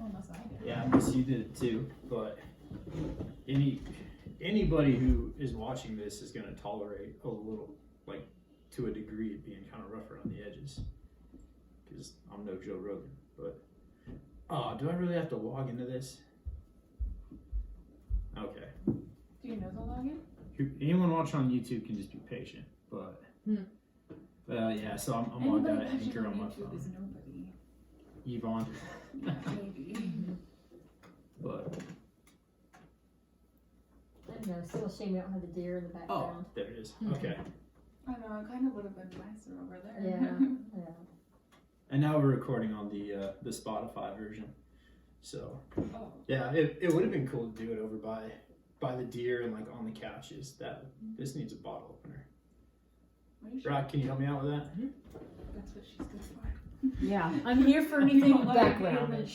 Well, unless I did. Yeah, unless you did it too. But anybody who is watching this is going to tolerate a little, like, to a degree, of being kind of rough around the edges. Because I'm no Joe Rogan. But, do I really have to log into this? Okay. Do you know the login? Anyone watching on YouTube can just be patient. But, yeah, so I'm logged out of Anchor on my phone. Is nobody. Yvonne. Maybe. But, I know, still a shame we don't have the deer in the background. there it is. Okay. I know, it kind of would have been nicer over there. Yeah. And now we're recording on the Spotify version. So, Oh. yeah, it would have been cool to do it over by the deer and like on the couches. This needs a bottle opener. Rock, can you help me out with that? That's what she's good for. Yeah, I'm here for anything background.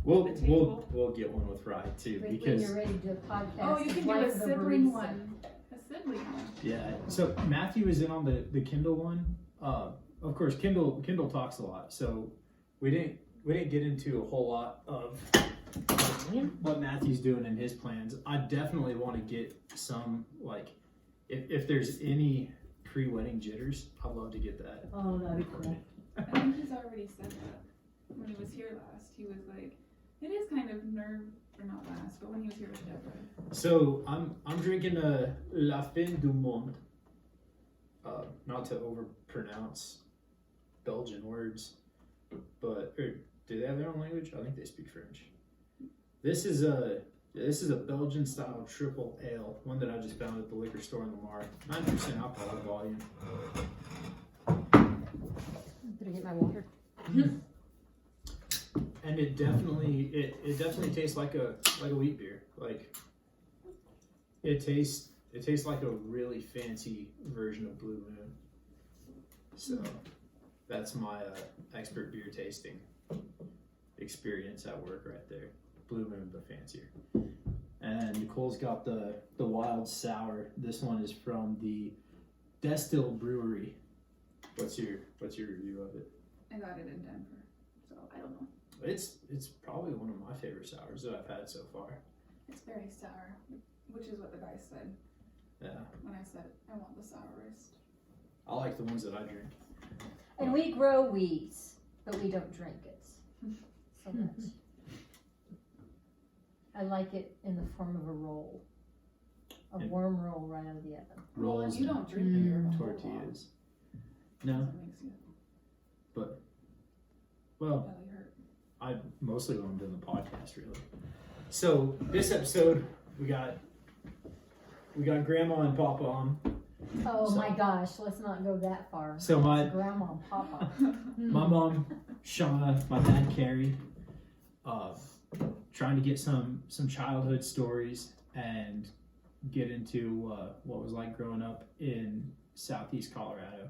We'll get one with Rye too, When because you're ready to do a podcast. Oh, you can do a sibling one. A sibling one. yeah. So Matthew is in on the Kindle one. Of course, Kindle talks a lot, so we didn't get into a whole lot of what Matthew's doing in his plans. I definitely want to get some, like, if there's any pre-wedding jitters, I'd love to get that. Oh, that'd be cool. I think he's already said that when he was here last. He was like, it is kind of or not last, but when he was here with Deborah. So I'm drinking a La Fin du Monde. Not to overpronounce Belgian words, but do they have their own language? I think they speak French. This is a Belgian style triple ale, one that I just found at the liquor store in Lamar. 9% alcohol volume. Better get my water. And it definitely tastes like a wheat beer. Like it tastes like a really fancy version of Blue Moon. So that's my expert beer tasting experience at work right there. Blue Moon, but fancier. And Nicole's got the wild sour. This one is from the Destill Brewery. What's your review of it? I got it in Denver, so I don't know. It's probably one of my favorite sours that I've had so far. It's very sour, which is what the guy said. Yeah. When I said I want the sourest. I like the ones that I drink. And we grow weeds, but we don't drink it so much. I like it in the form of a roll. A warm roll right out of the oven. Rolls you don't drink beer. tortillas. No, That makes you but well, belly hurt. I mostly when I'm doing the podcast, really. So this episode we got Grandma and Papa on. Oh my gosh, let's not go that far. So my grandma and papa. my mom, Shawna, my dad, Kerry, trying to get some childhood stories and get into what was like growing up in Southeast Colorado.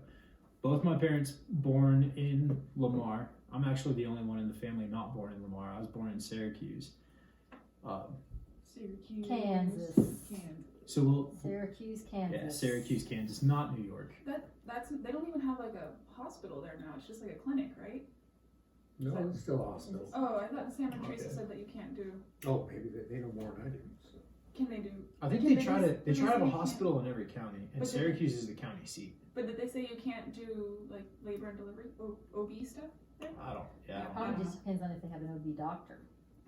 Both my parents born in Lamar. I'm actually the only one in the family not born in Lamar. I was born in Syracuse. Syracuse. Kansas. So Syracuse, Kansas. yeah, Syracuse, Kansas, not New York. That's they don't even have like a hospital there now. It's just like a clinic, right? No, it's still a hospital. Oh, I thought Sam and Teresa Okay. said that you can't do. Oh, maybe they know more than I do. So. Can they do? I think Did they they try just- to did they have say a you hospital in every county, and But did- Syracuse is the county seat. But did they say you can't do like labor and delivery, OB stuff? I don't. Yeah. Probably just depends on if they have an OB doctor.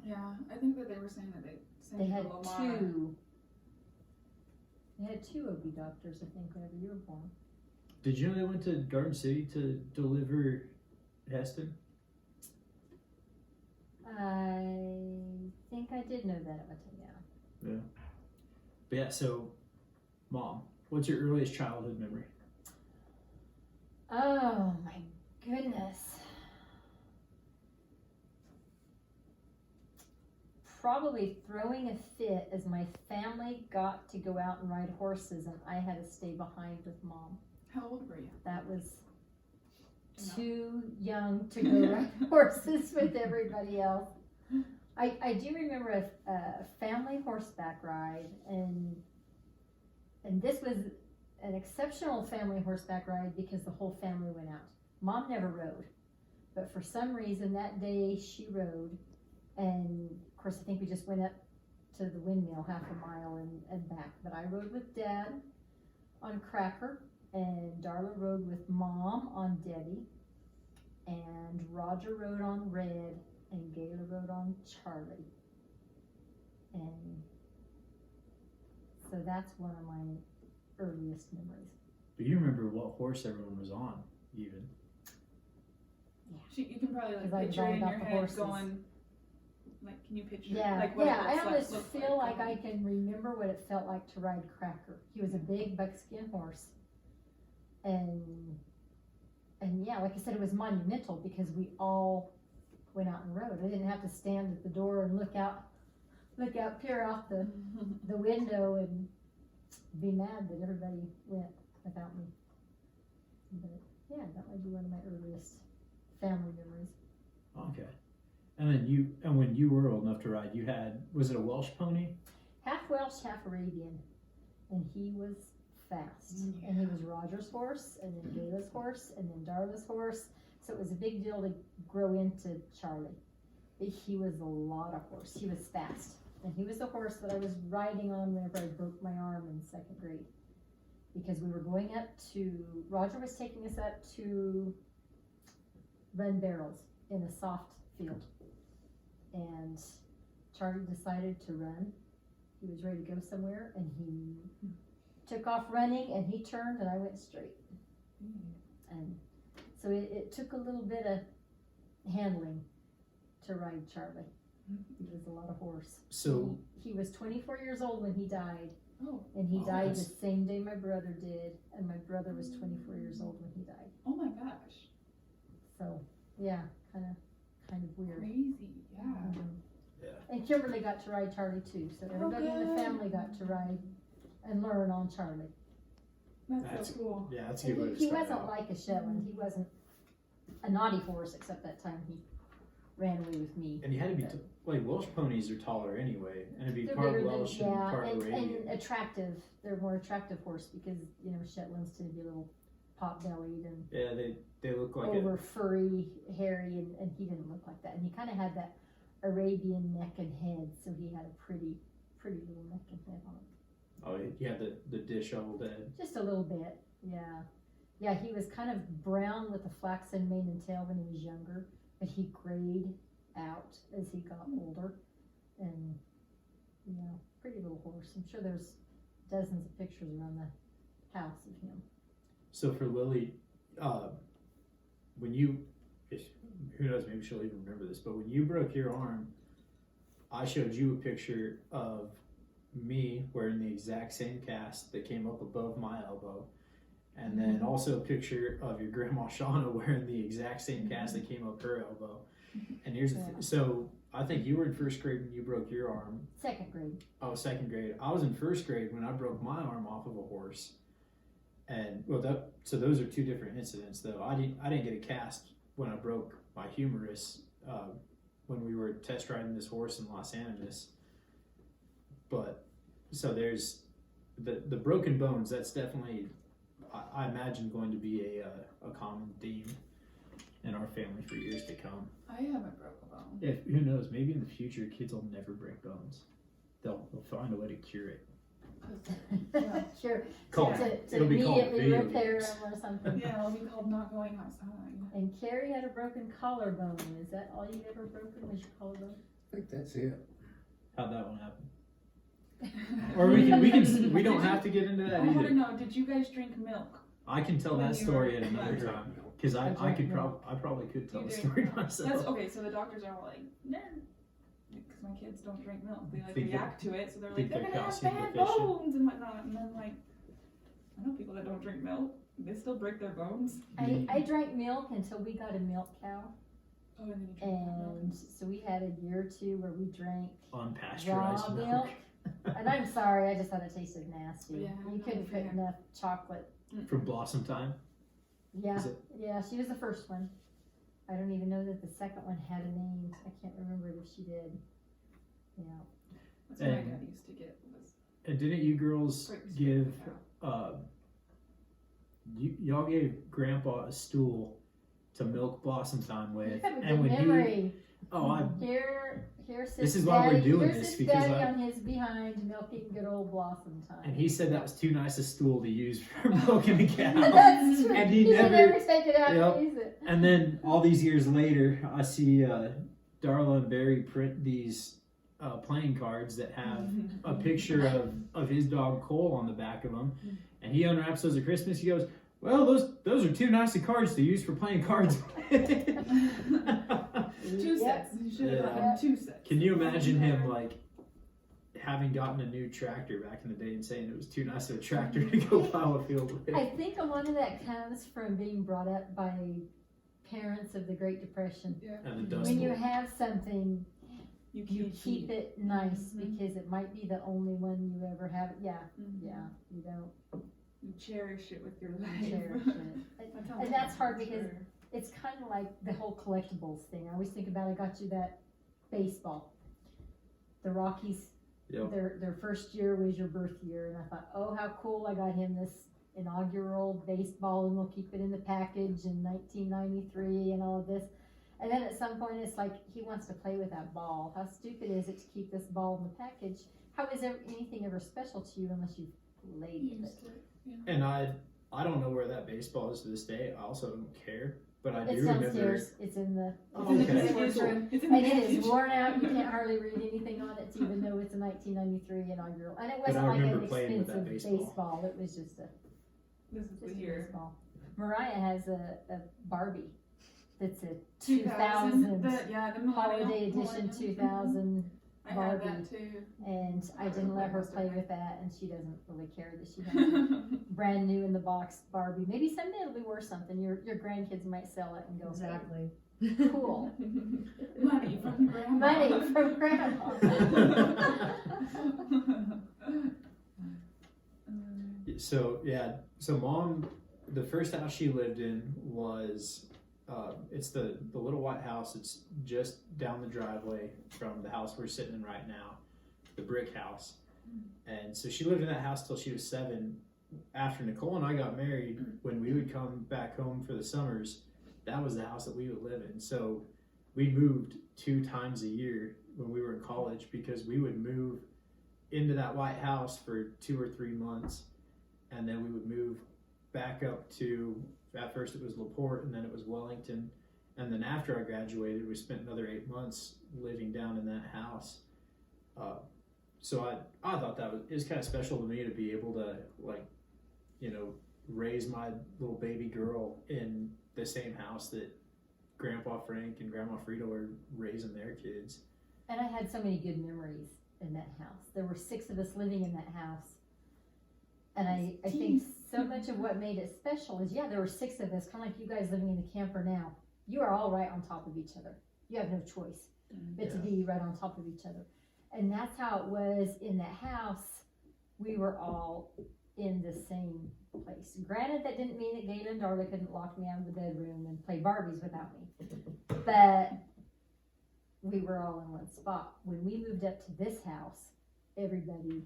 Yeah, I think that they were saying that they sent They you had to Lamar. two. They had two OB doctors, I think, whenever you were born. Did you know they went to Garden City to deliver Heston? I think I did know that at one time, yeah. But yeah, so Mom, what's your earliest childhood memory? Oh my goodness. Probably throwing a fit as my family got to go out and ride horses and I had to stay behind with Mom. How old were you? That was No. too young to go ride horses with everybody else. I do remember a family horseback ride, and this was an exceptional family horseback ride because the whole family went out. Mom never rode, But for some reason that day she rode, and of course I think we just went up to the windmill half a mile and back. But I rode with Dad on Cracker, and Darla rode with Mom on Debbie, and Roger rode on Red, and Gayla rode on Charlie. And so that's one of my earliest memories. But you remember what horse everyone was on, even. You can probably 'Cause I like was picture all it in about your the head horses. going, like, can you picture Yeah, like what yeah, it I looks almost looks feel like going? I can remember what it felt like to ride Cracker. He was a big buckskin horse. And yeah, like I said, it was monumental because we all went out and rode. I didn't have to stand at the door and look out, peer out the window and be mad that everybody went without me. But yeah, that might be one of my earliest family memories. Okay. And then when you were old enough to ride, you had, was it a Welsh pony? Half Welsh, half Arabian, and he was fast. And he was Roger's horse, and then Gayla's horse, and then Darla's horse. So it was a big deal to grow into Charlie. But he was a lot of horse. He was fast. And he was the horse that I was riding on whenever I broke my arm in 2nd grade. Because we were going up to, Roger was taking us up to run barrels in a soft field. And Charlie decided to run. He was ready to go somewhere, and he took off running, and he turned, and I went straight. And so it took a little bit of handling to ride Charlie. He was a lot of horse. So he was 24 years old when he died. Oh. And he Wow, died the that's- same day my brother did, and my brother was 24 years old when he died. Oh my gosh. So yeah, kind of weird. Crazy. Yeah. Mhm. Yeah. And Kimberly got to ride Charlie too, so everybody in the good. family got to ride and learn on Charlie. That's so cool. Yeah, that's a good way And to he start wasn't out. like a Shetland. He wasn't a naughty horse, except that time he ran away with me. And you had to be, like, Welsh ponies are taller anyway, and it'd be They're part bigger than, Welsh and yeah, part and Arabian. attractive. They're more attractive horse because, you know, Shetlands tend to be a little pot-bellied and Yeah, they look like over furry, hairy, and he didn't look like that. And he kind of had that Arabian neck and head, so he had a pretty little neck and head on him. oh, you had the disheveled head. Just a little bit, yeah. Yeah, he was kind of brown with a flaxen mane and tail when he was younger, but he grayed out as he got older. And, you know, pretty little horse. I'm sure there's dozens of pictures around the house of him. So for Lily, when you, who knows, maybe she'll even remember this, but when you broke your arm, I showed you a picture of me wearing the exact same cast that came up above my elbow. And then also a picture of your grandma Shawna wearing the exact same cast that came up her elbow. And here's the so I think you were in 1st grade when you broke your arm. 2nd grade. Oh, 2nd grade. I was in 1st grade when I broke my arm off of a horse. And well, so those are two different incidents, though. I didn't get a cast when I broke my humerus when we were test riding this horse in Los Animas. But so there's the broken bones. That's definitely, I imagine, going to be a common theme in our family for years to come. I haven't broke a bone. If who knows, maybe in the future kids will never break bones. They'll find a way to cure it. Yeah. Sure. Called, To it'll be called immediately video repair games. him or something. Yeah, it'll be called not going outside. And Kerry had a broken collarbone. Is that all you ever broken was your collarbone? I think that's it. How'd that one happen? Or we don't have to get into that I want to either. know, did you guys drink milk? I can tell When that you story were- at another Yeah. time because I drank could milk. I probably could tell You the drink story milk. myself. That's okay, so the doctors are all like, nah, because my kids don't drink milk. They like Think react to it, so they're think like, they're they're gonna have calcium bad deficient. bones and whatnot. And then like, I know people that don't drink milk. They still break their bones. I drank milk until we got a milk cow. Oh, and then you drink that milk. And so we had a year or two where we drank Unpasteurized raw milk. milk. And I'm sorry, I just thought it tasted nasty. Yeah, You couldn't put yeah. enough chocolate. From Blossom Time. Yeah, Is it- yeah, she was the first one. I don't even know that the second one had a name. I can't remember if she did. Yeah. That's what my And- dad used to get. Was And didn't you girls break give the cow. y'all gave Grandpa a stool to milk Blossom Time with. You have a And good when memory. Here sits This is why we're Daddy, doing here this, sits because Daddy I- on his behind milking good old Blossom Time. and he said that was too nice a stool to use for milking a cow. That's true. And he would never- never take it out Yep. and use it. And then all these years later, I see Darla and Barry print these playing cards that have a picture of his dog Cole on the back of them, and he unwraps those at Christmas. He goes, "Well, those are too nice of cards to use for playing cards." Two sets. You should have Yeah. gotten 2 sets. Can you imagine him like having gotten a new tractor back in the day and saying it was too nice of a tractor to go plow a field with? I think a lot of that comes from being brought up by parents of the Great Depression. Yeah. And the Dust When you Bowl. have something, You you keep it nice Mhm. because it might be the only one you ever have. Yeah, Mhm. yeah, you don't You cherish it with your life. cherish it. And that's hard because it's kind of like the whole collectibles thing. I always think about, I got you that baseball. The Rockies, Yep. their first year was your birth year, and I thought, oh, how cool! I got him this inaugural baseball, and we'll keep it in the package in 1993 and all of this. And then at some point, it's like he wants to play with that ball. How stupid is it to keep this ball in the package? How is anything ever special to you unless you played with it? And I don't know where that baseball is to this day. I also don't care, but I do It's remember. downstairs. It's in the. Oh, okay. It's in the And it is package. worn out. You can't hardly read anything on it, even though it's a 1993 inaugural. And it But wasn't I like an remember playing with that expensive baseball. It was just a This is the year. baseball. Mariah has a Barbie that's a 2000. 2000 Yeah, the holiday edition millennium. 2000, I had Barbie. that too. and I didn't let her play with that, and she doesn't really care that she has a brand new in the box Barbie. Maybe someday it'll be worth something. Your grandkids might sell it and go, Exactly. cool. Money from grandma. Money from grandma. So Mom, the first house she lived in was it's the little white house. It's just down the driveway from the house we're sitting in right now, the brick house. And so she lived in that house till she was 7. After Nicole and I got married, when we would come back home for the summers, that was the house that we would live in. So we moved 2 times a year when we were in college, because we would move into that white house for 2 or 3 months, and then we would move back up to, at first it was LaPorte, and then it was Wellington, and then after I graduated we spent another 8 months living down in that house. So I thought that it was kind of special to me to be able to, like, you know, raise my little baby girl in the same house that Grandpa Frank and Grandma Frida were raising their kids. And I had so many good memories in that house. There were 6 of us living in that house. And I think so much of what made it special is, yeah, there were 6 of us, kind of like you guys living in the camper now. You are all right on top of each other. You have no choice but to be right on top of each other. And that's how it was in that house. We were all in the same place. Granted, that didn't mean that Gayla and Darla couldn't lock me out of the bedroom and play Barbies without me. But we were all in one spot. When we moved up to this house, everybody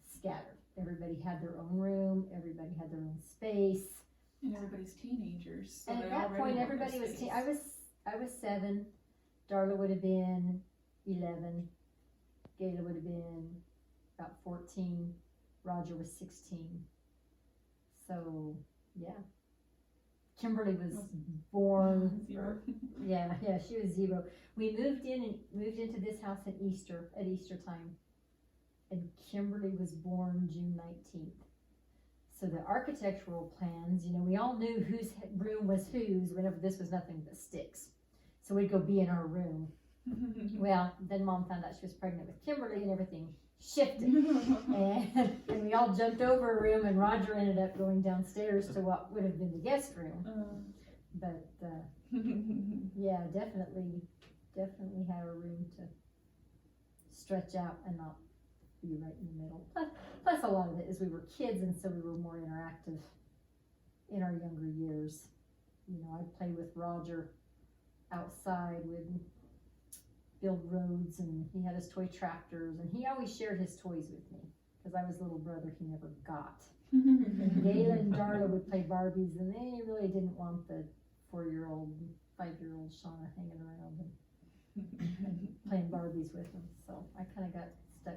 scattered. Everybody had their own room. Everybody had their own space. And everybody's teenagers. So And at they that already point, want their everybody was. space. I was 7. Darla would have been 11. Gayla would have been about 14. Roger was 16. So yeah, Kimberly was born. Zero. Yeah, she was 0. We moved into this house at Easter time, and Kimberly was born June 19th. So the architectural plans, you know, we all knew whose room was whose whenever this was nothing but sticks. So we'd go be in our room. Well, then Mom found out she was pregnant with Kimberly, and everything shifted. And we all jumped over a room, and Roger ended up going downstairs to what would have been the guest room. But yeah, definitely had a room to stretch out and not be right in the middle. Plus a lot of it is we were kids, and so we were more interactive in our younger years. You know, I'd play with Roger outside, we'd build roads, and he had his toy tractors, and he always shared his toys with me because I was little brother he never got. And Gayla and Darla would play Barbies, and they really didn't want the 4-year-old, 5-year-old Shawna hanging around and playing Barbies with him. So I kind of got stuck.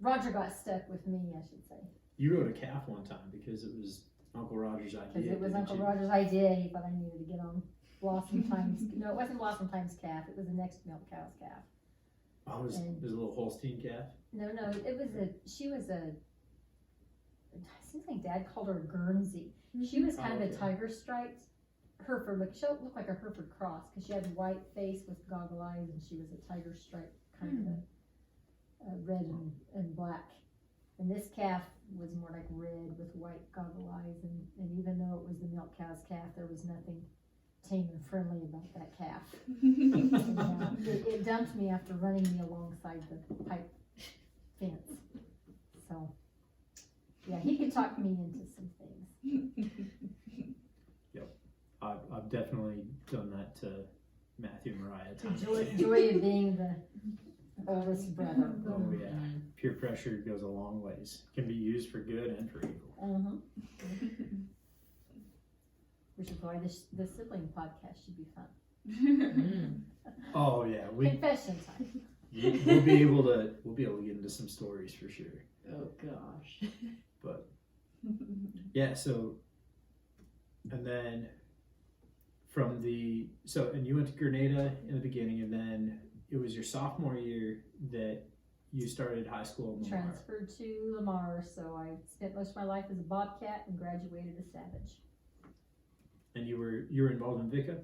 Roger got stuck with me, I should say. You rode a calf one time because it was Uncle Roger's idea. Because it was didn't Uncle you? Roger's idea. He thought I needed to get on Blossom Times. No, it wasn't Blossom Times calf. It was the next milk cow's calf. Oh, it was a little Holstein calf. No, she was a, it seems like Dad called her a Guernsey. She was kind of a tiger striped Hereford, she looked like a Hereford cross because she had a white face with goggle eyes and she was a tiger striped kind of a red and black. And this calf was more like red with white goggle eyes, and even though it was the milk cow's calf, there was nothing tame and friendly about that calf. And, it dumped me after running me alongside the pipe fence. So, yeah, he could talk me into some things. Yep, I've definitely done that to Matthew and Mariah. The joy of being the oldest brother. Oh yeah, peer pressure goes a long ways. Can be used for good and for evil. Which is why the sibling podcast should be fun. Oh yeah, Confession time. we'll be able to get into some stories for sure. Oh gosh. But yeah, so and then and you went to Grenada in the beginning, and then it was your sophomore year that you started high school in Lamar. Transferred to Lamar, so I spent most of my life as a Bobcat and graduated as Savage. And you were involved in VICA?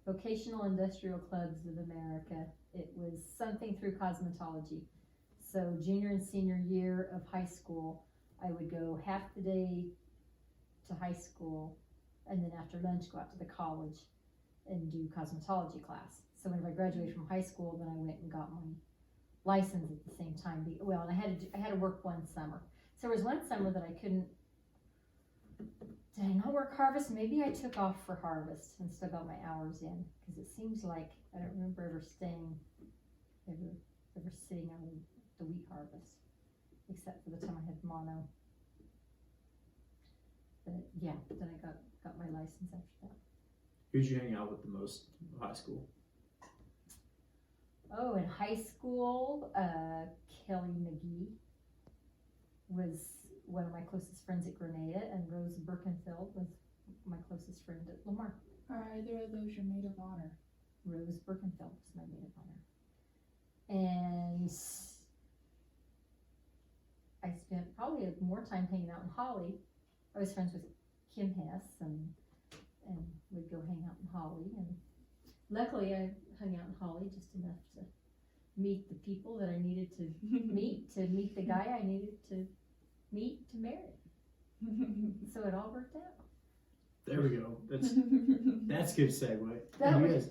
Vocational Industrial Clubs of America. It was something through cosmetology. So junior and senior year of high school, I would go half the day to high school, and then after lunch go out to the college and do cosmetology class. So when I graduated from high school, then I went and got my license at the same time. Well, and I had to work one summer. So there was one summer that I couldn't. Did I not work harvest? Maybe I took off for harvest and still got my hours in, because it seems like I don't remember ever sitting out of the wheat harvest, except for the time I had mono. But yeah, then I got my license after that. Who'd you hang out with the most in high school? Oh, in high school, Kelly McGee was one of my closest friends at Grenada, and Rose Birkenfeld was my closest friend at Lamar. Are either of those your maid of honor? Rose Birkenfeld was my maid of honor. And I spent probably more time hanging out in Holly. I was friends with Kim Hess and would go hang out in Holly. And luckily I hung out in Holly just enough to meet the people that I needed to meet the guy I needed to meet to marry. So it all worked out. There we go. That's good segue. That You was-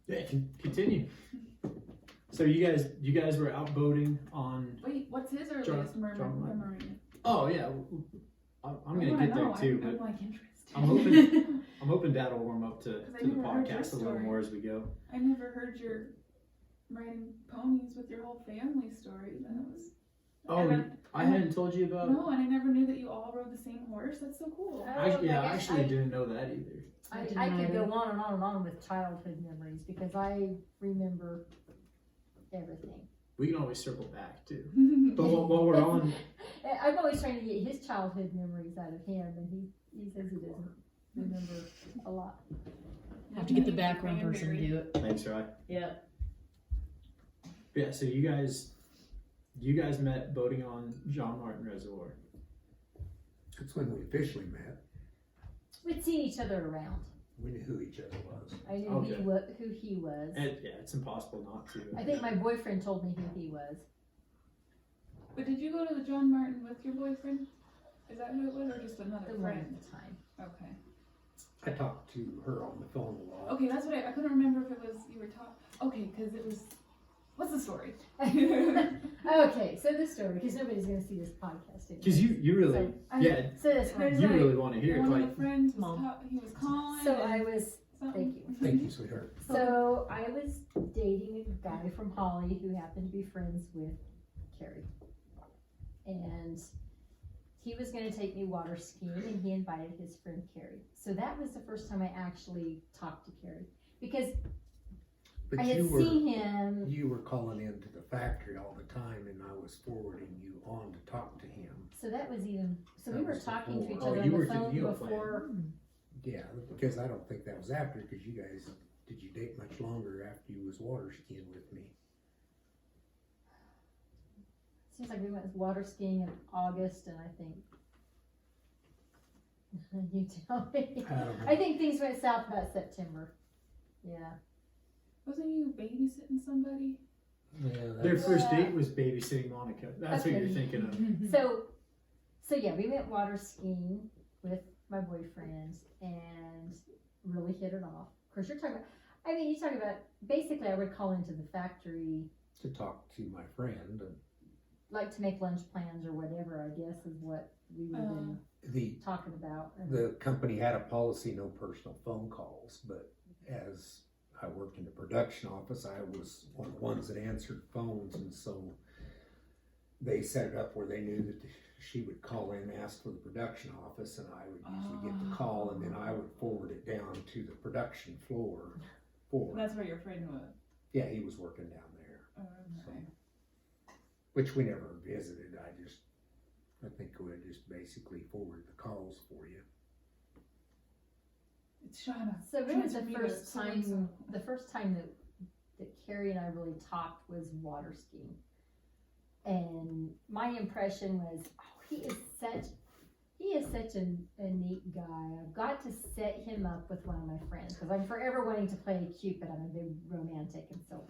Yeah, continue. So you guys were out boating on. Wait, what's his earliest John memory? Oh yeah, I'm gonna get there too. I'm But like interested. I'm hoping Dad will warm up to the never heard your podcast a little story. more as we go. I never heard your riding ponies with your whole family story. That was. Oh, I hadn't told you about. No, and I never knew that you all rode the same horse. That's so cool. I actually didn't know that either. I could go on and on and on with childhood memories because I remember everything. We can always circle back too. But while we're on, I'm always trying to get his childhood memories out of him, and he says he doesn't remember a lot. Have to get the background person to do it. thanks, Rye. Yep. Yeah, so you guys met boating on John Martin Reservoir. That's when we officially met. We'd seen each other around. We knew who each other was. I knew Okay. who he was. And yeah, it's impossible not to. I think my boyfriend told me who he was. But did you go to the John Martin with your boyfriend? Is that who it was, or just another The one friend? at the time. Okay. I talked to her on the phone a lot. Okay, that's what I couldn't remember if it was you were talking. Okay, because it was. What's the story? Okay, so the story, because nobody's going to see this podcast anyway. Because you really, So this one. There's you like really want to hear it. One Like, of the friends was Mom. he was calling. So and I was, something. thank you. Thank you, sweetheart. So I was dating a guy from Holly who happened to be friends with Kerry. And he was going to take me water skiing, and he invited his friend Kerry. So that was the first time I actually talked to Kerry, because But I had seen him. you were calling into the factory all the time, and I was forwarding you on to talk to him. So that was even. So That we were was talking to each before. other Oh, on you the were phone you were before. Yeah, because I don't think that was after, because you guys, did you date much longer after you was water skiing with me? Seems like we went water skiing in August, and I think. You tell me. I don't know. I think things went south about September. Yeah. Wasn't you babysitting somebody? Yeah, Their that's, first date was babysitting Monica. That's what Okay. you're thinking of. So yeah, we went water skiing with my boyfriend and really hit it off. Of course, you're talking about. I mean, you talk about. Basically, I would call into the factory, to talk to my friend. And like to make lunch plans or whatever. I guess is what we would have been the talking about. And The company had a policy, no personal phone calls, but as I worked in the production office, I was one of the ones that answered phones, and so they set it up where they knew that she would call in, ask for the production office, and I would usually get the call, and then I would forward it down to the production floor for. That's where your friend was. Yeah, he was working down there, Okay. which we never visited. I think we would just basically forward the calls for you. It's Shawna. So it was the Transfer me to first time. so-and-so. The first time that Kerry and I really talked was water skiing, and my impression was, oh, he is such a neat guy. I've got to set him up with one of my friends, because I'm forever wanting to play Cupid. I'm a big romantic, and so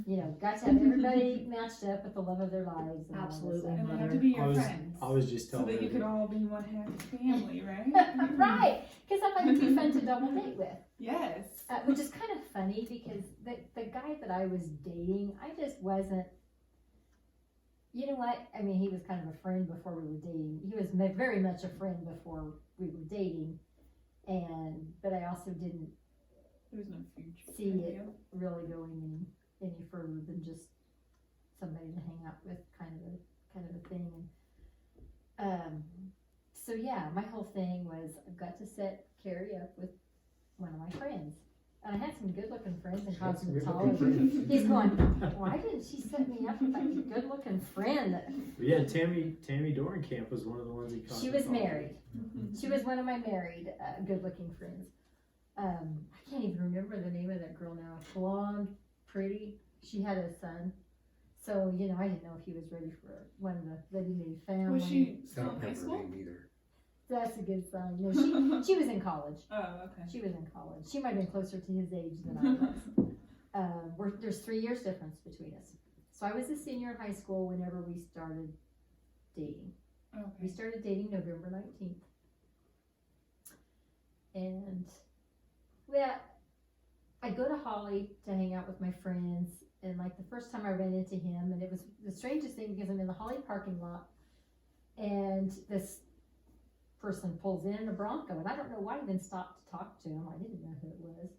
you know, got to have everybody matched up with the love of their lives. And all this Absolutely. stuff. And they have to be your friends. I was just so telling that you her could all be one happy family, right? Right, because I thought it'd be fun to double date with. Yes. Which is kind of funny, because the guy that I was dating, I just wasn't, you know what, I mean, he was kind of a friend before we were dating. He was very much a friend before we were dating, but I also didn't There's no future. see for it you. really going any further than just somebody to hang out with, kind of a thing. And so yeah, my whole thing was, I've got to set Kerry up with one of my friends. And I had some good-looking friends in That's a good-looking cosmetology. friend. He's going, why didn't she set me up with that good-looking friend? Yeah, Tammy Dorenkamp was one of the ones he caught. She was married. She was one of my married, good-looking friends. I can't even remember the name of that girl now. Blonde, pretty. She had a son. So, you know, I didn't know if he was ready for one of the ready-made family. Was she I still don't in high remember her school? name either. That's a good sign. No, she was in college. Oh, okay. She was in college. She might have been closer to his age than I was. There's 3 years difference between us. So I was a senior in high school whenever we started dating. We Okay. started dating November 19th. And, well, I go to Holly to hang out with my friends. And like the first time I ran into him, and it was the strangest thing, because I'm in the Holly parking lot, and this person pulls in a Bronco, and I don't know why I even stopped to talk to him. I didn't know who it was.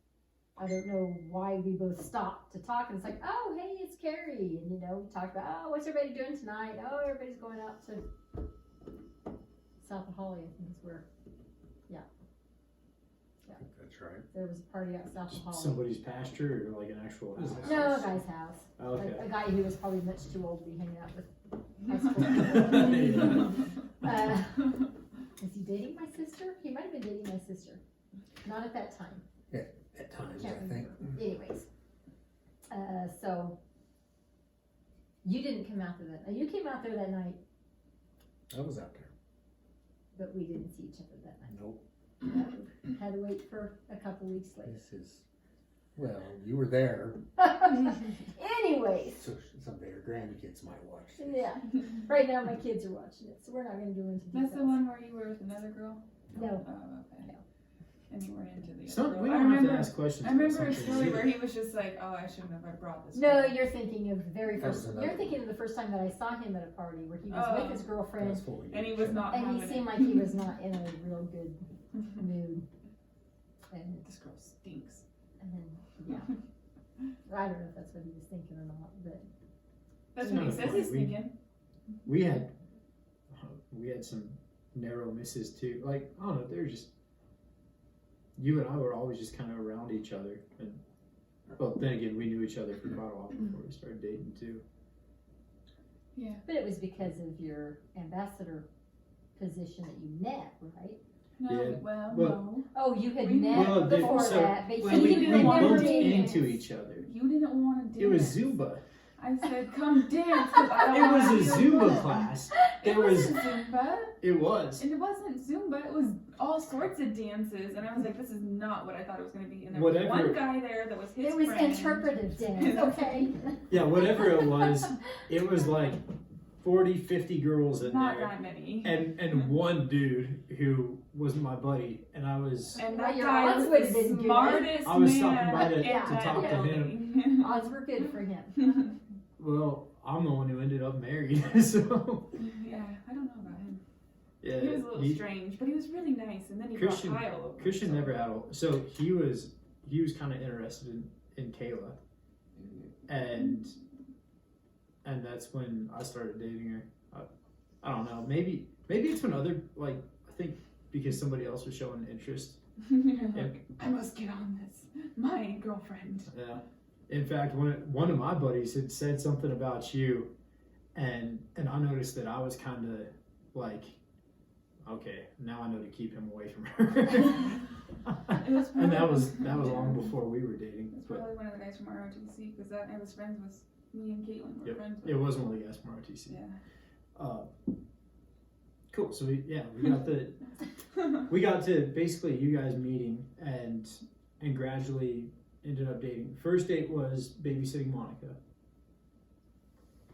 I don't know why we both stopped to talk, and it's like, oh, hey, it's Kerry, and you know, we talked about, oh, what's everybody doing tonight? Oh, everybody's going out to South of Holly, I think is where. I think that's right. There was a party out South of Holly. Somebody's pasture or like an actual house? No, a guy's house. Okay. A guy who was probably much too old to be hanging out with high school people. Is he dating my sister? He might have been dating my sister. Not at that time. At times, Can't I think. Anyways. So, you didn't come out there that night. You came out there that night, I was out there. but we didn't see each other that night. Nope. Had to wait for a couple weeks later. This is, well, you were there, Anyways. so someday your grandkids might watch this. Yeah. Right now my kids are watching it, so we're not gonna go into details. That's the one where you were with another girl? No. Oh, okay. No. And you weren't into the Some, other girl. we I don't have to remember, ask questions. I about remember a something. story where he was just like, oh, I shouldn't have brought this No, girl. you're thinking of the very That was first. another You're thinking of the first time that I saw him at a party where he was Oh. with his girlfriend, That's what we And he did. was not and he having seemed it. like he was not in a real good mood. And This girl stinks. then, yeah, I don't know if that's what he was thinking or not, but That's No, what he says he's we- thinking. We had some narrow misses too. Like, I don't know, they're just, you and I were always just kind of around each other. And, well, then again, we knew each other for quite a while before we started dating too. Yeah. But it was because of your ambassador position that you met, right? No, Yeah. well, Well- no. Oh, you had We- met Well, they- before so- that, but Well, you we didn't didn't want bumped to dance. into each other. You didn't want to dance. It was Zumba. I said, come dance, because I don't It want was to a be Zumba alone. class. It There was, wasn't Zumba. it was. And it wasn't Zumba. It was all sorts of dances. And I was like, this is not what I thought it was going to be. And there was Whatever. one guy there that was his It was friend. interpretive dance, okay? Yeah, whatever it was like 40, 50 girls in Not there. that many. And one dude who was my buddy, and I was And Well, that your guy odds was would've the been good. smartest I was man stopping by to in talk that to building. Odds were good for him. well, I'm the one who ended up married, so Yeah, I don't know about him. yeah. He was a little strange, but he was really nice. And then he Christian- brought Kyle over. Christian so- never had a, so he was kind of interested in Kayla, and that's when I started dating her. I don't know, maybe it's when other, like, I think because somebody else was showing interest. I must get on this. My girlfriend. Yeah. In fact, one of my buddies had said something about you, and I noticed that I was kind of like, okay, now I know to keep him away from her. It was And that was probably- long before we were dating. It's But probably one of the guys from ROTC because I was friends with me and Caitlin were Yep, friends with. it was one of the guys from ROTC. Yeah. Cool. So we got to basically you guys meeting and gradually ended up dating. First date was babysitting Monica.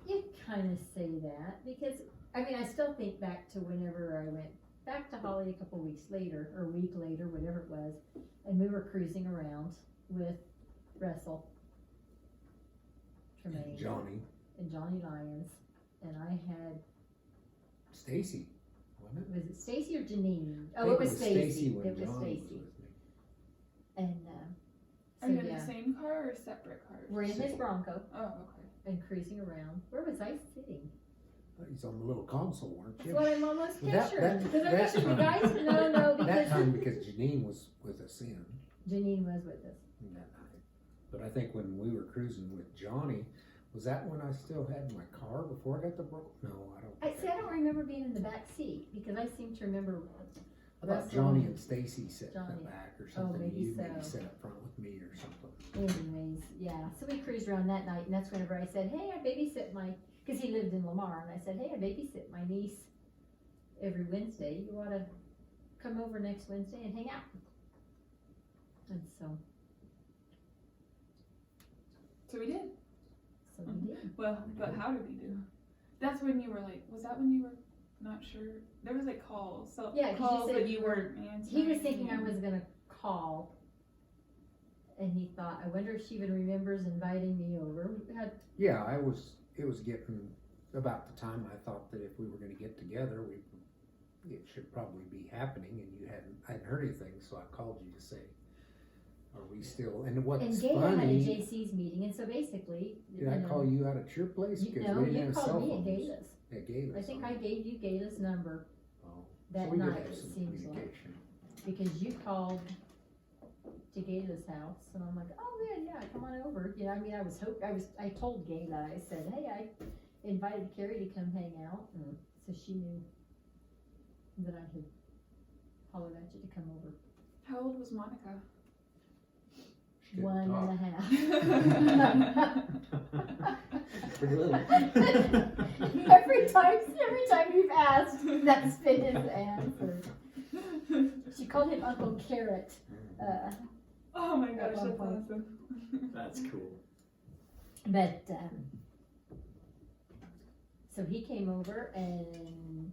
You kind of say that because, I mean, I still think back to whenever I went back to Holly a couple weeks later, or a week later, whatever it was, and we were cruising around with Russell Tremaine Johnny, and Johnny Lyons, and I had, Stacy, wasn't it? was it Stacy or Janine? I Oh, think it was Stacy. when It was Johnny Stacy. with me. And Are so you in yeah, the same car or separate cars? we're in his Bronco Oh, okay. and cruising around. Where was I sitting? He's on the little console, weren't That's you? what I'm almost But that- picturing. that- Because I'm that picturing the time- guys. No, That because time because Janine was with us in Janine was with us. that night. But I think when we were cruising with Johnny, was that when I still had my car before I got the broke? No, I don't. I don't remember being in the back seat because I seem to remember. I thought Russell Johnny and- and Stacy sat in Johnny. the back or something. maybe You so. maybe sat up front with me or something. Anyways, yeah. So we cruised around that night, and that's whenever I said, "Hey, I babysit my," because he lived in Lamar, and I said, "Hey, I babysit my niece every Wednesday. You ought to come over next Wednesday and hang out." And so So we did. we did. Well, but how did we do? That's when you were like, was that when you were not sure? There was like calls. So Yeah, 'cause you calls said that you you were- weren't answering. He was thinking I was gonna call, and he thought, "I wonder if she even remembers inviting me over." We had Yeah, it was getting about the time I thought that if we were gonna get together, it should probably be happening, and I hadn't heard anything, so I called you to say, are we still, and what's and Gayla had a funny, JC's meeting, and so basically, did I call you out at your place? You, Because no, we didn't you have called cell me at phones. Gayla's. At Gayla's. I think I gave you Gayla's number Oh. that So we did night, have it some seems like, communication. because you called to Gayla's house, and I'm like, "Oh yeah, come on over." You know, I mean, I told Gayla, I said, "Hey, I invited Kerry to come hang out," and so she knew that I had hollered at you to come over. How old was Monica? She didn't One talk. and a half. Pretty little. every time you've asked, that's been his answer. She called him Uncle Carrot. Oh my gosh, one that's point. awesome. That's cool. But so he came over and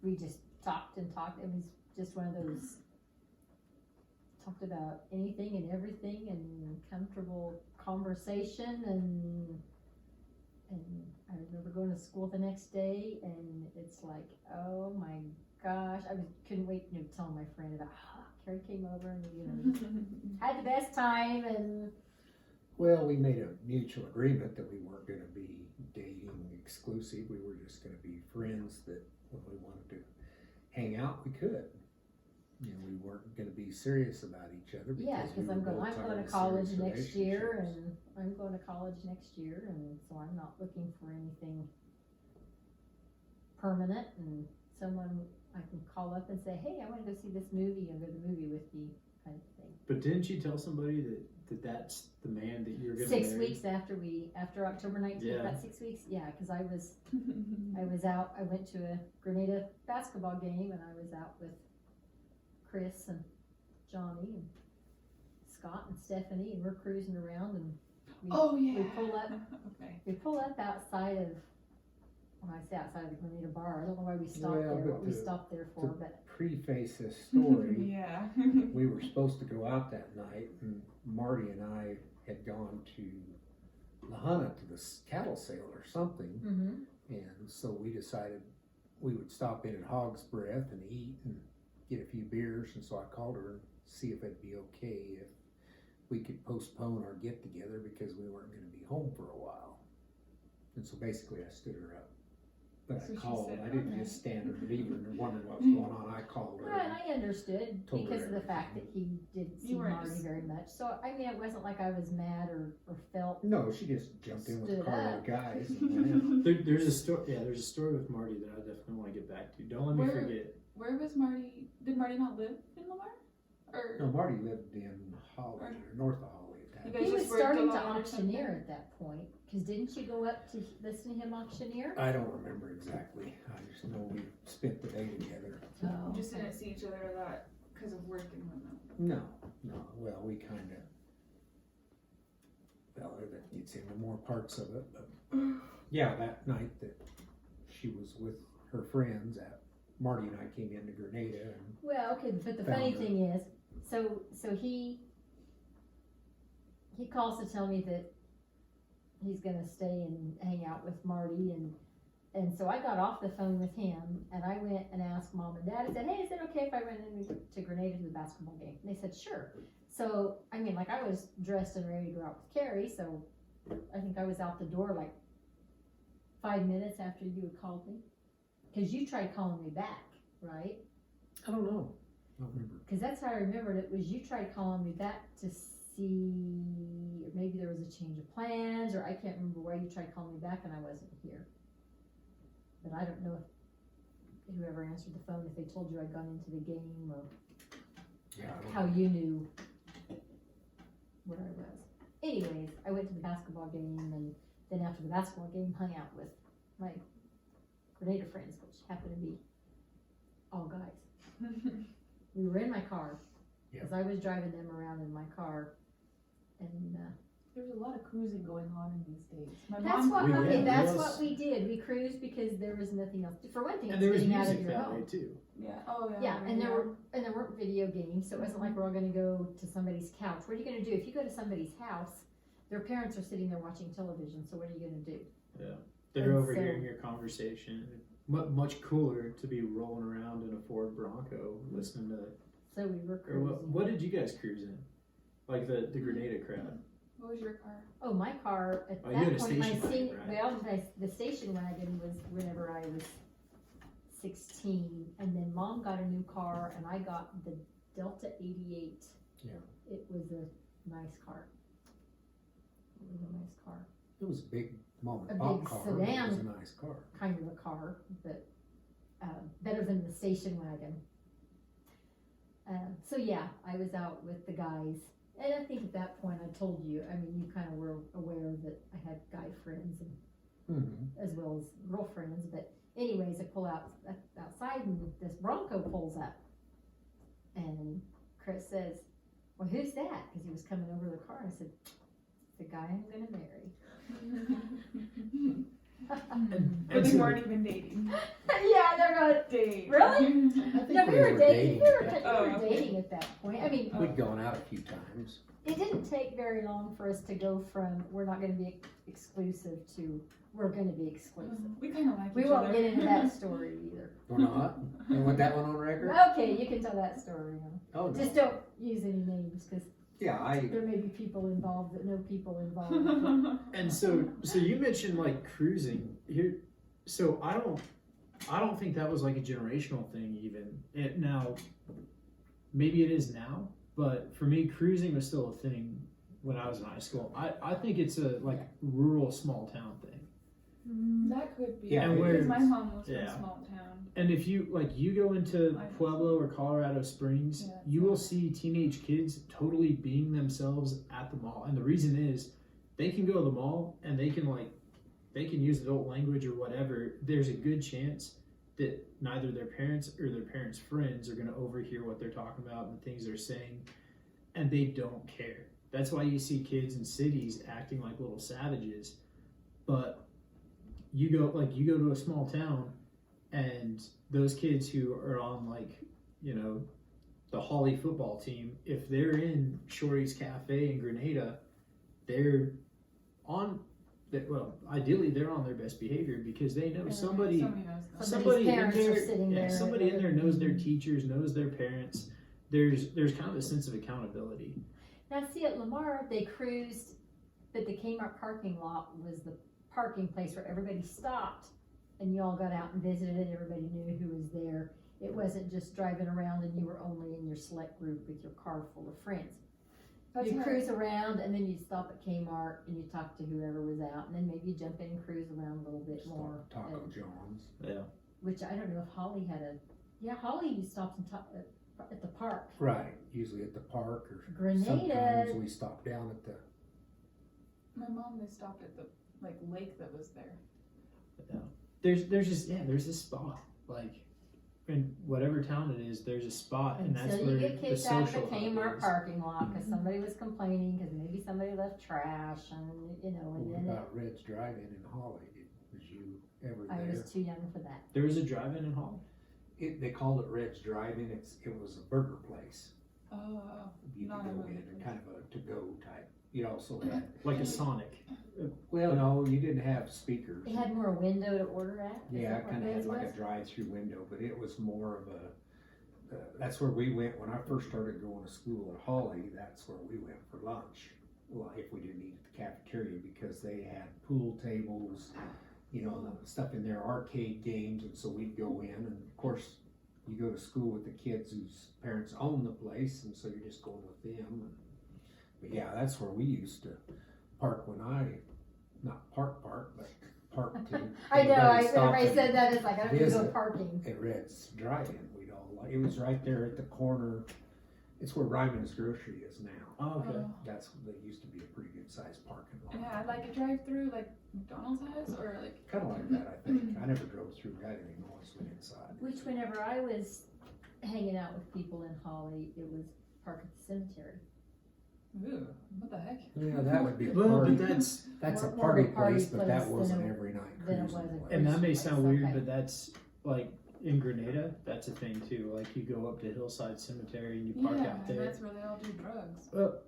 we just talked and talked. It was just one of those, talked about anything and everything and comfortable conversation, and I remember going to school the next day, and it's like, oh my gosh, couldn't wait to tell my friend about Kerry came over and had the best time. And Well, we made a mutual agreement that we weren't gonna be dating exclusive, we were just gonna be friends that when we wanted to hang out, we could. You know, we weren't gonna be serious about each other. Yeah, because we because were I'm going both to tired of college serious next year, relationships. and I'm going to college next year, and so I'm not looking for anything permanent, and someone I can call up and say, hey, I want to go see this movie, and go to the movie with you, kind of thing. But didn't you tell somebody that's the man that you're gonna 6 marry? weeks after October 19th, Yeah. about 6 weeks, yeah, because I was out, I went to a Grenada basketball game, and I was out with Chris and Johnny and Scott and Stephanie, and we're cruising around, and Oh yeah. we pull up Okay. we pull up outside of, when I say outside of the Grenada bar, I don't know why we stopped Well, there, but what we the- stopped there for, but Preface this story. Yeah. We were supposed to go out that night, and Marty and I had gone to La Junta to the cattle sale or something, and so we decided we would stop in at Hog's Breath and eat and get a few beers, and so I called her and see if it'd be okay if we could postpone our get together because we weren't going to be home for a while. And so basically I stood her up. But So I she called, said, I didn't "Okay." just stand her and leave her and wondering what was going on. I called her. Well, and I understood Told her because of the fact that everything. he didn't see You weren't Marty just- very much, so, I mean, it wasn't like I was mad or felt, No, she just jumped in with a Stood car up. of guys and went in. There's a story. Yeah, there's a story with Marty that I definitely want to get back to. Don't let me Where- forget. Where was Marty? Did Marty not live in Lamar? Or No, Marty lived in Holly, or north of Holly at You that guys he time. was just worked starting to alone or something? auctioneer at that point, cause didn't you go up to listen to him auctioneer? I don't remember exactly. I just know we spent the day together. Oh, you just okay. didn't see each other a lot because of work and whatnot. No. Well, we kind of, well, that gets into more parts of it, but yeah, that night that she was with her friends, Marty and I came into Grenada, and Well, okay, but the Found funny her. thing is, so he calls to tell me that he's gonna stay and hang out with Marty, and so I got off the phone with him, and I went and asked Mom and Dad, I said, hey, is it okay if I went to Grenada to the basketball game? And they said, sure. So, I mean, like, I was dressed and ready to go out with Kerry, so I think I was out the door like 5 minutes after you had called me. Cause you tried calling me back, right? I don't know. I don't remember. Because that's how I remembered it, was you tried calling me back to see, or maybe there was a change of plans, or I can't remember why you tried calling me back and I wasn't here. But I don't know if whoever answered the phone, if they told you I'd gone into the game, or Yeah, I don't how know. you knew where I was. Anyways, I went to the basketball game, and then after the basketball game, hung out with my Grenada friends, which happened to be all guys. We were in my car, Yep. because I was driving them around in my car, and There's a lot of cruising going on in these days. My that's mom. what, We- okay, yeah, that's we what was- we did, we cruised because there was nothing else, for one thing, And it's there was getting out of music your that way home. too. Yeah. Oh yeah. Yeah, and there weren't video games, so it wasn't like we're all gonna go to somebody's couch. What are you gonna do? If you go to somebody's house, their parents are sitting there watching television, so what are you gonna do? They're And overhearing so- your conversation. Much cooler to be rolling around in a Ford Bronco listening to. So we were Or cruising. what did you guys cruise in? Like the Grenada crowd. What was your car? Oh, my car, at Oh, you had that a point, my station wagon, right? well, the station wagon was whenever I was 16, and then Mom got a new car, and I got the Delta 88. Yeah. It was a nice car. It was a nice car. It was a big mom A and pop big car, but it was sedan. a nice car. Kind of a car, but better than the station wagon. So yeah, I was out with the guys, and I think at that point I told you, I mean, you kind of were aware that I had guy friends and Mm-hmm. as well as girlfriends, but anyways, I pull out outside, and this Bronco pulls up, and Chris says, well, who's that? Because he was coming over the car, and I said, the guy I'm gonna marry. But they so- weren't even dating. Yeah, they're going, Date. really? I think No, we were dating, we were, at that Oh, we were okay. dating at that point. I mean, We'd gone out a few times. it didn't take very long for us to go from, we're not gonna be exclusive to, we're gonna be exclusive. We kind of like We each won't other. get into that story either. We're not? You want that one on record? Okay, you can tell that story now. Oh, no. Just don't use any names, because Yeah, there may be people involved that know people involved. And so you mentioned like cruising here. So I don't think that was like a generational thing even. Now, maybe it is now, but for me, cruising was still a thing when I was in high school. I think it's a like rural small town thing. That could be. Yeah, And because where- my mom was from yeah. a small town. And if you go into I know. Pueblo or Colorado Springs, Yeah, you will see teenage kids totally being themselves at the mall. And the reason is they can go to the mall and they can use adult language or whatever. There's a good chance that neither their parents or their parents' friends are going to overhear what they're talking about and the things they're saying, and they don't care. That's why you see kids in cities acting like little savages. But you go to a small town, and those kids who are on the Holly football team, if they're in Shorty's Cafe in Grenada, ideally they're on their best behavior because they know somebody knows them. somebody in parents are there, sitting there. somebody in there knows their teachers, knows their parents. There's kind of a sense of accountability. Now, see, at Lamar, they cruised, but the Kmart parking lot was the parking place where everybody stopped, and you all got out and visited. Everybody knew who was there. It wasn't just driving around and you were only in your select group with your car full of friends. That's You how- cruise around, and then you stop at Kmart and you talk to whoever was out, and then maybe you jump in and cruise around a little bit more. Taco And- John's. Yeah. which I don't know if Holly had Holly you stopped and talked at the park. Right, usually at the park or Grenada. sometimes we stop down at the, My mom, they stopped at the lake that was there. There's this spot in whatever town it is. There's a spot, and that's Until where you get the kicked out of the social hub Kmart is. parking lot because somebody was complaining because maybe somebody left trash and and what then about Red's Drive-In in Holly? Was you ever I there? was too young for that. There was a drive-in in Holly. They called it Red's Drive-In. It was a burger place. Oh, You Not could a go movie in place. and kind of a to-go type. You also had, Like a Sonic. well, no, you didn't have speakers. It had more a window to order at. Is Yeah, that it what kind of Red's had like was? a drive-through window, but it was more of that's where we went when I first started going to school at Holly. That's where we went for lunch. Well, if we didn't eat at the cafeteria, because they had pool tables, stuff in there, arcade games, and so we'd go in, and of course, you go to school with the kids whose parents own the place, and so you're just going with them. But yeah, that's where we used to park not park, but park to. I know. everybody stop Everybody and said that. It's like I don't need to go visit. parking. At Red's Drive-In, it was right there at the corner. It's where Ryman's Grocery is now. Oh, okay. That used to be a pretty good sized parking lot. yeah, like a drive-through, like McDonald's has, or like. Kind of like that, I think. I never drove through. I didn't even always went inside. Which whenever I was hanging out with people in Holly, it was park at the cemetery. Ooh, what the heck? Yeah, that would be a Well, party. but that's That's a more party of a party place, but that place wasn't than every night than it cruising was a place. and that may Cruise sound place, weird, okay. but that's like in Grenada. That's a thing too. Like you go up to Hillside Cemetery and you park Yeah, out and there. that's where they all do drugs. Well,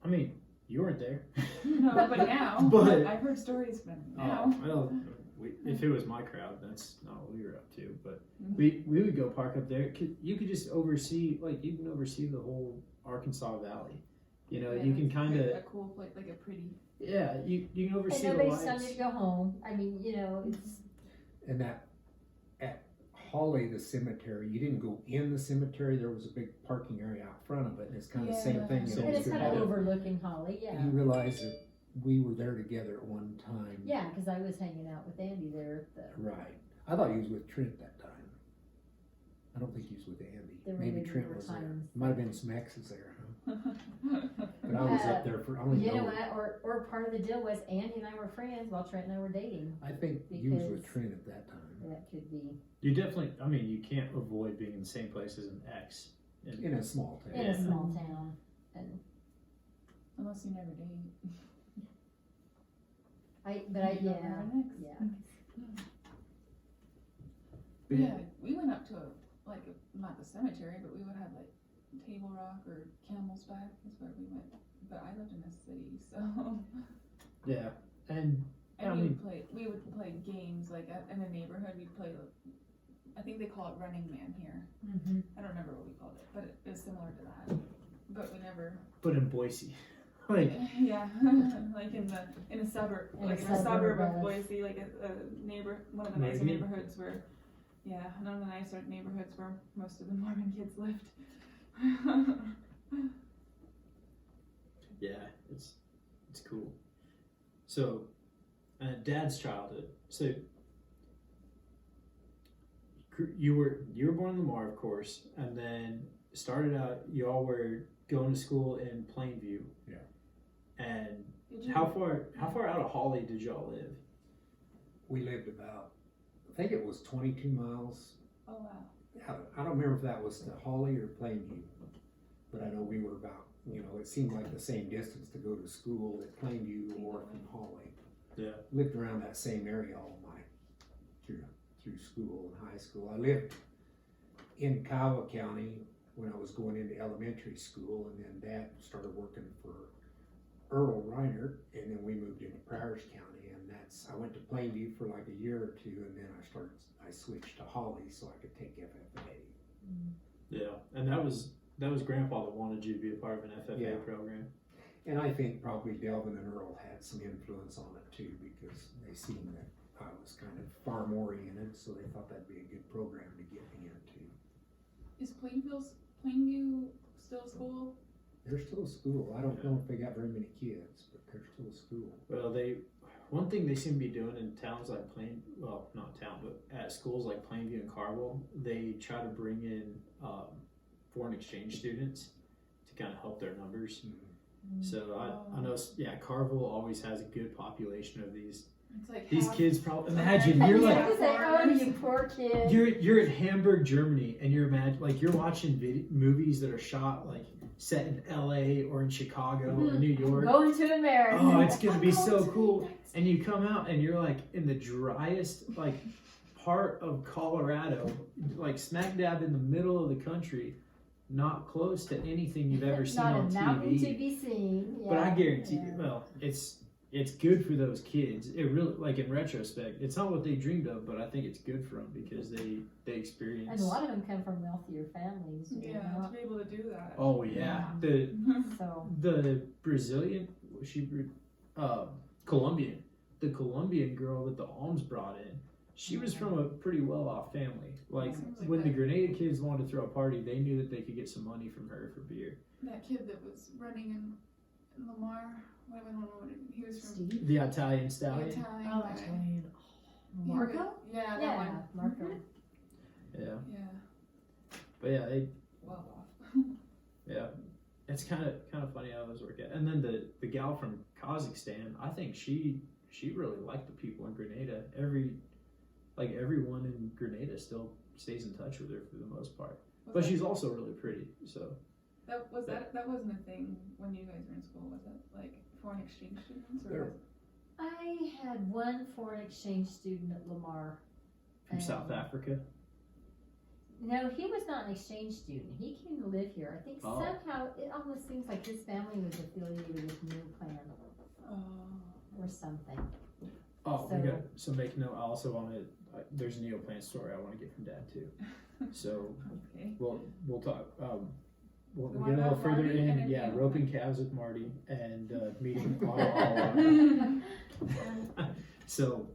I mean, you weren't there. No, but now. But- I've heard stories from Oh, now. well, if it was my crowd, that's not what we were up to. But Mhm. we would go park up there. You could just oversee, you can oversee the whole Arkansas Valley. You Yeah, can it's kind like of, a cool place, like a pretty. yeah, you can And oversee the nobody's telling you lights. to go home. I mean, it's And that at Holly, the cemetery, you didn't go in the cemetery. There was a big parking area out front of it, and it's kind of the same Yeah. thing. And and it's kind of Yeah. overlooking Holly. Yeah. You realize that we were there together at one time. Yeah, because I was hanging out with Andy there at the. Right. I thought he was with Trent that time. I don't think he was with Andy. There were Maybe maybe Trent more was there. times. Might have been some exes there, huh? But I was up there for, I don't You know know. what? Or part of the deal was Andy and I were friends while Trent and I were dating. I think he was with Because- Trent at that time. That could be You definitely, I mean, you can't avoid being in the same place as an ex. And In a small town. in a small town. And Unless you never date. I You don't have yeah. an ex. Yeah. But Yeah, we went up to not the cemetery, but we would have Table Rock or Camel's Back is where we went. But I lived in a city, so. yeah, and And I we mean- would play games in the neighborhood. We'd play. I think they call it Running Man here. Mm-hmm. I don't remember what we called it, but it was similar to that. But we never. but in Boise, Like, Yeah, like in a suburb, In a like in a suburb suburb of of- Boise, like a neighbor, one of the nicer Maybe. neighborhoods where, yeah, one of the nicer neighborhoods where most of the Mormon kids lived. yeah, it's cool. So, Dad's childhood. So, you were born in Lamar, of course, and then started out. You all were going to school in Plainview. Yeah. And Did you? how far out of Holly did y'all live? We lived about, I think it was 22 miles. Oh wow. I don't remember if that was to Holly or Plainview, but I know we were about, it seemed like the same distance to go to school at Plainview or from Holly. Yeah. Lived around that same area all my, through school and high school. I lived in Kiowa County when I was going into elementary school, and then Dad started working for Earl Reiner, and then we moved into Prowers County, and I went to Plainview for like a year or two, and then I switched to Holly so I could take FFA. Yeah, and that was Grandpa that wanted you to be a part of an FFA Yeah. program. And I think probably Delvin and Earl had some influence on it too, because they seen that I was kind of farm oriented, so they thought that'd be a good program to get me into. Is Plainview still a school? They're still a school. I don't know if they got very many kids, but they're still a school. Well, one thing they seem to be doing in towns like not town, but at schools like Plainview and Carville, they try to bring in foreign exchange students to kind of help their numbers. So I know, yeah, Carville always has a good population of these It's like These half- kids probably imagine you're I like was like, oh, you poor kid. you're in Hamburg, Germany, and you're you're watching movies that are shot like set in L.A. or in Chicago or New York. Going to America. Oh, it's gonna be so cool! And you come out and you're like in the driest like part of Colorado, like smack dab in the middle of the country, not close to anything you've ever seen Not on a mountain TV. to be seen. But I yeah, guarantee yeah. you, well, it's good for those kids. It really, like in retrospect, it's not what they dreamed of, but I think it's good for them because they experience. And a lot of them come from wealthier families. You Yeah, know? to be able to do that. Oh yeah, So the Brazilian, Colombian, the Colombian girl that the alms brought in. She was from a pretty well-off family. Like Seems like when the that. Grenada kids wanted to throw a party, they knew that they could get some money from her for beer. That kid that was running in Lamar, he was from Steve. The Italian the stallion. Italian Oh, guy. that's Wayne. He Marco? was- Yeah, that Yeah, one. Marco. Yeah, Yeah, but yeah, well off. yeah, it's kind of funny how those work out. And then the gal from Kazakhstan, I think she really liked the people in Grenada. Everyone in Grenada still stays in touch with her for the most part. Was But that- she's also really pretty. So that wasn't a thing when you guys were in school, was it? Like foreign exchange students, or There- was I had one foreign exchange student at Lamar. from and- South Africa. No, he was not an exchange student. He came to live here. I think Oh. somehow it almost seems like his family was affiliated with New Plan or something. Oh, So- we got so make note. I also want to. There's a Neoplan story I want to get from Dad too. So okay. we'll talk. We'll You get wanna a little know further Marty in. and Yeah, everything? roping calves with Marty and meeting Ottawa. So,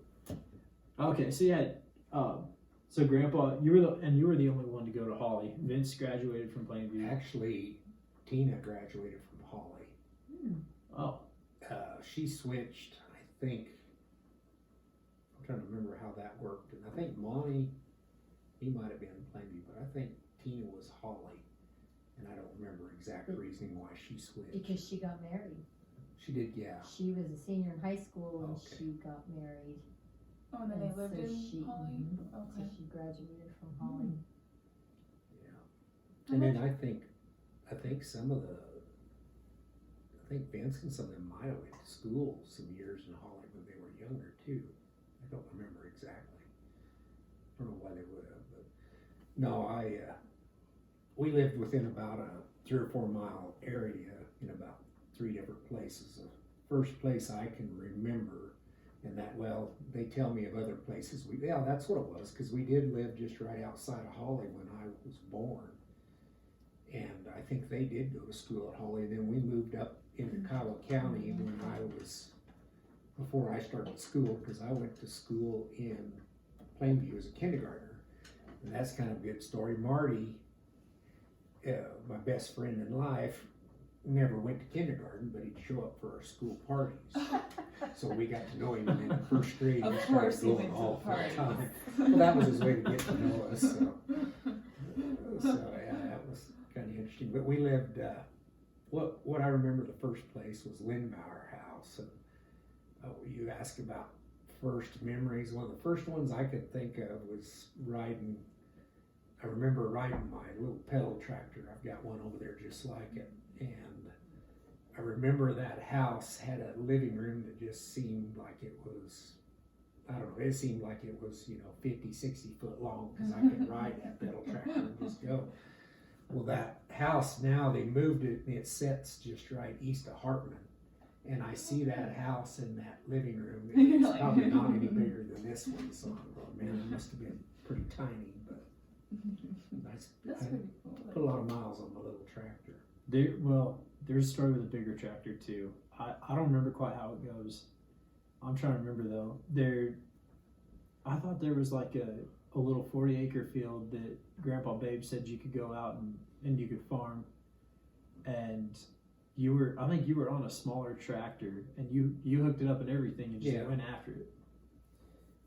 okay, so yeah, so Grandpa, you were the only one to go to Holly. Vince graduated from Plainview. Actually, Tina graduated from Holly. Oh, She switched, I think, I'm trying to remember how that worked, and I think Monty, he might have been Plainview, but I think Tina was Holly, and I don't remember exact reasoning why she switched. Because she got married. She did, yeah. She was a senior in high school when Okay. she got married. Oh, and then they And lived so in she- Holly. So Okay. she graduated from Holly. Yeah. And then I think some of I think Vince and some of them might have went to school some years in Holly when they were younger too. I don't remember exactly. I don't know why they would have, but no, we lived within about a 3 or 4 mile area in about 3 different places. The first place I can remember, and that, well, they tell me of other places. Yeah, that's what it was, because we did live just right outside of Holly when I was born. And I think they did go to school at Holly, and then we moved up into Kiowa County when before I started school, because I went to school in Plainview as a kindergartner. And that's kind of a good story. Marty, my best friend in life, never went to kindergarten, but he'd show up for our school parties. So we got to know him, and in first grade, Of we course started he going went to all the the parties. time. Well, that was his way to get to know us, so yeah, that was kind of interesting. But we lived, what I remember the first place was Lindauer House. And you ask about first memories. One of the first ones I could think of was I remember riding my little pedal tractor. I've got one over there just like it. And I remember that house had a living room that just seemed like it was, I don't know, it seemed like it was, 50, 60 foot long, because I could ride that pedal tractor and just go. Well, that house now, they moved it, and it sits just right east of Hartman. And I see that house in that living room, and You're it's like- probably not any bigger than this one, so I'm going, man, it must have been pretty tiny, but That's I pretty cool. put a lot of miles on my little tractor. There's a story with a bigger tractor too. I don't remember quite how it goes. I'm trying to remember though. I thought there was like a little 40-acre field that Grandpa Babe said you could go out and you could farm. And I think you were on a smaller tractor, and you hooked it up and everything and just Yeah. went after it.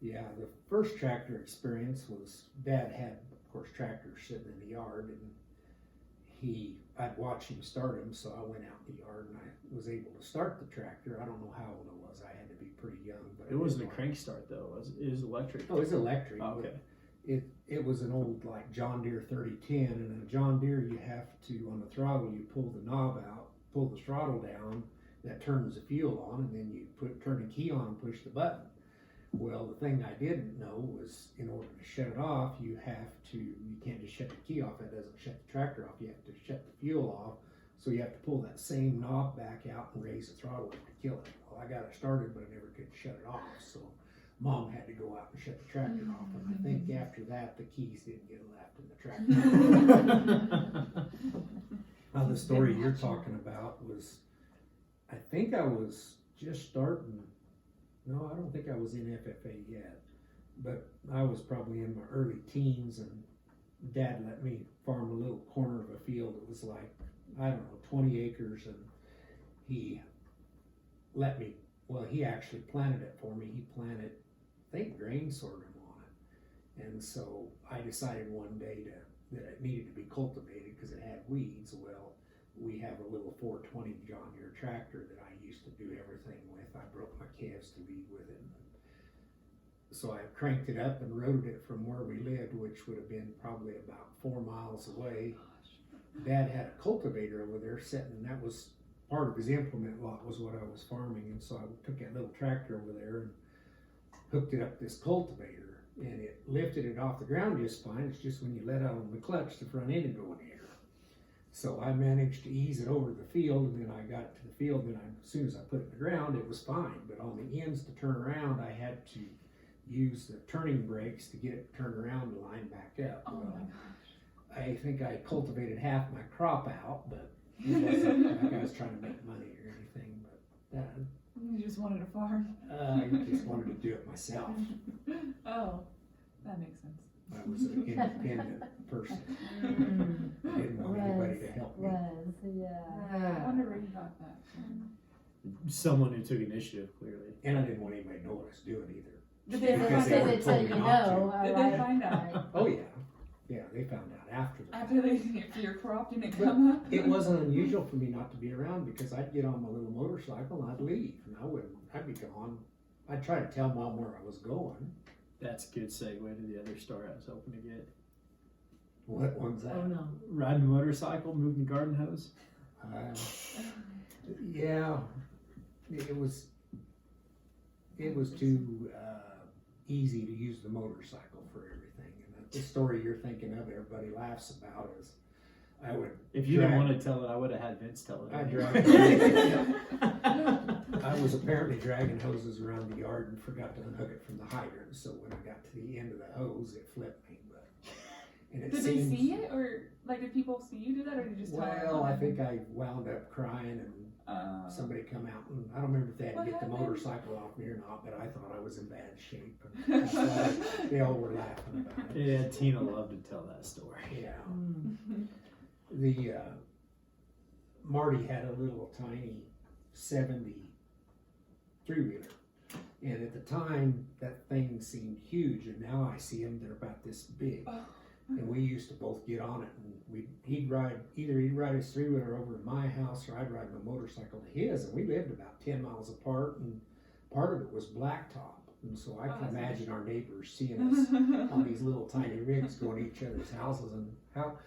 Yeah, the first tractor experience was Dad had, of course, tractors sitting in the yard, and I'd watch him start them, so I went out in the yard and I was able to start the tractor. I don't know how old I was. I had to be pretty young, but It wasn't a crank start though. It was electric. Oh, it was electric. Oh, but okay. It was an old like John Deere 3010, and in a John Deere you have to, on the throttle, you pull the knob out, pull the throttle down, that turns the fuel on, and then you turn the key on and push the button. Well, the thing I didn't know was, in order to shut it off, you can't just shut the key off. That doesn't shut the tractor off. You have to shut the fuel off. So you have to pull that same knob back out and raise the throttle up to kill it. Well, I got it started, but I never could shut it off. So Mom had to go out and shut the tractor off. And I think after that, the keys didn't get left in the tractor. Now, the story you're talking about was, I think I was just starting. No, I don't think I was in FFA yet, but I was probably in my early teens, and Dad let me farm a little corner of a field that was like, I don't know, 20 acres, and he actually planted it for me. He planted, I think, grain sorghum on it, and so I decided one day that it needed to be cultivated because it had weeds. Well, we have a little 420 John Deere tractor that I used to do everything with. I broke my calves to lead with it. So I cranked it up and rode it from where we lived, which would have been probably about 4 miles away. Dad had a cultivator over there sitting, and that was part of his implement lot was what I was farming. And so I took that little tractor over there and hooked it up to this cultivator, and it lifted it off the ground just fine. It's just when you let out on the clutch, the front end would go in the air. So I managed to ease it over the field, and then I got to the field, and as soon as I put it in the ground, it was fine. But on the ends to turn around, I had to use the turning brakes to get it to turn around and line back up. Oh Well, my gosh. I think I cultivated half my crop out, but it wasn't like I was trying to make money or anything. But You just wanted a farm. I just wanted to do it myself. Oh, that makes sense. I was an independent person. I didn't want anybody to help me. I Yeah. wonder where you got that from. Someone who took initiative, clearly. And I didn't want anybody to know what I was doing either. Did they Because find they out? were They tell you told no. not to. Did they find out? Right. Oh yeah, yeah. They found out after the fact. After if your crop didn't But come up? It wasn't unusual for me not to be around because I'd get on my little motorcycle and I'd leave, and I'd be gone. I'd try to tell Mom where I was going. That's a good segue to the other story I was hoping to get. What one's that? Oh no. Riding a motorcycle, moving garden hose. Yeah, it was too easy to use the motorcycle for everything. And the story you're thinking of, everybody laughs about is I would. If you didn't want to tell it, I would have had Vince tell it. I I was apparently dragging hoses around the yard and forgot to unhook it from the hydrant. So when I got to the end of the hose, it flipped me. But And it Did they seems, see it, or like did people see you do that, or did you just tell them? well, I think I wound up crying and somebody come out and I don't remember if they had to What get the happened? motorcycle off me or not, but I thought I was in bad shape. And that's why they all were laughing about it. Yeah, Tina loved to tell that story. Yeah. Mm. The Marty had a little tiny 70 three-wheeler, and at the time that thing seemed huge, and now I see them, they're about this big. Oh. And we used to both get on it, and he'd ride his three-wheeler over to my house, or I'd ride my motorcycle to his, and we lived about 10 miles apart, and part of it was blacktop, and so I Oh, can that's imagine our neighbors seeing us on these little tiny rigs going to each other's houses, and how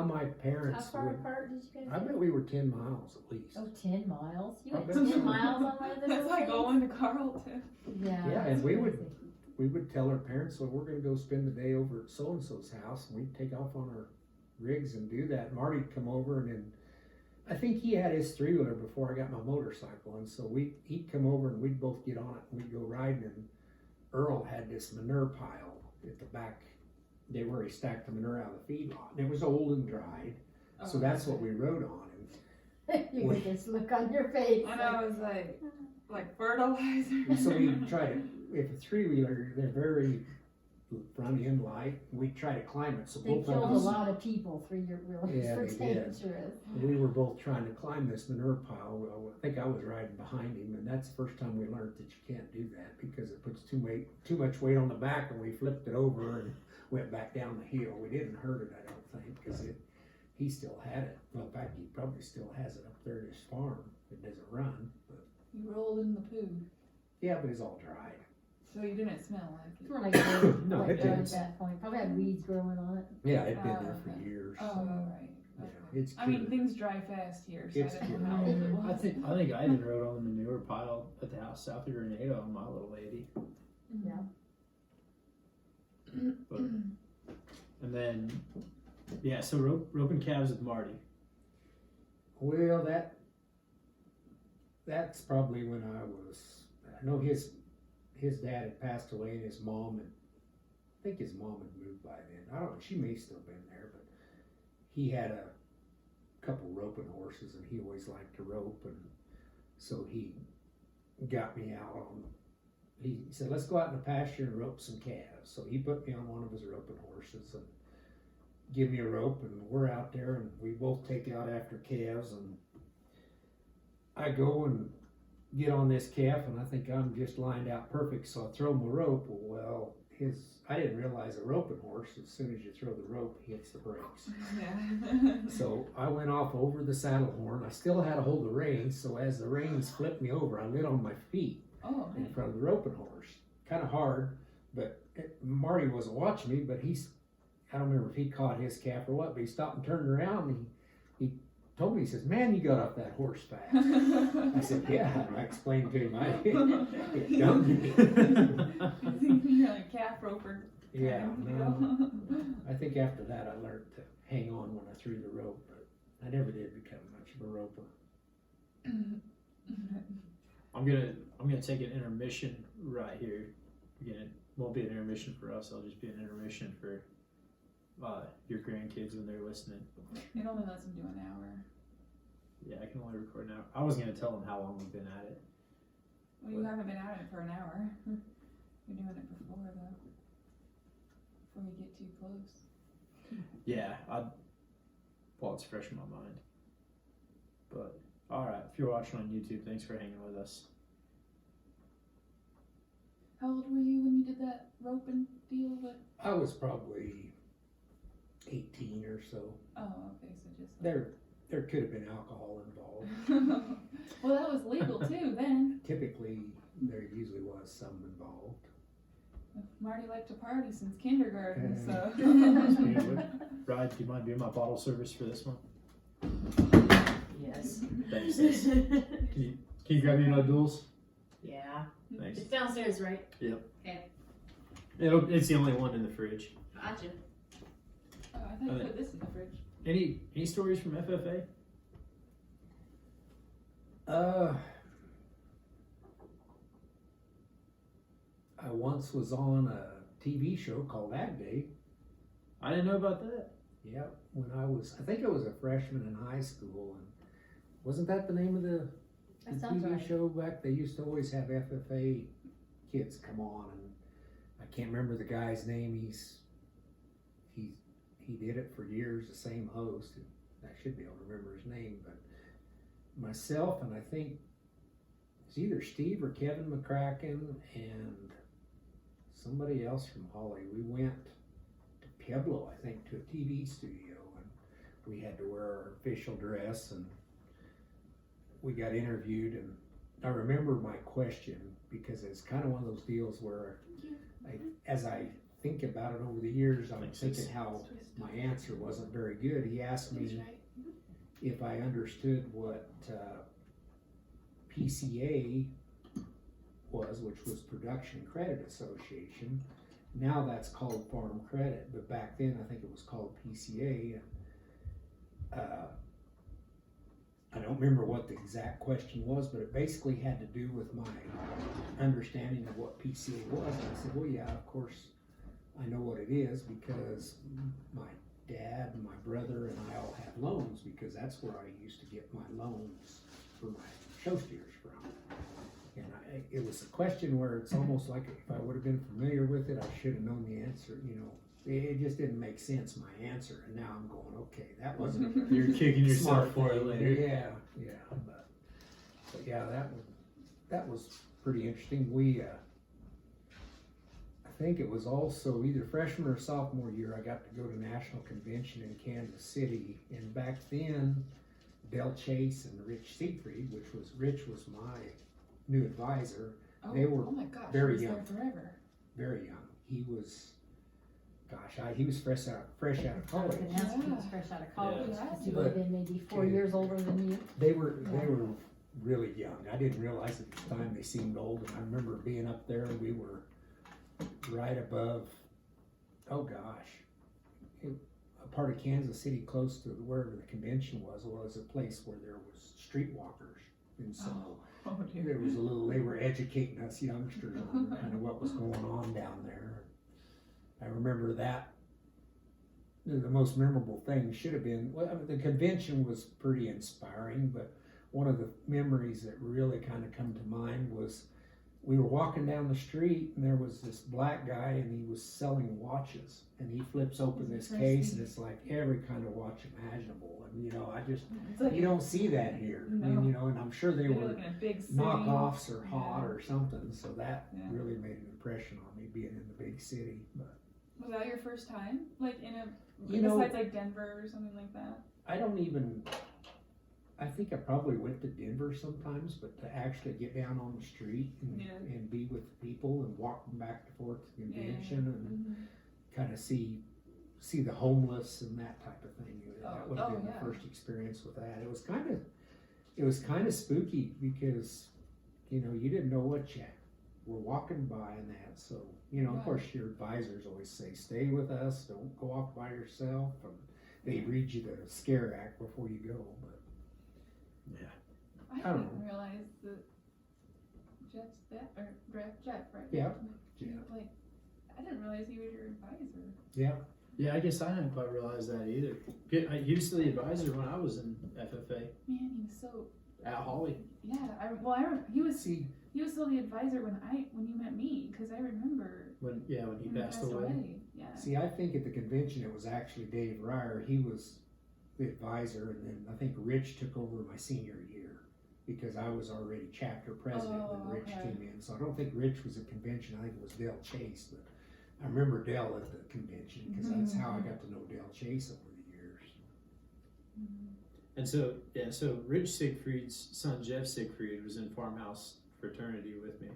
my How parents far would. apart did you guys I live? bet we were 10 miles at least. Oh, 10 miles? You I went bet 10 so. miles on one of those That's like things? going to Carlton. Yeah. Yeah, and that's we would- crazy. We would tell our parents, well, we're gonna go spend the day over at so-and-so's house, and we'd take off on our rigs and do that. Marty'd come over, and then, I think he had his three-wheeler before I got my motorcycle, and so he'd come over and we'd both get on it, and we'd go riding, and Earl had this manure pile at the back, where he stacked the manure out of the feedlot, and it was old and dried, so that's what we rode on, and You get this look on your face. I know, it was like fertilizer. And so we try to, if a three-wheeler, they're very front end light, we try to climb it, so They both killed of a us, lot of people, three-wheelers Yeah, were they did. dangerous. we were both trying to climb this manure pile. Well, I think I was riding behind him, and that's the first time we learned that you can't do that because it puts too much weight on the back, and we flipped it over and went back down the hill. We didn't hurt it, I don't think, because he still had it. Well, in fact, he probably still has it up there at his farm. It doesn't run, but You rolled in the poo, yeah, but it's all dried. so you didn't smell like It's it. more like dirt, No, like it dirt at didn't. that point. Probably had weeds growing on it. Yeah, it'd been there Okay. for years. Oh, right. Yeah, Okay. it's I mean, cured. things dry fast here, so It's I didn't cured. know if it was. I think I even rode on the manure pile at the house south of Grenada on my little lady. Yeah. But, and then, yeah, so roping calves with Marty. Well, that's probably when I know his dad had passed away, and his mom I think his mom had moved by then. I don't know, she may still been there, but he had a couple roping horses, and he always liked to rope, and so he got me out on, he said, let's go out in the pasture and rope some calves. So he put me on one of his roping horses and give me a rope, and we're out there, and we both take out after calves, and I go and get on this calf, and I think I'm just lined out perfect, so I throw my rope. Well, I didn't realize a roping horse, as soon as you throw the rope, he hits the brakes. Yeah. So I went off over the saddle horn. I still had to hold the reins, so as the reins flipped me over, I lit on my feet Oh, in man. front of the roping horse. Kind of hard, but Marty wasn't watching me, but I don't remember if he caught his calf or what, but he stopped and turned around, and he told me, he says, man, you got off that horse fast. I said, yeah, and I explained to him, it dumped me. You're like a calf roper. kind Yeah, of no, deal. I think after that I learned to hang on when I threw the rope, but I never did become much of a roper. I'm gonna take an intermission right here. Again, it won't be an intermission for us. It'll just be an intermission for your grandkids when they're listening. It only lets them do an hour. Yeah, I can only record an hour. I was gonna tell them how long we've been at it. Well, you haven't been at it for an hour. You're doing it before, though. Before you get too close. Yeah, well, it's fresh in my mind. But all right, if you're watching on YouTube, thanks for hanging with us. How old were you when you did that roping deal? With... I was probably 18 or so. Oh, okay, so just. There could have been alcohol involved. Well, that was legal too then. Typically, there usually was some involved. Marty liked to party since kindergarten, so. Ryan, do you mind being my bottle service for this one? Yes. Thanks. Can you grab me no duels? Yeah. Thanks. It's downstairs, right? It's the only one in the fridge. Gotcha. Oh, I thought you put this in the fridge. Any stories from FFA? I once was on a TV show called Ag Day, I didn't know about that. Yeah, I think I was a freshman in high school, and wasn't that the name of the That sounds TV right. show back? They used to always have FFA kids come on, and I can't remember the guy's name. He did it for years, the same host. I should be able to remember his name, but myself and I think it's either Steve or Kevin McCracken and somebody else from Holly. We went to Pueblo, I think, to a TV studio, and we had to wear our official dress, and we got interviewed. And I remember my question because it's kind of one of those deals where as I think about it over the years, I'm thinking how my answer wasn't very good. He asked me if I understood what PCA was, which was Production Credit Association. Now that's called Farm Credit, but back then I think it was called PCA. I don't remember what the exact question was, but it basically had to do with my understanding of what PCA was. And I said, well, yeah, of course I know what it is because my dad and my brother and I all have loans, because that's where I used to get my loans for my show steers from. And it was a question where it's almost like if I would have been familiar with it, I should have known the answer. You know, it just didn't make sense, my answer. And now I'm going, okay, that wasn't You're kicking a yourself smart for it thing. later. Yeah. But yeah, that was pretty interesting. We I think it was also either freshman or sophomore year, I got to go to National Convention in Kansas City. And back then, Del Chase and Rich Siegfried, Rich was my new advisor, Oh, They were oh my gosh, very he was young. there forever. very young. He was, he was fresh out of I was college. gonna ask if he was fresh out of college, Yeah. because he would have been maybe 4 years older than you. They were really young. I didn't realize at the time they seemed old, and I remember being up there and we were right above, a part of Kansas City close to wherever the convention was a place where there was streetwalkers. And so Oh dear. there was they were educating us youngsters on kind of what was going on down there. I remember that the most memorable thing should have been, the convention was pretty inspiring, but one of the memories that really kind of come to mind was we were walking down the street and there was this black guy and he was selling watches, and he flips open this case and it's like every kind of watch imaginable. And It's like you don't see that here. No. And, and I'm sure they you're were like in a big city. knockoffs or hot Yeah. or something, so that Yeah. really made an impression on me being in the big city. But Was that your first time? Like in a You know- besides like Denver or something like that? I think I probably went to Denver sometimes, but to actually get down on the street and, Yeah. and be with people and walk back and forth to the convention and Mhm. kind of see the homeless and that type of thing. That would have been yeah. the first experience with that. It was kind of spooky because you didn't know what you were walking by and that. So of Right. course your advisors always say, stay with us, don't go off by yourself, and they read you the scare act before you go. But I I don't didn't realize that Jeff, right? Yeah. Like, like, I didn't realize he was your advisor. Yeah, I guess I didn't quite realize that either. He was the advisor when I was in FFA Man, he was so. at Holly. Yeah, he was see, still the advisor when you met me, because I remember When he passed away. Yeah. I think at the convention it was actually Dave Ryer. He was the advisor, and then I think Rich took over my senior year because I was already chapter president when Rich okay. came in. So I don't think Rich was at convention. I think it was Dale Chase, but I remember Dale at the convention because that's how I got to know Dale Chase over the years. Mhm. And so Rich Siegfried's son Jeff Siegfried was in Farmhouse Fraternity with me.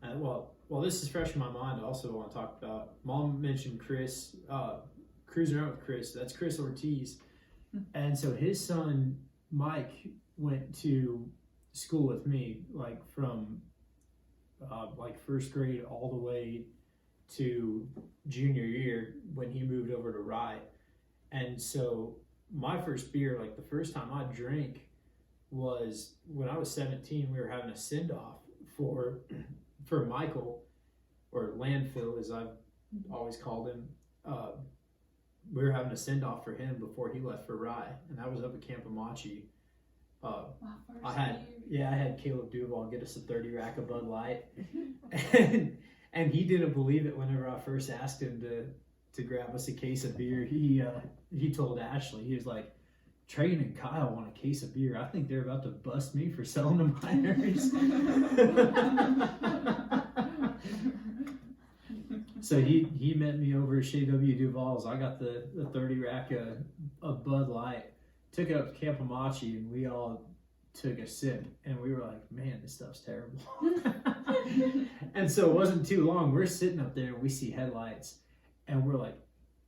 And while this is fresh in my mind, I also want to talk about, Mom mentioned Chris, cruising around with Chris. That's Chris Ortiz. And so his son Mike went to school with me, like from first grade all the way to junior year when he moved over to Rye. And so my first beer, like the first time I drank, was when I was 17. We were having a send-off for Michael, or landfill as I've always called him. we were having a send off for him before he left for Rye, and that was up at Campamachi. Wow, first I had year. I had Caleb Duval get us a 30 rack of Bud Light, and he didn't believe it whenever I first asked him to grab us a case of beer. He told Ashley, he was like, Train and Kyle want a case of beer. I think they're about to bust me for selling to minors. So he met me over at Shea W. Duval's. I got the 30 rack of Bud Light, took it up to Campamachi, and we all took a sip, and we were like, man, this stuff's terrible. And so it wasn't too long. We're sitting up there, and we see headlights, and we're like,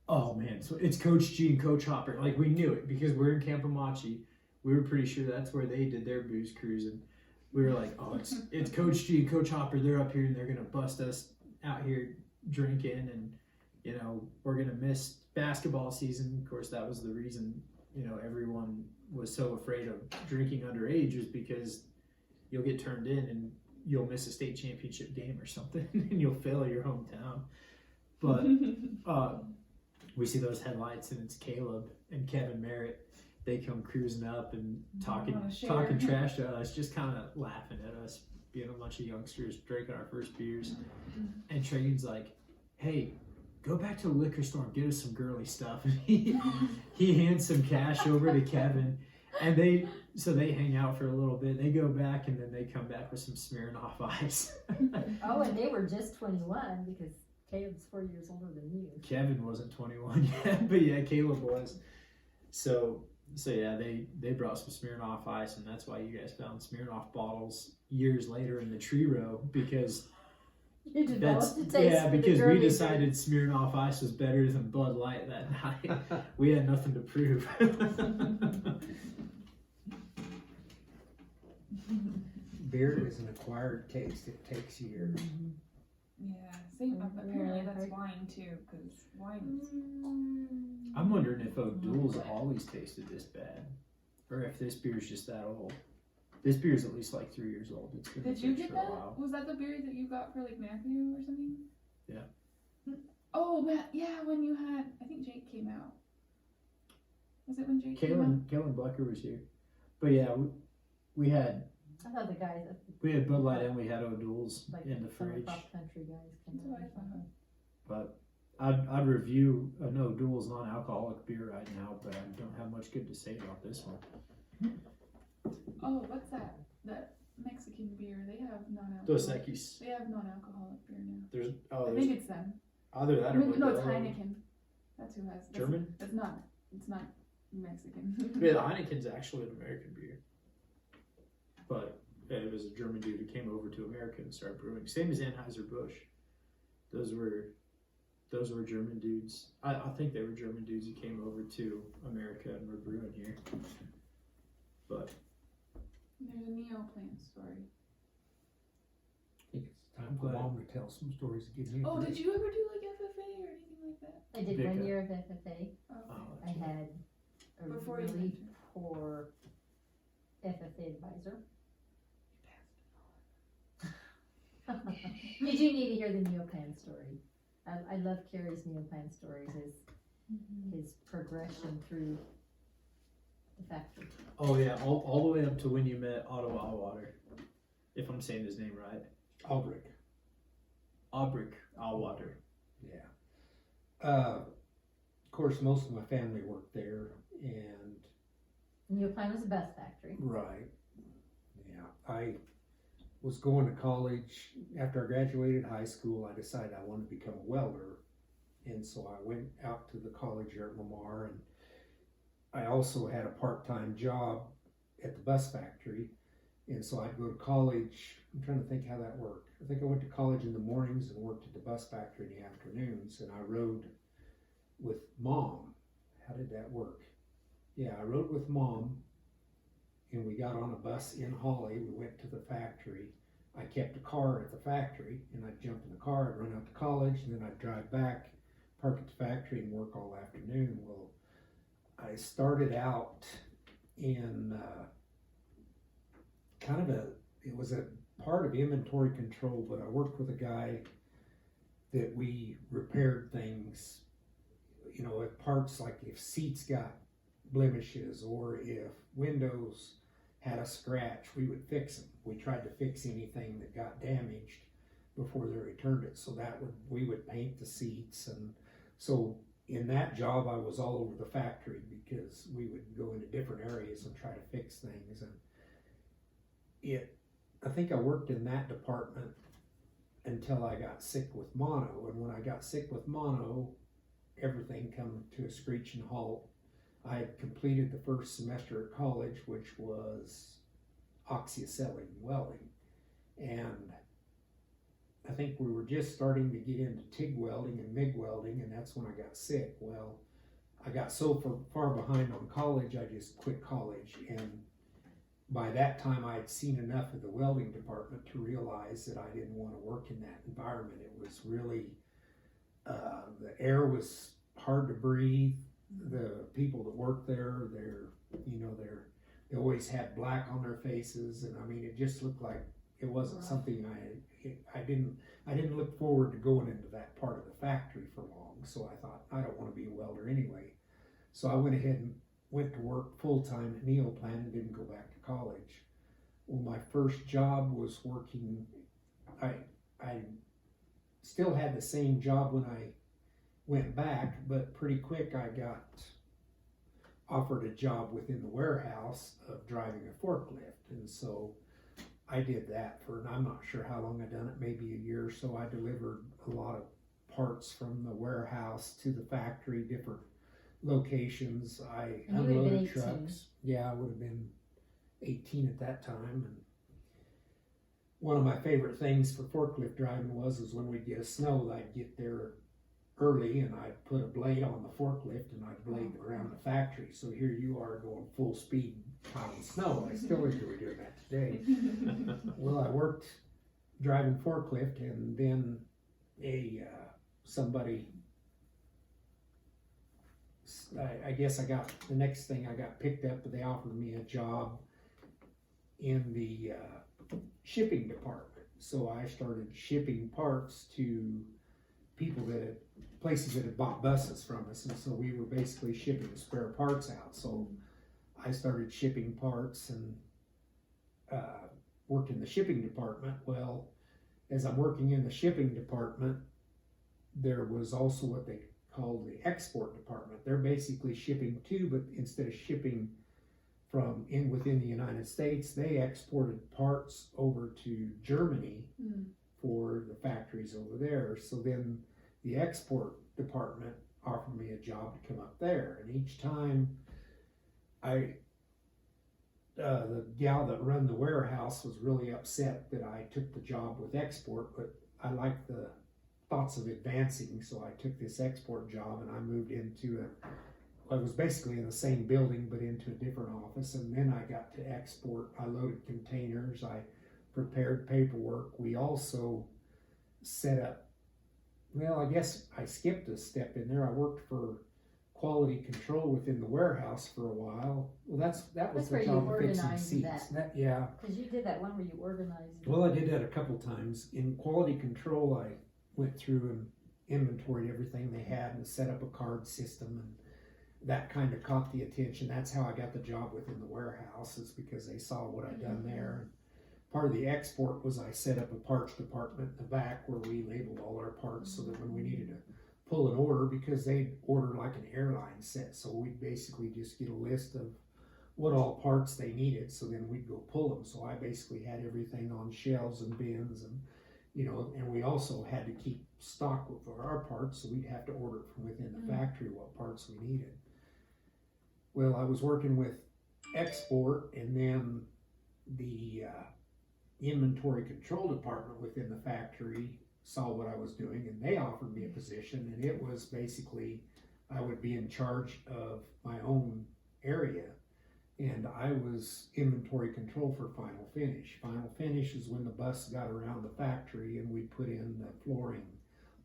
oh man, so it's Coach G and Coach Hopper. Like, we knew it because we're in Campamachi. We were pretty sure that's where they did their booze cruise, and we were like, oh, it's Coach G and Coach Hopper. They're up here, and they're gonna bust us out here drinking, and you know, we're gonna miss basketball season. Of course, that was the reason, you know, everyone was so afraid of drinking underage, is because you'll get turned in and you'll miss a state championship game or something and you'll fail your hometown. But we see those headlights, and it's Caleb and Kevin Merritt. They come cruising up and talking trash to us, just kind of laughing at us, being a bunch of youngsters drinking our first beers. And Train's like, hey, go back to the liquor store and get us some girly stuff. And he hands some cash over to Kevin, and they hang out for a little bit. They go back, and then they come back with some Smirnoff Ice. Oh, and they were just 21 because Caleb's 4 years older than you. Kevin wasn't 21 yet, but yeah, Caleb was. So yeah, they brought some Smirnoff Ice, and that's why you guys found Smirnoff bottles years later in the tree row, because You developed a taste for the because we girly decided Smirnoff Ice was better than Bud Light that night. We had nothing to prove. Beer is an acquired taste. It takes years. Yeah, same. Apparently that's wine too, because wine is. I'm wondering if O'Doul's always tasted this bad, or if this beer's just that old. This beer's at least like 3 years old. It's been Did you fridge get for a that? while. Was that the beer that you got for like Matthew or something? Yeah. Oh, Matt. Yeah, when you had, I think Jake came out. Was it when Jake came out? Kalen Blecker was here, but yeah, we had I thought the guys, Bud Light and we had O'Doul's like in the some fridge. cross country guys, came That's what I out. thought. But I'd review an O'Doul's non-alcoholic beer right now, but I don't have much good to say about this one. Oh, what's that? That Mexican beer. They have non-alcoholic. Dos Equis. They have non-alcoholic beer now. There's I think it's them. either that I or mean, no, it's Modelo. Heineken. That's who has. German? It's not. It's not Mexican. Yeah, the Heineken's actually an American beer, but it was a German dude who came over to America and started brewing. Same as Anheuser-Busch. Those were German dudes. I think they were German dudes who came over to America and were brewing here. But There's a Neoplant story. I think it's time for Mom to tell some stories to give me. Oh, did you ever do like FFA or anything like that? I did Vika. 1 year of FFA. Oh, I had a Before you really went to- poor FFA advisor. You do need to hear the Neoplan story. I love Kerry's Neoplan stories, his progression through the factory. oh yeah, all the way up to when you met Otto Allwater, if I'm saying his name right. Albrecht. Aubrich Allwater. Yeah. Of course, most of my family worked there, and Neoplan was a bus factory. right. Yeah, I was going to college. After I graduated high school, I decided I wanted to become a welder, and so I went out to the college here at Lamar, and I also had a part-time job at the bus factory, and so I'd go to college. I'm trying to think how that worked. I think I went to college in the mornings and worked at the bus factory in the afternoons, and I rode with Mom. How did that work? Yeah, I rode with Mom, and we got on a bus in Holly. We went to the factory. I kept a car at the factory, and I'd jump in the car, I'd run out to college, and then I'd drive back, park at the factory, and work all afternoon. Well, I started out in it was a part of inventory control, but I worked with a guy that we repaired things. you know, if parts, like if seats got blemishes or if windows had a scratch, we would fix them. We tried to fix anything that got damaged before they returned it. So we would paint the seats. And so in that job, I was all over the factory because we would go into different areas and try to fix things. And I think I worked in that department until I got sick with mono. And when I got sick with mono, everything come to a screeching halt. I had completed the first semester at college, which was oxyacetylene welding. And I think we were just starting to get into TIG welding and MIG welding, and that's when I got sick. Well, I got so far behind on college, I just quit college. And by that time, I had seen enough of the welding department to realize that I didn't want to work in that environment. It was really, the air was hard to breathe. The people that work there, they always had black on their faces, and I mean, it just looked like it wasn't something I didn't look forward to going into that part of the factory for long. So I thought, I don't want to be a welder anyway. So I went ahead and went to work full-time at Neoplan and didn't go back to college. Well, my first job was working, I still had the same job when I went back, but pretty quick I got offered a job within the warehouse of driving a forklift. And so I did that and I'm not sure how long I done it, maybe a year or so. I delivered a lot of parts from the warehouse to the factory, different locations. I And you would have been unloaded 18. trucks. Yeah, I would have been 18 at that time. And one of my favorite things for forklift driving was when we'd get a snow, I'd get there early and I'd put a blade on the forklift and I'd blade around the factory. So here you are going full speed plowing snow. I still enjoy doing that today. Well, I worked driving forklift, and then I guess the next thing I got picked up, but they offered me a job in the shipping department. So I started shipping parts to places that had bought buses from us, and so we were basically shipping spare parts out. So I started shipping parts and worked in the shipping department. Well, as I'm working in the shipping department, there was also what they called the export department. They're basically shipping too, but instead of shipping from within the United States, they exported parts over to Germany for the factories over there. So then the export department offered me a job to come up there, and each time the gal that run the warehouse was really upset that I took the job with export, but I liked the thoughts of advancing, so I took this export job and I moved I was basically in the same building but into a different office. And then I got to export. I loaded containers, I prepared paperwork. We also set up, well, I guess I skipped a step in there. I worked for quality control within the warehouse for a while. Well, that was That's where the you job of fixing organized seats. that. Yeah. Because you did that one where you organized. Well, I did that a couple times. In quality control, I went through and inventoried everything they had and set up a card system, and that kind of caught the attention. That's how I got the job within the warehouse, is because they saw what I'd done there. Part of the export was I set up a parts department in the back where we labeled all our parts, so that when we needed to pull an order, because they'd order like an airline set, so we'd basically just get a list of what all parts they needed, so then we'd go pull them. So I basically had everything on shelves and bins, and and we also had to keep stock for our parts, so we'd have to order from within the factory what parts we needed. Well, I was working with export, and then the inventory control department within the factory saw what I was doing, and they offered me a position, and it was basically I would be in charge of my own area, and I was inventory control for final finish. Final finish is when the bus got around the factory and we put in the flooring,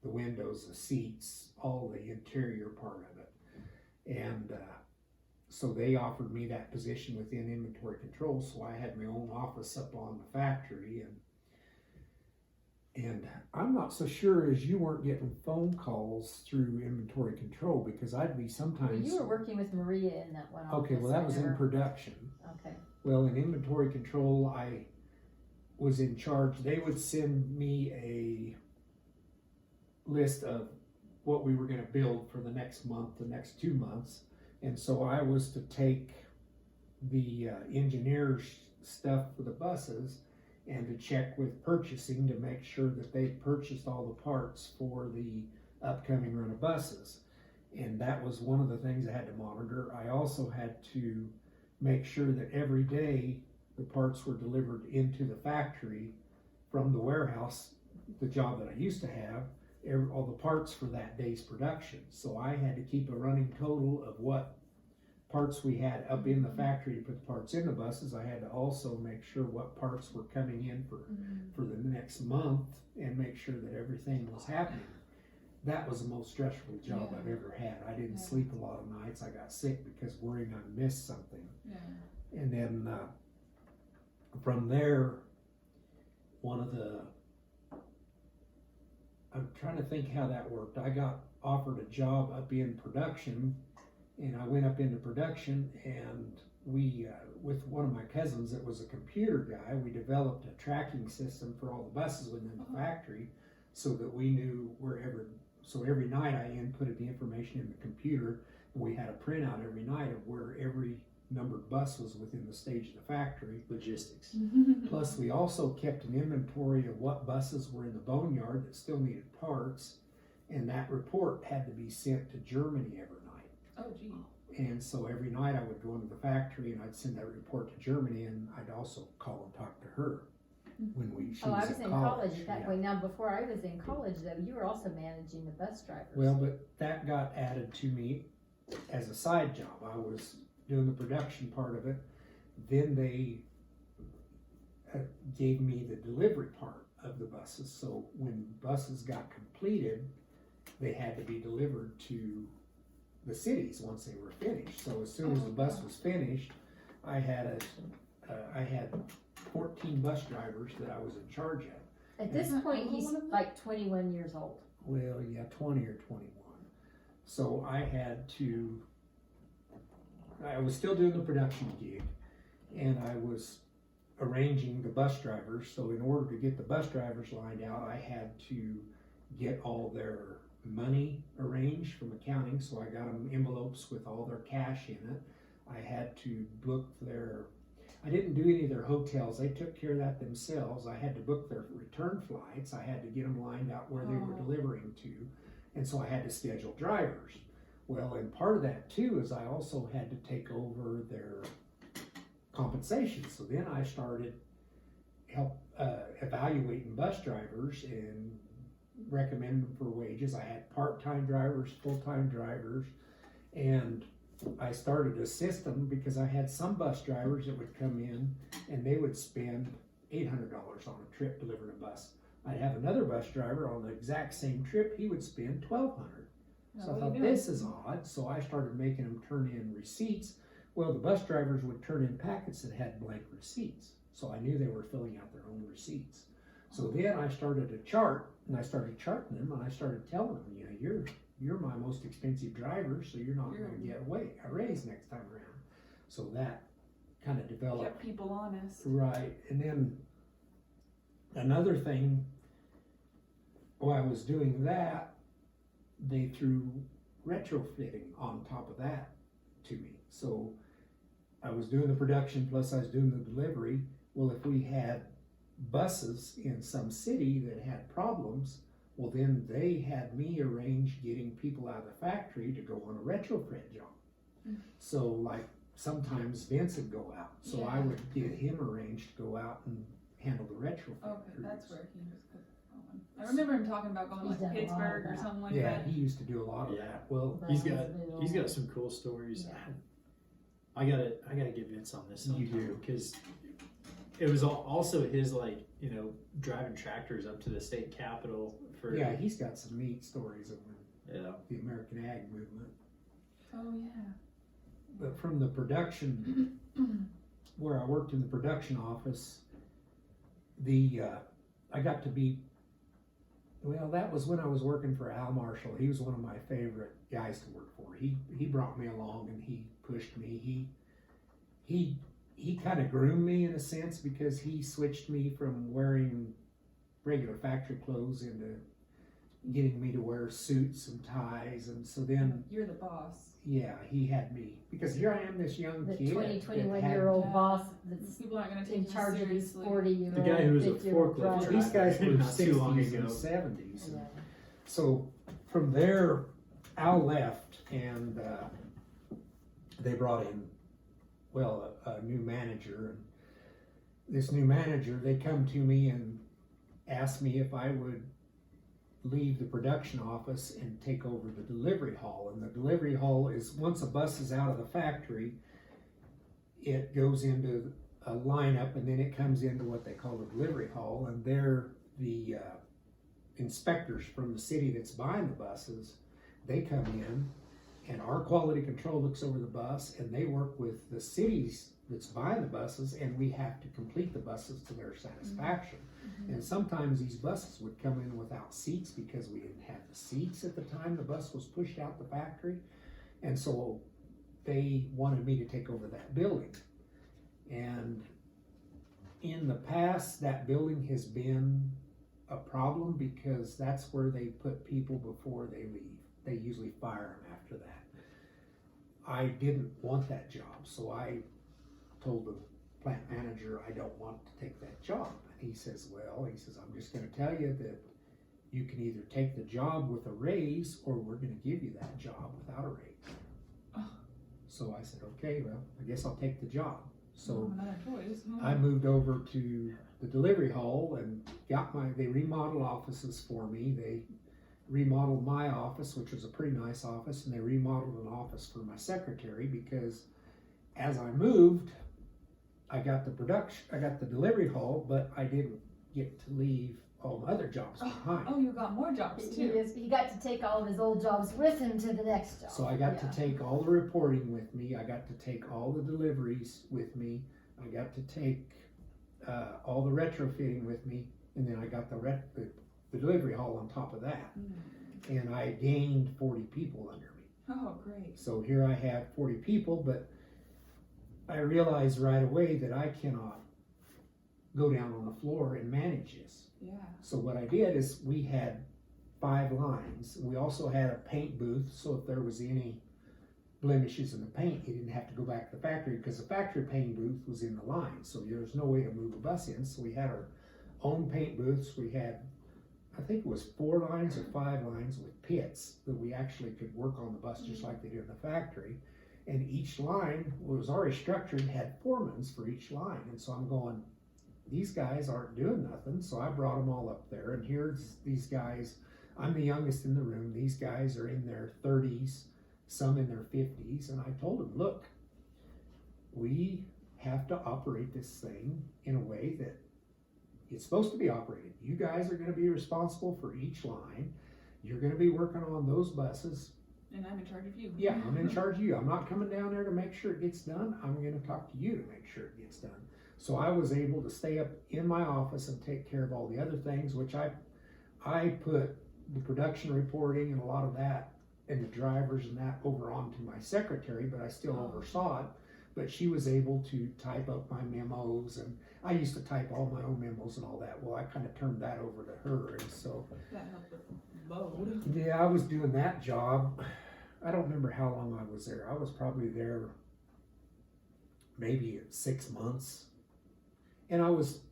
the windows, the seats, all the interior part of it. And so they offered me that position within inventory control, so I had my own office up on the factory, And I'm not so sure as you weren't getting phone calls through inventory control, because I'd be Well, sometimes. you were working with Maria in that one office. Okay, well, that was in whenever- production. Okay. Well, in inventory control, I was in charge. They would send me a list of what we were gonna build for the next month, the next 2 months. And so I was to take the engineer's stuff for the buses and to check with purchasing to make sure that they purchased all the parts for the upcoming run of buses. And that was one of the things I had to monitor. I also had to make sure that every day the parts were delivered into the factory from the warehouse, the job that I used to have, all the parts for that day's production. So I had to keep a running total of what parts we had up in the factory to put the parts in the buses. I had to also make sure what parts were coming in for the next month and make sure that everything was happening. That was the most stressful job I've ever had. I didn't sleep a lot of nights. I got sick because worrying I missed something. Yeah. And then from there, I'm trying to think how that worked. I got offered a job up in production, and I went up into production, and we, with one of my cousins that was a computer guy, we developed a tracking system for all the buses within the factory so that we knew so every night I inputted the information in the computer, and we had a printout every night of where every numbered bus was within the stage of the factory. Logistics. Plus, we also kept an inventory of what buses were in the boneyard that still needed parts, and that report had to be sent to Germany every night. Oh, gee. And so every night I would go into the factory and I'd send that report to Germany, and I'd also call and talk to her when she Oh, I was was at in college. college at that point. Now, before I was in college, though, you were also managing the bus drivers. Well, but that got added to me as a side job. I was doing the production part of it. Then they gave me the delivery part of the buses. So when buses got completed, they had to be delivered to the cities once they were finished. So as soon as the bus was finished, I had 14 bus drivers that I was in charge of. At this Isn't point, Uncle he's one of them? like 21 years old. Well, yeah, 20 or 21. So I was still doing the production gig, and I was arranging the bus drivers. So in order to get the bus drivers lined out, I had to get all their money arranged from accounting. So I got them envelopes with all their cash in it. I had to book I didn't do any of their hotels. They took care of that themselves. I had to book their return flights. I had to get them lined out where they were delivering to. And so I had to schedule drivers. Well, and part of that too is I also had to take over their compensation. So then I started evaluating bus drivers and recommending them for wages. I had part-time drivers, full-time drivers, and I started a system because I had some bus drivers that would come in and they would spend $800 on a trip delivering a bus. I'd have another bus driver on the exact same trip, he would spend $1,200. So I thought, this is odd. So I started making them turn in receipts. Well, the bus drivers would turn in packets that had blank receipts. So I knew they were filling out their own receipts. So then I started a chart, and I started charting them, and I started telling them, you're my most expensive driver, so you're not going to get a raise next time around. So that kind of developed. Kept people honest. Right. And then another thing, while I was doing that, they threw retrofitting on top of that to me. So I was doing the production plus I was doing the delivery. Well, if we had buses in some city that had problems, well, then they had me arrange getting people out of the factory to go on a retrofit job. So like sometimes Vince would go out. So I would get him arranged to go out and handle the retrofit. Okay, that's crews. where he was going. I remember him talking about going He's done like a lot of Pittsburgh or that. something like Yeah, that. he used to do a lot of that. Well, He's Brownsville. got some cool stories. Yeah. I gotta give Vince on this sometime. You do. Because it was also his driving tractors up to the state capitol for yeah, he's got some neat stories of yeah. the American Ag movement. Oh yeah. But from the production, where I worked in the production office, I got to be Well, that was when I was working for Al Marshall. He was one of my favorite guys to work for. He brought me along and he pushed me. He kind of groomed me in a sense because he switched me from wearing regular factory clothes into getting me to wear suits and ties. And so then, You're the boss. yeah, he had me because here I am, this young The kid. 21-year-old Yeah. boss that's People aren't gonna take in you charge of these seriously. 40-year-old, The guy who was a 50-year-old forklift Well, drivers. these guys were Not too long 60s and ago. 70s. Yeah. So from there, Al left and they brought in, well, a new manager. And this new manager, they come to me and asked me if I would leave the production office and take over the delivery hall. And the delivery hall is, once a bus is out of the factory, it goes into a lineup and then it comes into what they call the delivery hall. And they're the inspectors from the city that's buying the buses. They come in and our quality control looks over the bus and they work with the cities that's buying the buses, and we have to complete the buses to their satisfaction. And sometimes these buses would come in without seats because we didn't have the seats at the time the bus was pushed out the factory. And so they wanted me to take over that building. And in the past, that building has been a problem because that's where they put people before they leave. They usually fire them after that. I didn't want that job, so I told the plant manager I don't want to take that job. And he says, I'm just going to tell you that you can either take the job with a raise or we're going to give you that job without a raise. Oh. So I said, okay, well, I guess I'll take the job. So Another choice. I moved over to the delivery hall and they remodeled offices for me. They remodeled my office, which was a pretty nice office, and they remodeled an office for my secretary because as I moved, I got the delivery hall, but I didn't get to leave all my other jobs behind. Oh, you got more jobs too. He got to take all of his old jobs with him to the next job. So I got Yeah. to take all the reporting with me. I got to take all the deliveries with me. I got to take all the retrofitting with me, and then I got the delivery hall on top of that. And I gained 40 people under me. Oh, great. So here I had 40 people, but I realized right away that I cannot go down on the floor and manage this. Yeah. So what I did is we had 5 lines. We also had a paint booth, so if there was any blemishes in the paint, you didn't have to go back to the factory because the factory paint booth was in the line. So there was no way to move a bus in. So we had our own paint booths. We had, I think it was 4 lines or 5 lines with pits that we actually could work on the bus just like they did in the factory. And each line was already structured, had foremans for each line. And so I'm going, these guys aren't doing nothing. So I brought them all up there. And here's these guys. I'm the youngest in the room. These guys are in their 30s, some in their 50s. And I told them, look, we have to operate this thing in a way that it's supposed to be operated. You guys are going to be responsible for each line. You're going to be working on those buses. And I'm in charge of you. Yeah, I'm in charge of you. I'm not coming down there to make sure it gets done. I'm going to talk to you to make sure it gets done. So I was able to stay up in my office and take care of all the other things, which I put the production reporting and a lot of that and the drivers and that over onto my secretary, but I still oversaw it. But she was able to type up my memos, and I used to type all my own memos and all that. Well, I kind of turned that over to her, and so That helped with load. yeah, I was doing that job. I don't remember how long I was there. I was probably there maybe 6 months. And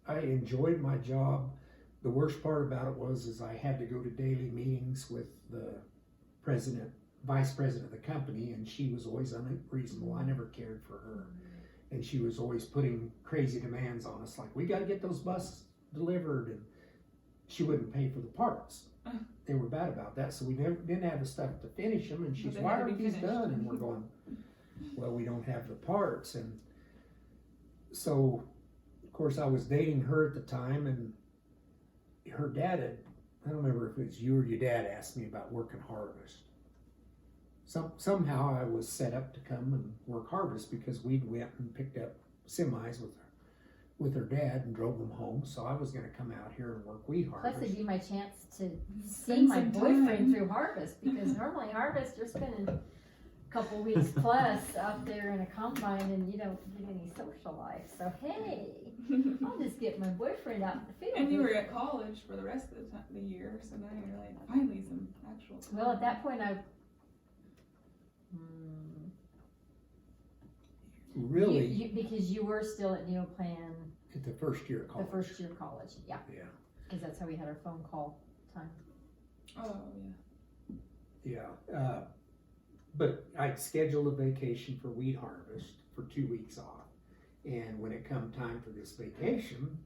I enjoyed my job. The worst part about it was I had to go to daily meetings with the vice president of the company, and she was always unreasonable. I never cared for her. And she was always putting crazy demands on us, like, we got to get those buses delivered, and she wouldn't pay for the parts. They were bad about that, so we didn't have the stuff to finish them, and she's, they why had to aren't be these finished. done? And we're going, well, we don't have the parts. And so, of course, I was dating her at the time, and her dad had, I don't remember if it was you or your dad, asked me about working harvest. Somehow I was set up to come and work harvest because we'd went and picked up semis with with her dad and drove them home. So I was gonna come out here and work wheat Plus harvest. it'd be my chance to see Spend my some boyfriend time. through harvest, because normally harvest, you're spending a couple weeks plus out there in a combine and you don't get any social life. So hey, I'll just get my boyfriend out in the field. And you were at college for the rest of the year, so now you're like finally some actual time. Well, at that point Really, because you were still at Neoplan at the first year of the college. first year of college, yeah, Yeah, because that's how we had our phone call time. Oh yeah. yeah. But I'd scheduled a vacation for wheat harvest for 2 weeks off. And when it come time for this vacation,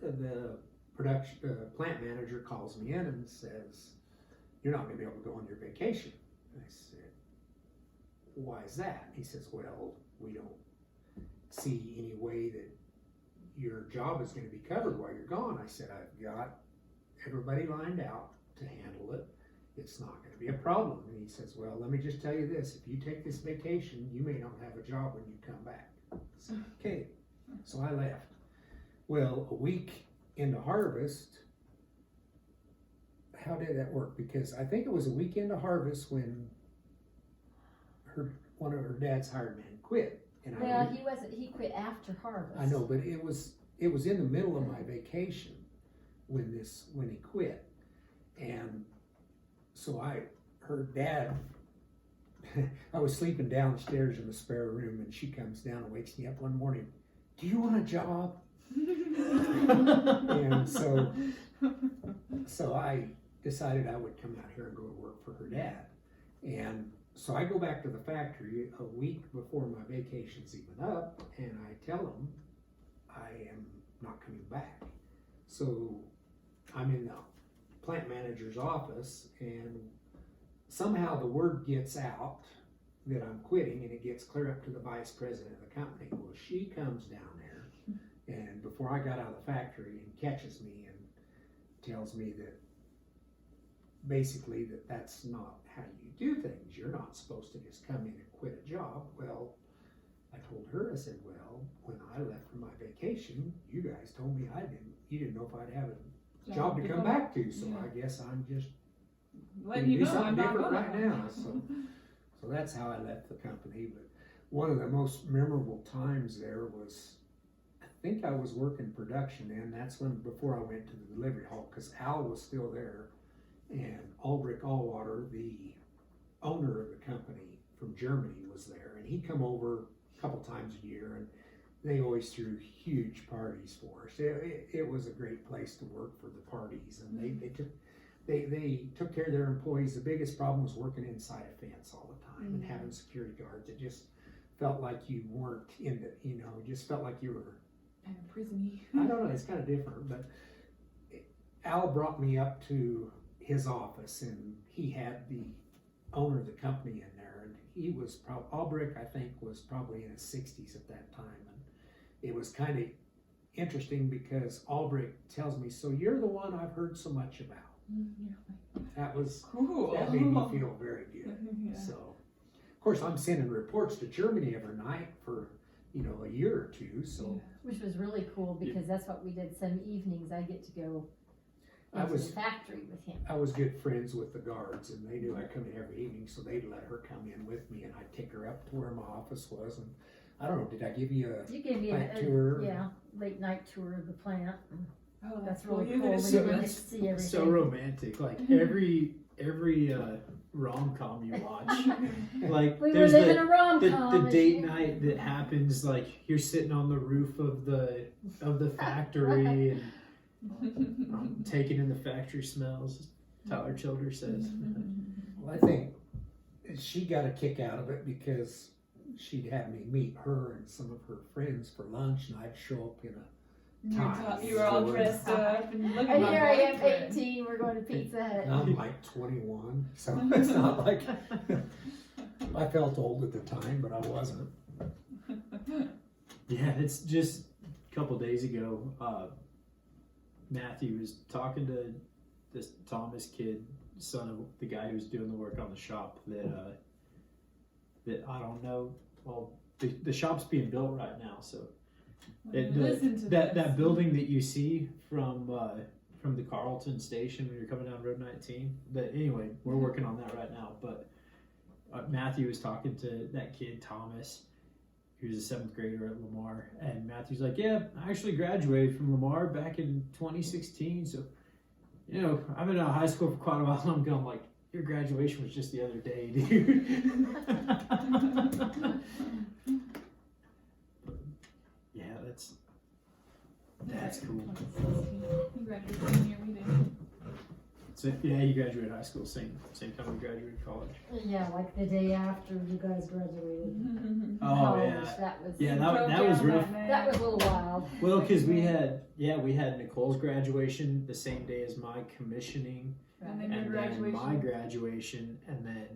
the plant manager calls me in and says, "You're not gonna be able to go on your vacation." And I said, "Why is that?" He says, "Well, we don't see any way that your job is gonna be covered while you're gone." I said, "I've got everybody lined out to handle it. It's not gonna be a problem." And he says, "Well, let me just tell you this, if you take this vacation, you may not have a job when you come back." So, okay, so I left. Well, a week into harvest, how did that work? Because I think it was a week into harvest when one of her dad's hired man quit. And Well, he quit after harvest. I know, but it was in the middle of my vacation when he quit. And so her dad, I was sleeping downstairs in the spare room, and she comes down and wakes me up one morning. "Do you want a job?" And so I decided I would come out here and go to work for her dad. And so I go back to the factory a week before my vacation's even up, and I tell them I am not coming back. So I'm in the plant manager's office, and somehow the word gets out that I'm quitting, and it gets clear up to the vice president of the company. Well, she comes down there, and before I got out of the factory, and catches me and tells me that basically that's not how you do things. You're not supposed to just come in and quit a job. Well, I told her, I said, "Well, when I left for my vacation, you guys told me you didn't know if I'd have a job to come back to, so Yeah. I guess I'm just Letting you do know I'm something not different going right now." So that's how I left the company. But one of the most memorable times there was, I think I was working production, and that's before I went to the delivery hall, because Al was still there, and Ulrich Allwater, the owner of the company from Germany, was there, and he'd come over a couple times a year, and they always threw huge parties for us. It was a great place to work for the parties, and they took care of their employees. The biggest problem was working inside a fence all the time and having security guards. It just felt like you weren't in it, just felt like you were, Kind of prison-y. I don't know, it's kind of different. But Al brought me up to his office, and he had the owner of the company in there, and he was Albrecht, I think, was probably in his 60s at that time. And it was kind of interesting because Albrecht tells me, "So you're the one I've heard so much about." That Cool. that made me feel very good. Yeah. So, of course, I'm sending reports to Germany every night for a year or two. So Which was really cool, because that's what we did. Some evenings I get to go I into was- the factory with him. I was good friends with the guards, and they knew I'd come in every evening, so they'd let her come in with me, and I'd take her up to where my office was. And I don't know, did I give you a You gave me plant a tour? late night tour of the plant. Oh, That's cool. really You cool did when so you get to much. see everything. So romantic. Like every rom-com you watch, like We were there's living the, a rom-com. the date night that happens, like you're sitting on the roof of the factory and taking in the factory smells, Tyler Childers says. Well, I think she got a kick out of it because she'd have me meet her and some of her friends for lunch, and I'd show up in a tie. You were all dressed up and looking And like here I am, boyfriend. 18. We're going to Pizza Hut. And I'm like 21, so it's not like I felt old at the time, but I wasn't. Yeah, it's just a couple days ago. Matthew was talking to this Thomas kid, son of the guy who's doing the work on the shop. That I don't know. Well, the shop's being built right now, so It- Listen to that this. building that you see from the Carlton station when you're coming down Road 19. But anyway, we're working on that right now. But Matthew was talking to that kid Thomas, who's a 7th grader at Lamar, and Matthew's like, "Yeah, I actually graduated from Lamar back in 2016. So, you know, I've been out of high school for quite a while." I'm going like, "Your graduation was just the other day, dude." Yeah, that's cool. You graduated the same year we did. So yeah, you graduated high school same time we graduated college. Yeah, like the day after you guys graduated. Oh college, yeah, That was, yeah, Drove that was down rough. night. that was a little wild. Well, because we had Nicole's graduation the same day as my commissioning, And then your and then graduation. my graduation, and then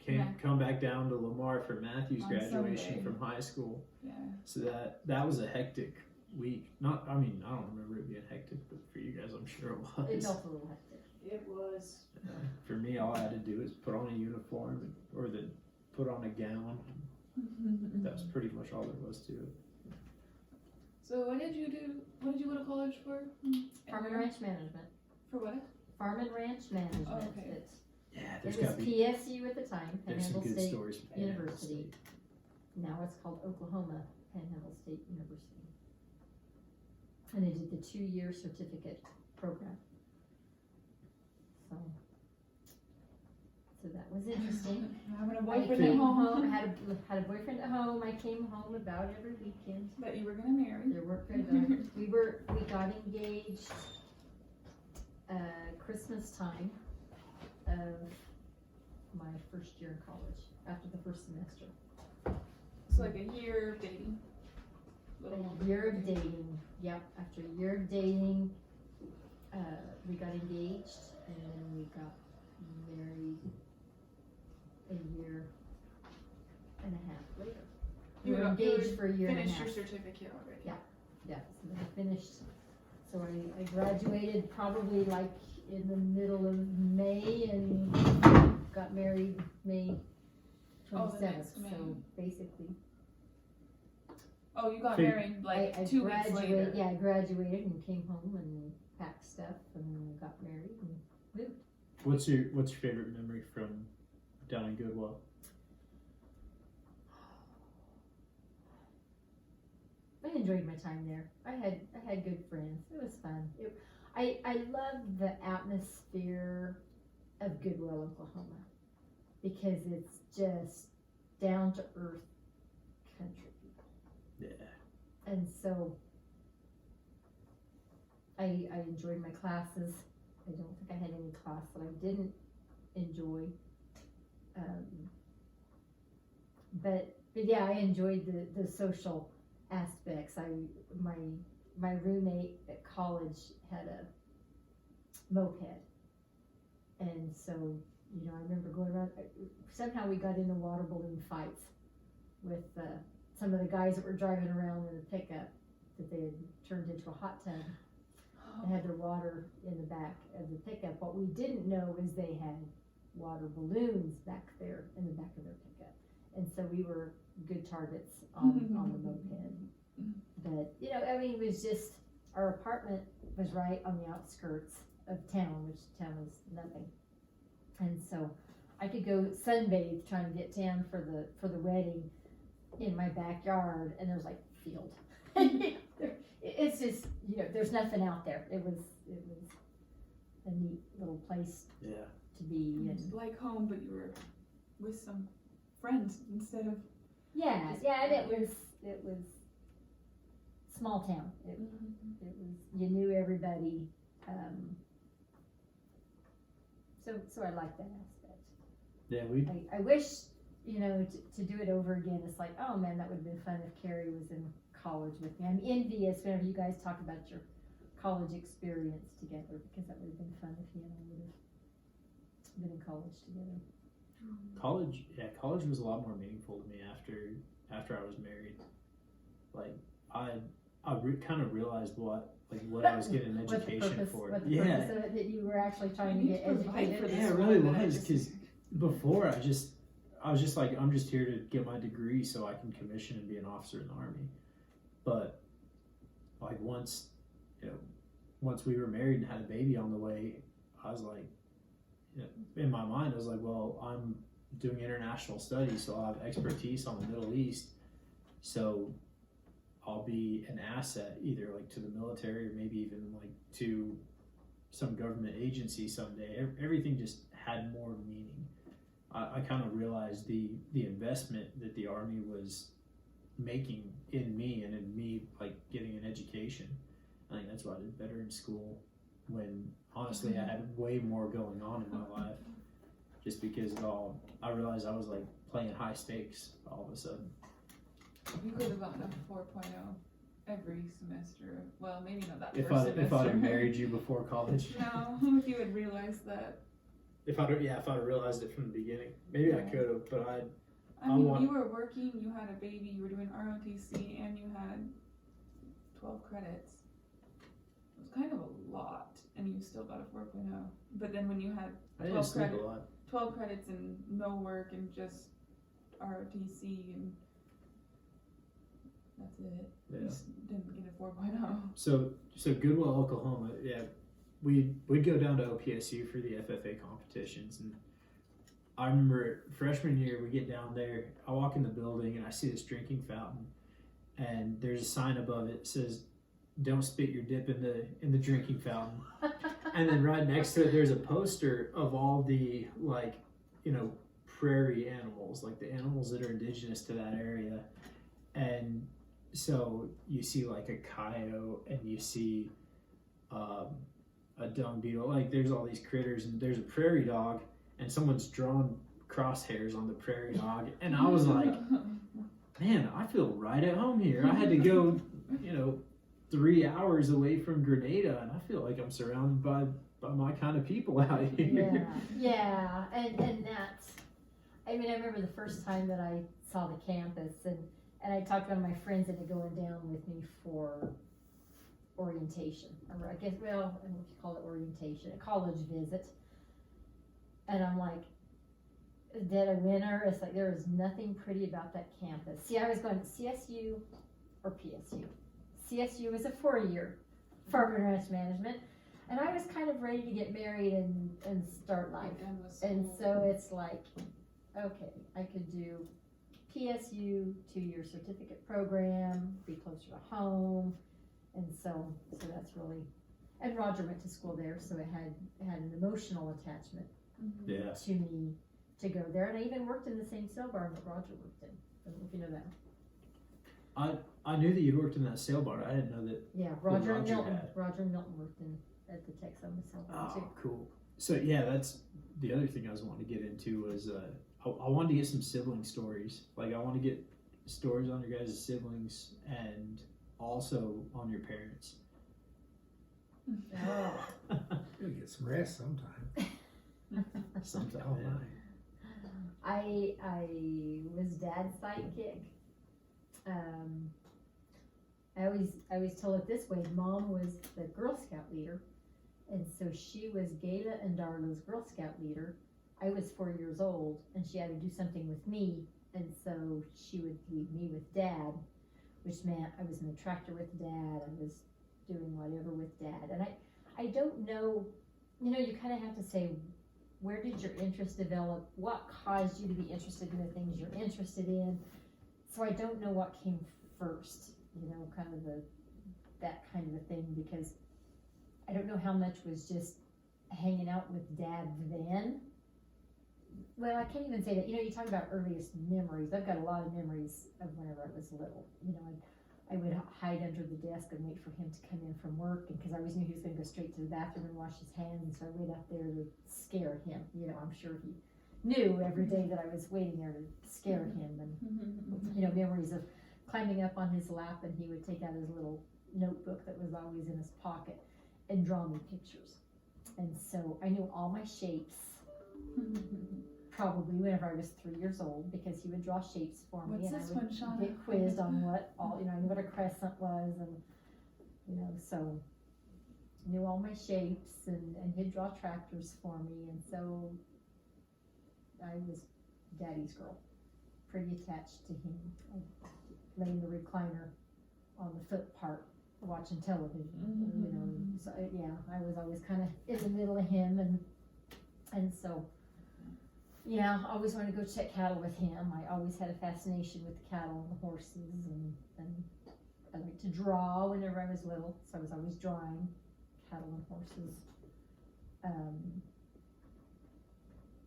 Yeah. come back down to Lamar for Matthew's On graduation Sunday. from high school. Yeah. So that was a hectic week. I don't remember it being hectic, but for you guys, I'm sure it It was. felt a little hectic. It was. For me, all I had to do was put on a uniform or put on a gown. That was pretty much all there was to it. So what did you do? What did you go to college for? Farm and Ranch Management. For what? Farm and Ranch Management. Oh, okay. Yeah, It there's was got to be PSU at the time, there's some Panhandle good State stories from Panhandle University. State. Now it's called Oklahoma Panhandle State University. And they did the 2-year certificate program. So that was interesting. Having a I boyfriend came at home. home, had a boyfriend at home. I came home about every weekend. That you were gonna marry. There weren't good. We got engaged Christmas time of my first year in college, after the first semester. It's like a year of dating. Little longer. A year of dating, yep, after a year of dating, we got engaged and then we got married a year and a half later. We were engaged for a year and a Finished half. your certificate already. Yeah. Yeah, so then I finished, so I graduated probably like in the middle of May and got married May Oh, the 27th, next May. so basically. Oh, you got Okay. married like I 2 weeks graduated, later. yeah, I graduated and came home and packed stuff and got married and moved. What's your favorite memory from down in Goodwill? I enjoyed my time there. I had good friends. It was fun. I love the atmosphere of Goodwill, Oklahoma, because it's just down to earth country people. Yeah. And so I enjoyed my classes. I don't think I had any class that I didn't enjoy. But yeah, I enjoyed the social aspects. My roommate at college had a moped, and so I remember going around. Somehow we got into water balloon fights with some of the guys that were driving around in a pickup that they had turned into a hot tub. They had their water in the back of the pickup. What we didn't know is they had water balloons back there in the back of their pickup, and so we were good targets on the moped. But it was just, our apartment was right on the outskirts of town, which town was nothing, and so I could go sunbathe trying to get tan for the wedding in my backyard, and there's like field. It's just, there's nothing out there. It was a neat little place Yeah. to be. It's And like home, but you were with some friends instead of. yeah, and it was small town. It Mm-hmm. was, you knew everybody. So I like that aspect. Yeah, we I wish, to do it over again. It's like, oh man, that would have been fun if Kerry was in college with me. I'm envious whenever you guys talk about your college experience together, because that would have been fun if you and I would have been in college together. college was a lot more meaningful to me after I was married. Like I kind of realized what I was getting an education for. What the purpose of it, that you were actually trying to get educated. for this Yeah, it one, really but I was, just- because before I was just like, I'm just here to get my degree so I can commission and be an officer in the Army. But like once, you know, once we were married and had a baby on the way, I was like, you know, in my mind, I was like, well, I'm doing international studies, so I'll have expertise on the Middle East. So I'll be an asset either like to the military or maybe even like to some government agency someday. Everything just had more meaning. I kind of realized the investment that the Army was making in me and in me like getting an education. I think that's why I did better in school when honestly I had way more going on in my life, just because of all I realized I was like playing high stakes all of a sudden. You could have gotten a 4.0 every semester. Well, maybe not that If first I semester. had married you before college, No, if you had realized that. if I'd realized it from the beginning, maybe I could have, but I mean, want- you were working, you had a baby, you were doing ROTC, and you had 12 credits. It was kind of a lot, and you still got a 4.0. But then when you had I didn't 12 sleep credit, a lot. 12 credits and no work and just ROTC, and that's it. Yeah. You just didn't get a 4.0. So Goodwill, Oklahoma, yeah, we'd go down to OPSU for the FFA competitions, and I remember freshman year we get down there, I walk in the building and I see this drinking fountain, and there's a sign above it that says, "Don't spit your dip in the drinking fountain." And then right next to it, there's a poster of all the like, you know, prairie animals, like the animals that are indigenous to that area, and so you see like a coyote and you see a dung beetle, like there's all these critters, and there's a prairie dog, and someone's drawn crosshairs on the prairie dog, and I was like, man, I feel right at home here. I had to go, you know, 3 hours away from Grenada, and I feel like I'm surrounded by my kind of people out here. Yeah, and that's, I mean, I remember the first time that I saw the campus, and I talked to one of my friends that had going down with me for orientation, or I guess, well, I don't know if you call it orientation, a college visit, and I'm like, dead of winter. It's like there is nothing pretty about that campus. See, I was going CSU or PSU. CSU was a 4-year farm and ranch management, and I was kind of ready to get married and start life. And so it's like, okay, I could do PSU, 2-year certificate program, be closer to home, and so that's really. And Roger went to school there, so it had an emotional attachment Yeah. to me to go there, and I even worked in the same sale barn that Roger worked in. I don't know if you know that. I knew that you'd worked in that sale bar. I didn't know that. Yeah, Roger and Roger Milton. had. Roger and Milton worked at the Texoma sale barn too. Oh, cool. So yeah, that's the other thing I was wanting to get into was I wanted to get some sibling stories. Like I want to get stories on your guys' siblings and also on your parents. Oh. Gotta get some rest sometime. Sometime. Oh, Yeah. I was dad's sidekick. I always told it this way. Mom was the Girl Scout leader, and so she was Gayla and Darla's Girl Scout leader. I was 4 years old, and she had to do something with me, and so she would leave me with Dad, which meant I was in the tractor with Dad. I was doing whatever with Dad, and I don't know. You know, you kind of have to say, where did your interest develop? What caused you to be interested in the things you're interested in? So I don't know what came first, you know, kind of that kind of a thing, because I don't know how much was just hanging out with Dad then. Well, I can't even say that. You know, you talk about earliest memories. I've got a lot of memories of whenever I was little. You know, I would hide under the desk and wait for him to come in from work, and because I always knew he was going to go straight to the bathroom and wash his hands, and so I wait up there to scare him. You know, I'm sure he knew every day that I was waiting there to scare him, and you know, memories of climbing up on his lap, and he would take out his little notebook that was always in his pocket and draw me pictures. And so I knew all my shapes probably whenever I was 3 years old, because he would draw shapes for me. What's and this I would one, Shawna? get quizzed on what all, you know, I knew what a crescent was, and you know, so knew all my shapes, and he'd draw tractors for me, and so I was Daddy's girl, pretty attached to him. I lay in the recliner on the foot part watching television, Mhm. you know, so, yeah, I was always kinda in the middle of him, and so, yeah, I always wanted to go check cattle with him. I always had a fascination with the cattle and the horses, and I liked to draw whenever I was little, so I was always drawing cattle and horses.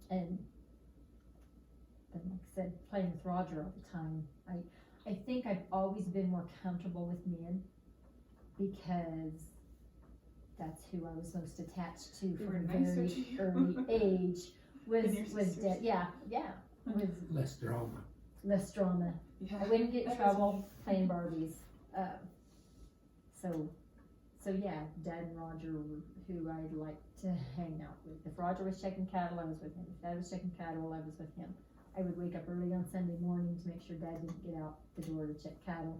And like I said, playing with Roger all the time. I think I've always been more comfortable with men because that's who I was most attached to They were from a nicer very to you. early age. Was Than your sisters. Dad? Yeah, was Less drama. less drama. Yeah. I wouldn't get in That was trouble playing Barbies. So yeah, Dad and Roger were who I'd like to hang out with. If Roger was checking cattle, I was with him. If Dad was checking cattle, I was with him. I would wake up early on Sunday morning to make sure Dad didn't get out the door to check cattle.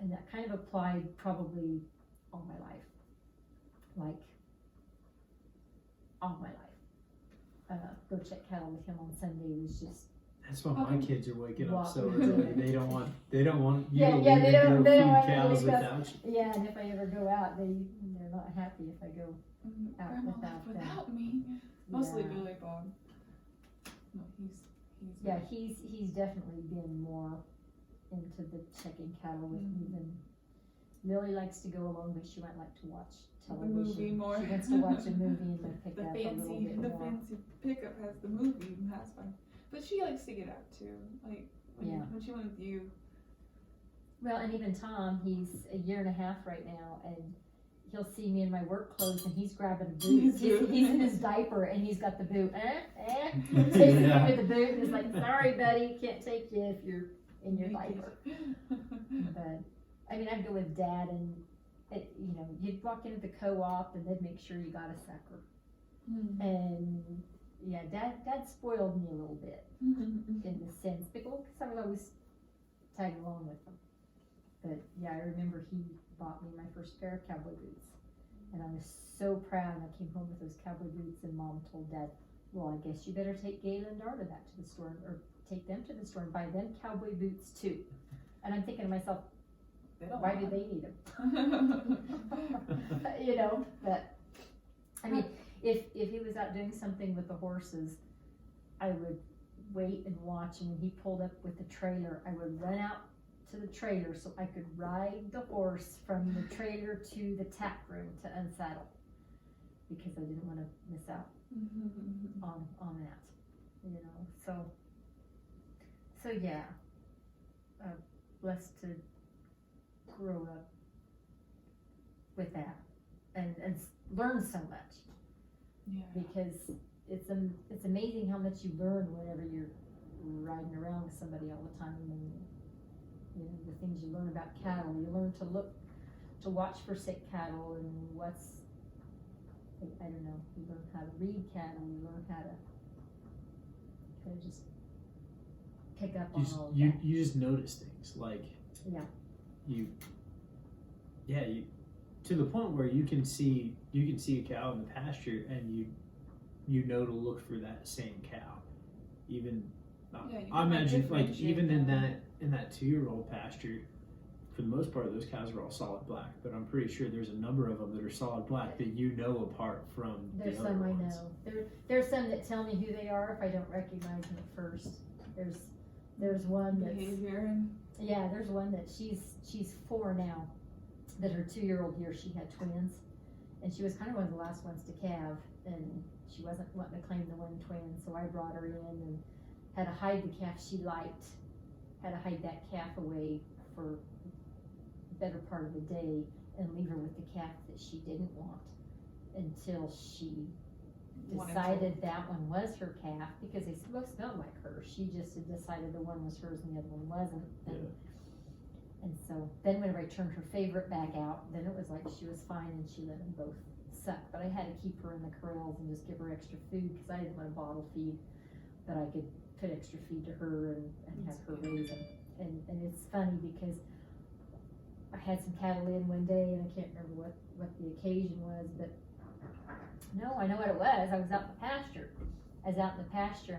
And that kind of applied probably all my life. Like, all my life. Go check cattle with him on Sunday was just, That's why my kids are waking up so Wow. early. They don't want you Yeah, to yeah, leave they and don't- go they don't feed want you to cows leave us. without you. yeah, and if I ever go out, they're not happy if I go. Out Grandma without left them. without me. Mostly Yeah. Billy Bob. No, he's Yeah, he's definitely been more into the checking cattle with me than Lily likes to go along, but she might like to watch the television. movie more. She wants to watch a movie and then pick the up a little fancy bit more. pickup has the movie and that's fine. But she likes to get out too. Like when she went with you. Well, and even Tom, he's a year and a half right now, and he'll see me in my work clothes and he's grabbing a boot. He's in his diaper and he's got the boot. Chasing Yeah. me with the boot and it's like, sorry buddy, can't take you if you're in your diaper. But I mean, I'd go with Dad, and you'd walk into the co-op and they'd make sure you got a sucker. And yeah, Dad spoiled me a little bit in the sense, because I was always tagging along with them. But yeah, I remember he bought me my first pair of cowboy boots, and I was so proud. And I came home with those cowboy boots, and Mom told Dad, "Well, I guess you better take Gayla and Darla back to the store, or take them to the store and buy them cowboy boots too." And I'm thinking to myself, why do they need them? But I mean, if he was out doing something with the horses, I would wait and watch, and when he pulled up with the trailer, I would run out to the trailer so I could ride the horse from the trailer to the tack room to unsaddle, because I didn't want to miss out on that, so yeah, blessed to grow up with that and learn so much, Yeah. because it's amazing how much you learn whenever you're riding around with somebody all the time, and the things you learn about cattle. You learn to watch for sick cattle, and I don't know, you learn how to read cattle, you learn how to just pick up on all of that. You just notice things like you to the point where you can see a cow in the pasture, and you know to look for that same cow. Even Yeah, you I can imagine like differentiate even in them. that 2-year-old pasture, for the most part those cows are all solid black, but I'm pretty sure there's a number of them that are solid black that you know apart from There's the other some I ones. know. There's some that tell me who they are if I don't recognize them at first. There's one that's Behavior and there's one that she's 4 now. That her 2-year-old year she had twins, and she was kind of one of the last ones to calve, and she wasn't wanting to claim the one twin, so I brought her in and had to hide the calf she liked, had to hide that calf away for the better part of the day and leave her with the calf that she didn't want until she decided that one was her calf, because they both smelled like her. She just had decided the one was hers and the other one wasn't. And so then whenever I turned her favorite back out, then it was like she was fine and she let them both suck. But I had to keep her in the corrals and just give her extra food, because I didn't want to bottle feed, but I could put extra feed to her and have her raise them. And it's funny because I had some cattle in one day, and I can't remember what the occasion was, but no, I know what it was. I was out in the pasture. And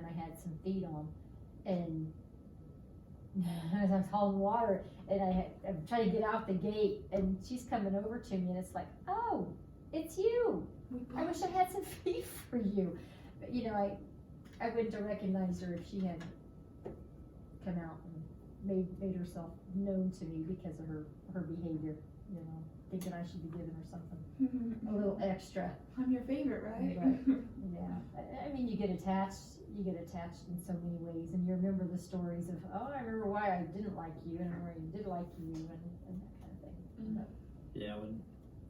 I had some feed on, and as I'm hauling water, and I'm trying to get out the gate, and she's coming over to me, and it's like, oh, it's you. I wish I had some feet for you. But, you know, I wouldn't have recognized her if she had come out and made herself known to me because of her behavior, you know, thinking I should be giving her something a little extra. I'm your favorite, right? Right. Yeah, I mean, you get attached in so many ways, and you remember the stories of, oh, I remember why I didn't like you, and why you did like you, and that kind of thing. But, Yeah,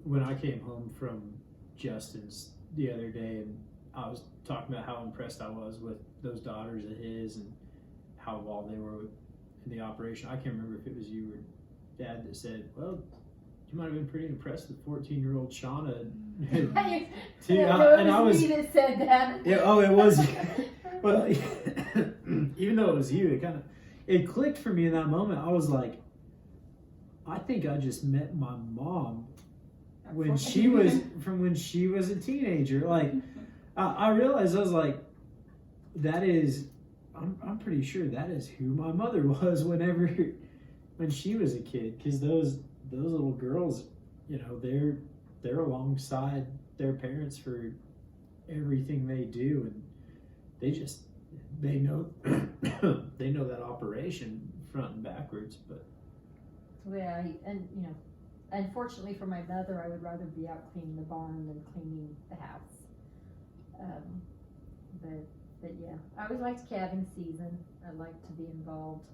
when I came home from Justin's the other day, and I was talking about how impressed I was with those daughters of his and how involved they were in the operation. I can't remember if it was you or Dad that said, well, you might have been pretty impressed with 14-year-old Shawna. Too. it I was was, me that said that. yeah, oh, it was. Well, even though it was you, it clicked for me in that moment. I was like, I think I just met my mom when she was a teenager. Like, I realized, I was like, I'm pretty sure that is who my mother was when she was a kid. Because those little girls, you know, they're alongside their parents for everything they do, and they know they know that operation front and backwards. But Yeah, and you know, unfortunately for my mother, I would rather be out cleaning the barn than cleaning the house. But yeah, I always liked calving season. I like to be involved.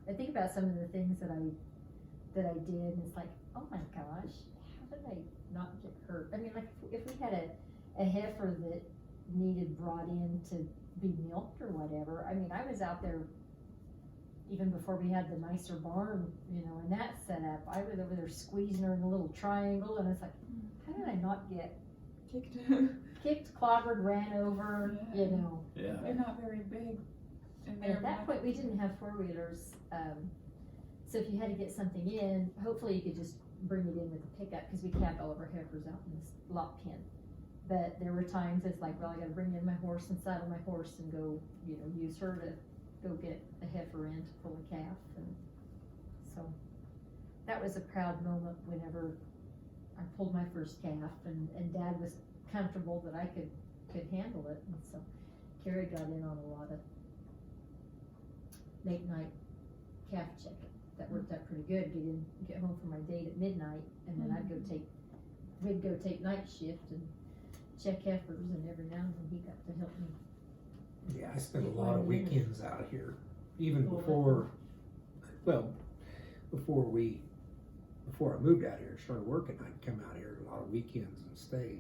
I think about some of the things that I did, and it's like, oh my gosh, how did I not get hurt? I mean, like if we had a heifer that needed brought in to be milked or whatever. I mean, I was out there even before we had the nicer barn, you know, and that set up. I was over there squeezing her in a little triangle, and it's like, how did I not get kicked, clobbered, ran over, Yeah. you know? yeah, They're not very big. And And at that point, we didn't have four-wheelers, so if you had to get something in, hopefully you could just bring it in with a pickup, because we capped all of our heifers out in this lot pen. But there were times it's like, well, I gotta bring in my horse and saddle my horse and go, you know, use her to go get a heifer in to pull a calf. And so that was a proud moment whenever I pulled my first calf, and Dad was comfortable that I could handle it. And so Kerry got in on a lot of late night calf checking. That worked out pretty good. Get home from my date at midnight, and then we'd go take night shift and check heifers, and every now and then he got to help me. Yeah, I spent a lot of weekends out here, even before I moved out here and started working. I'd come out here a lot of weekends and stay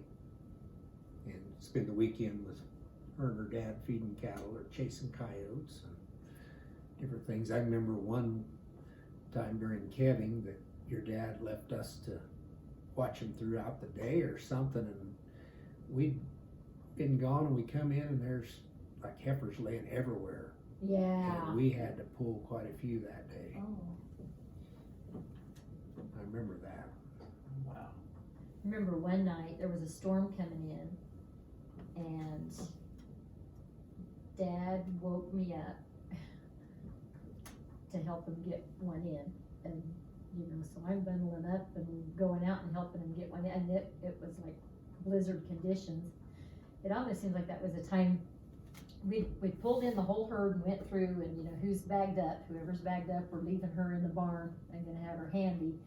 and spend the weekend with her and her dad feeding cattle or chasing coyotes and different things. I remember one time during calving that your dad left us to watch him throughout the day or something, and we'd been gone, and we come in and there's like heifers laying everywhere. Yeah. And we had to pull quite a few that day. Oh. I remember that. wow. I remember one night there was a storm coming in, and Dad woke me up to help him get one in, and you know, so I'm bundling up and going out and helping him get one in, and it was like blizzard conditions. It almost seems like that was a time we pulled in the whole herd and went through, and you know, whoever's bagged up, we're leaving her in the barn and gonna have her handy.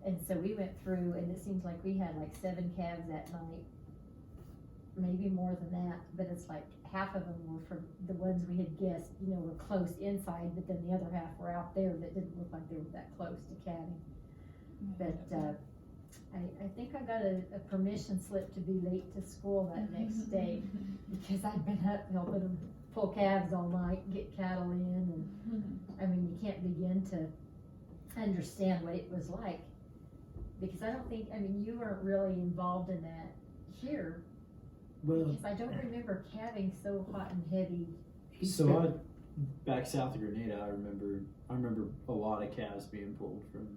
And so we went through, and it seems like we had like 7 calves that night, maybe more than that, but it's like half of them were from the ones we had guessed, you know, were close inside, but then the other half were out there that didn't look like they were that close to calving. But I think I got a permission slip to be late to school that next day, because I'd been up helping them pull calves all night, get cattle in, and I mean, you can't begin to understand what it was like, because I mean, you weren't really involved in that here, Well, because I don't remember calving so hot and heavy. so back south of Grenada, I remember a lot of calves being pulled from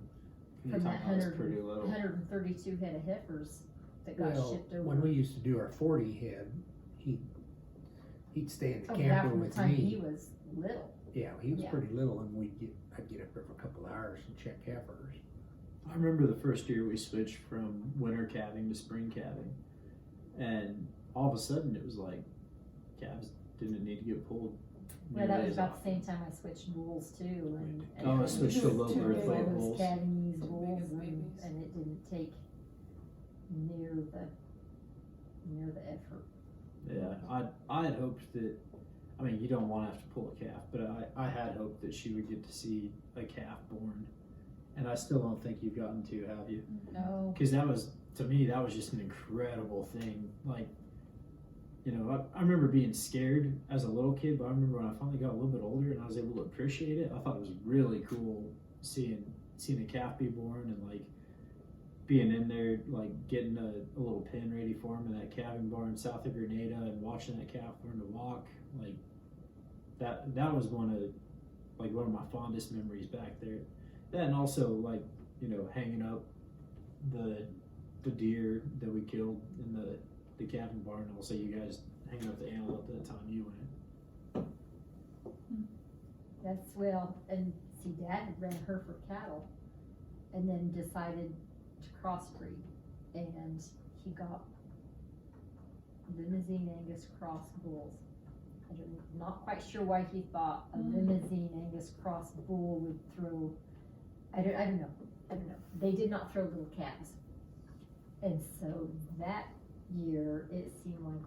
the time that I was pretty little. 132 head of heifers that got shipped over. When we used to do our 40 head, he'd stay in the yeah, camper from the with time me. he was little. Yeah, he was Yeah. pretty little, and we'd get I'd get up every couple hours and check heifers. I remember the first year we switched from winter calving to spring calving, and all of a sudden it was like calves didn't need to get pulled. Well, that nearly was as about the often. same time I switched bulls too, and Oh, I switched to low Two birth big weight those bulls. Cavanese bulls, Biggest babies. and it didn't take near the effort. Yeah, I had hoped that. I mean, you don't want to have to pull a calf, but I had hoped that she would get to see a calf born, and I still don't think you've gotten to, have you? No. Because that was, to me, that was just an incredible thing. Like, you know, I remember being scared as a little kid, but I remember when I finally got a little bit older and I was able to appreciate it, I thought it was really cool seeing a calf be born and like being in there, like getting a little pen ready for him in that calving barn south of Grenada and watching that calf learn to walk. Like that was one of my fondest memories back there. That, and also like, you know, hanging up the deer that we killed in the calving barn. Also, you guys hanging up the antelope that time you went. That's and see, Dad had ran her for cattle, and then decided to crossbreed, and he got limousine Angus cross bulls. I'm not quite sure why he thought a limousine Angus cross bull would throw. I don't know. They did not throw little calves, and so that year it seemed like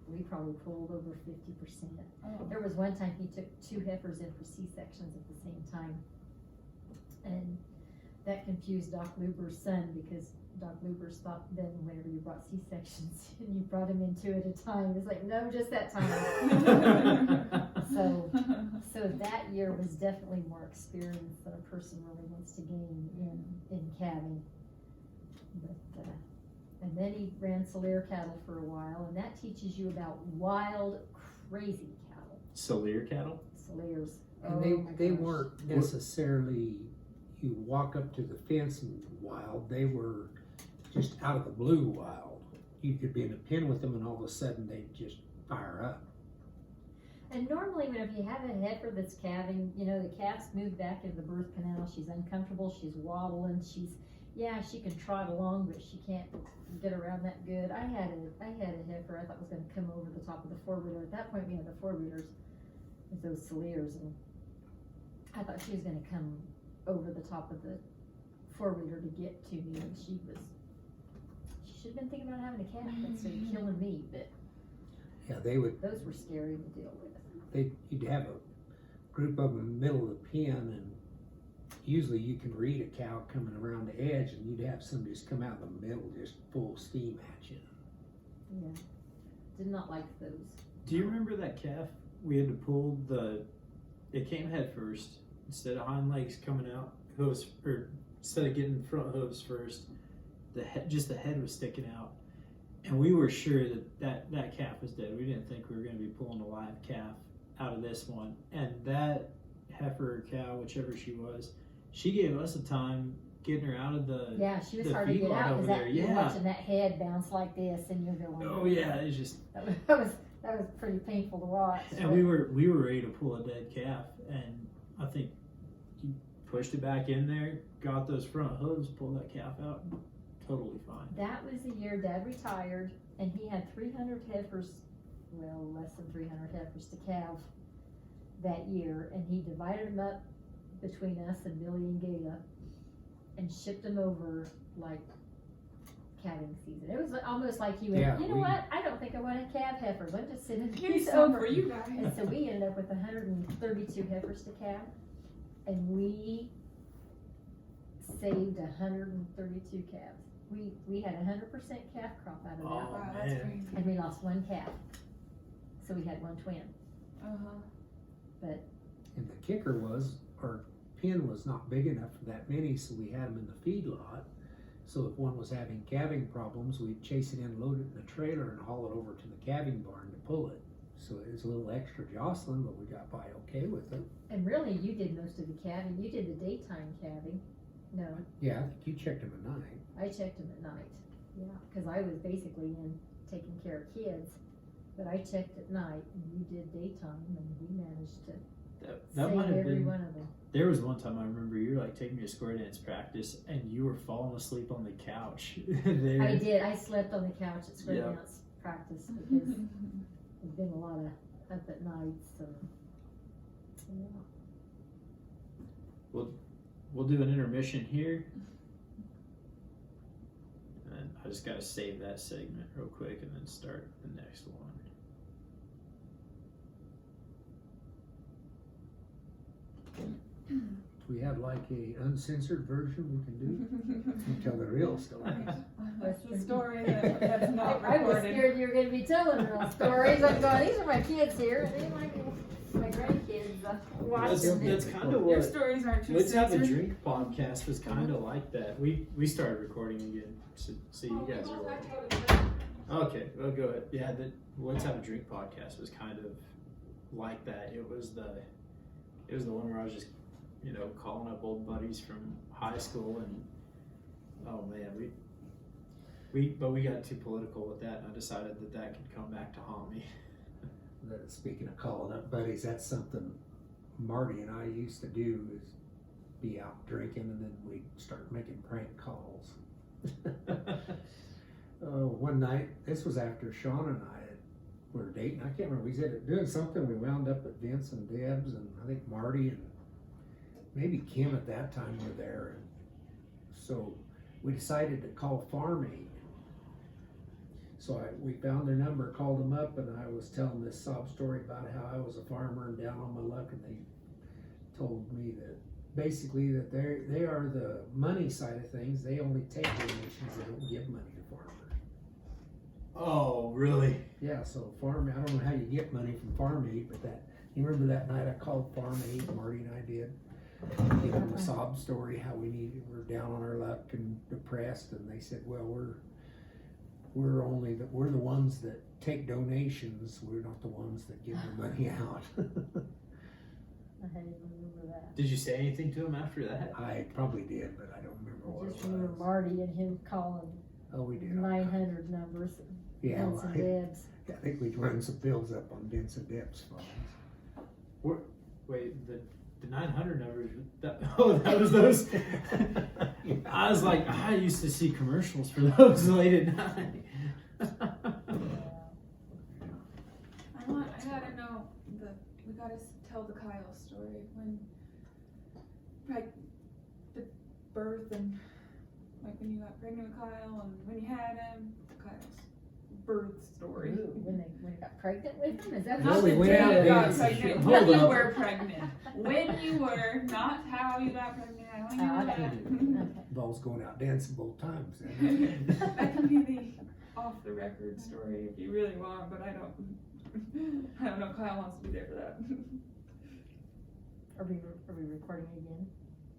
we probably pulled over 50%. Oh. There was one time he took 2 heifers in for C-sections at the same time, and that confused Doc Luber's son, because Doc Luber's thought then whenever you brought C-sections and you brought him in 2 at a time, it's like, no, just that time. So that year was definitely more experience than a person really wants to gain in calving. But and then he ran Soler cattle for a while, and that teaches you about wild, crazy cattle. Soler cattle? Solers. And they weren't necessarily, you walk up to the fence and wild, they were just out of the blue wild. You could be in a pen with them and all of a sudden they'd just fire up. And normally whenever you have a heifer that's calving, you know, the calf's moved back into the birth canal, she's uncomfortable, she's wobbling, she can trot along, but she can't get around that good. I had a heifer I thought was gonna come over the top of the 4-wheeler. At that point we had the 4-wheelers with those Solers, and I thought she was gonna come over the top of the 4-wheeler to get to me, and she should have been thinking about having a calf instead of killing me, but Yeah, those were scary to deal with. you'd have a group of them in the middle of the pen, and usually you can read a cow coming around the edge, and you'd have somebody just come out in the middle, just full steam at you. Yeah, did not like those. Do you remember that calf we had to pull it came head first instead of hind legs coming out hooves, or instead of getting front hooves first, just the head was sticking out, and we were sure that calf was dead. We didn't think we were going to be pulling a live calf out of this one, and that heifer or cow, whichever she was, she gave us a time getting her out of the She was the hard to get feedlot out over because there. you're Yeah. watching that head bounce like this, and you're going. Oh yeah, it's just. That was pretty painful to watch. And we were ready to pull a dead calf, and I think he pushed it back in there, got those front hooves, pulled that calf out, totally fine. That was the year Dad retired, and he had 300 heifers, well, less than 300 heifers to calve that year, and he divided them up between us and Billy and Gayla, and shipped them over like calving season. It was almost like he went, Yeah, you know what? I don't think I want to calve heifers. I'm just sending Here's these some over. for you guys. And so we ended up with 132 heifers to calve, and we saved 132 calves. We had 100% calf crop out of that, Oh, Wow, that's man. crazy. and we lost 1 calf. So we had 1 twin. And the kicker was, our pen was not big enough for that many, so we had them in the feedlot. So if one was having calving problems, we'd chase it in, load it in a trailer, and haul it over to the calving barn to pull it. So it was a little extra jostling, but we got by okay with it. And really, you did most of the calving. You did the daytime calving. No, Yeah, I think you checked them at night. I checked them at night. Yeah, because I was basically in taking care of kids, but I checked at night, and you did daytime, and we managed to That might Save have every been. one of them. There was one time I remember you were like taking me to square dance practice, and you were falling asleep on the couch. There. I did. I slept on the couch at square Yep. dance practice because there's been a lot of up at nights and yeah. We'll do an intermission here. And I just gotta save that segment real quick and then start the next one. We have like a uncensored version we can do. You tell the real story. That's the story that's not I was recorded. scared you were going to be telling real stories. I'm going, these are my kids here. These are my grandkids watching That's this. kind of Your what stories aren't too Let's Have a censored. Drink podcast was kind of like that. We started recording again, so you guys are aware. Okay, well, go ahead. Yeah, the Let's Have a Drink podcast was kind of like that. It was the one where I was just, calling up old buddies from high school, and oh man, we got too political with that, and I decided that could come back to haunt me. Speaking of calling up buddies, that's something Marty and I used to do, is be out drinking and then we'd start making prank calls. One night, this was after Shawna and I were dating. I can't remember, we said doing something, we wound up at Vince and Deb's, and I think Marty and maybe Kim at that time were there, and so we decided to call Farm Aid. So we found their number, called them up, and I was telling this sob story about how I was a farmer and down on my luck, and they told me that basically that they are the money side of things. They only take donations, they don't give money to farmers. Oh, really? Yeah, so I don't know how you get money from Farm Aid, but you remember that night I called Farm Aid, Marty and I did. Gave them a sob story, how we're down on our luck and depressed, and they said, well, we're the ones that take donations, we're not the ones that give the money out. I didn't remember that. Did you say anything to him after that? I probably did, but I don't remember what I just it remember was. Marty and him calling Oh, we did. 900 numbers. Yeah, Vince and Debs. I think we'd run some bills up on Vince and Deb's phones. Wait, the 900 numbers. That was those. I was like, I used to see commercials for those late at night. I gotta know we gotta tell the Kyle story when the birth and like when you got pregnant with Kyle and when you had him, Kyle's birth story. Ooh, when they got pregnant with him? Is that Not we the went day out you got dancing. pregnant, Hold when you up. were pregnant. When you were, not how you got pregnant. I don't even know okay. that. Okay. Balls going out dancing both times. That can be the off the record story if you really want, but I don't know. Kyle wants to be there for that. Are we recording again?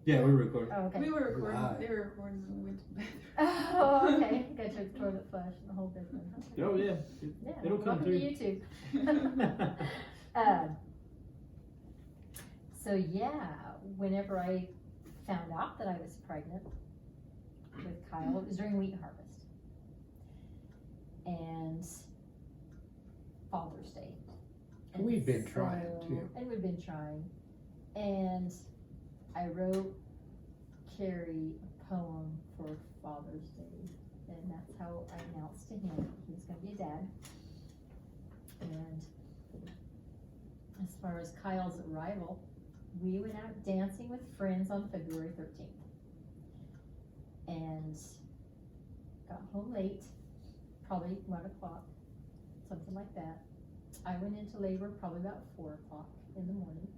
Yeah, we're recording. Oh, okay. We were recording. Right. They were recording when we went to bed. Oh, okay. Got your toilet flush and the whole business. Okay. Oh yeah, Yeah, it'll come welcome through. to YouTube. So yeah, whenever I found out that I was pregnant with Kyle, it was during wheat harvest and Father's Day. And We've been trying, too. And we've been trying. And I wrote Kerry a poem for Father's Day, and that's how I announced to him he was going to be a dad. And as far as Kyle's arrival, we went out dancing with friends on February 13th and got home late, probably 1 o'clock, something like that. I went into labor probably about 4 o'clock in the morning,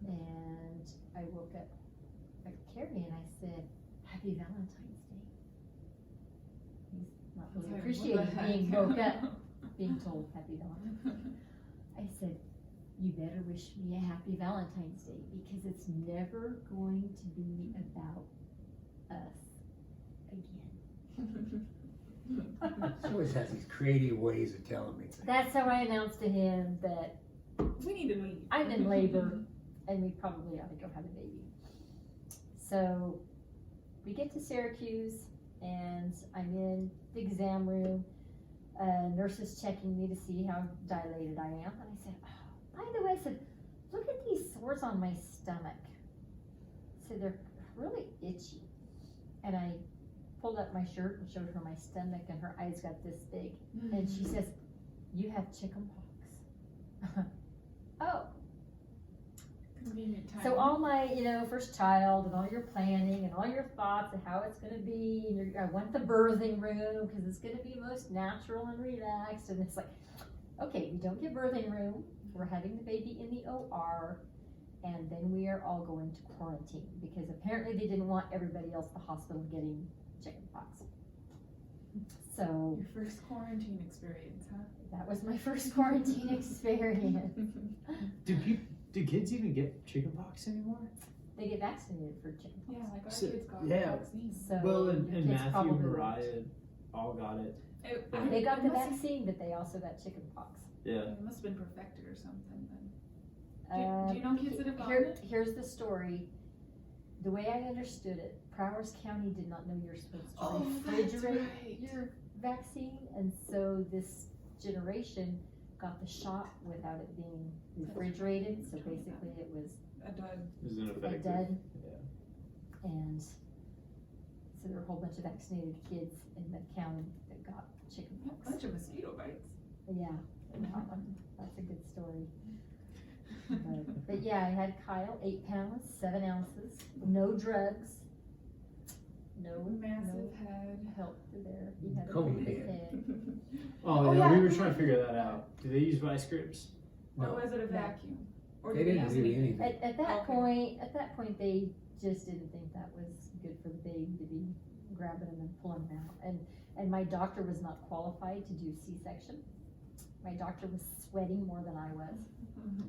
and I woke up at Kerry and I said, "Happy Valentine's Day." He's not really What the appreciating heck? being woke up, being told Happy Valentine's Day. I said, "You better wish me a happy Valentine's Day because it's never going to be about us again." She always has these creative ways of telling me things. That's how I announced to him that We need to leave. I'm in labor and we probably ought to go have a baby. So we get to Syracuse and I'm in the exam room. Nurse is checking me to see how dilated I am. And I said, "Oh, by the way," I said, look at these sores on my stomach. So they're really itchy. And I pulled up my shirt and showed her my stomach, and her eyes got this big. And she says, you have chicken pox. Oh. Convenient time. So all my, first child and all your planning and all your thoughts of how it's gonna be, and I want the birthing room because it's gonna be most natural and relaxed, and it's like, okay, we don't get birthing room, we're having the baby in the OR, and then we are all going to quarantine because apparently they didn't want everybody else at the hospital getting chickenpox. So Your first quarantine experience, huh? that was my first quarantine experience. Do kids even get chickenpox anymore? They get vaccinated for chickenpox. Yeah, like our So- kids got yeah. vaccines. So Well, your and kids Matthew probably and won't. Mariah all got it. They got the It must- vaccine, but they also got chickenpox. Yeah. It must have been perfected or something then. Do you know kids that have gotten it? Here's the story. The way I understood it, Prowers County did not know you're supposed to Oh, that's refrigerate right. your vaccine, and so this generation got the shot without it being refrigerated. So basically, it was A dud. Is a ineffective. dud, Yeah. and so there were a whole bunch of vaccinated kids in the county that got A chickenpox. bunch of mosquito bites. Yeah, that's a good story. But yeah, I had Kyle, 8 pounds, 7 ounces, no drugs, no Massive head. help there. He had a Cone big head. head. Oh, Oh, yeah, yeah. we were trying to figure that out. Do they use vice grips? Or No, was it a vacuum? Or they did didn't use do anything? anything. At that Okay. point, they just didn't think that was good for the baby to be grabbing him and pulling him out. And my doctor was not qualified to do C-section. My doctor was sweating more than I was.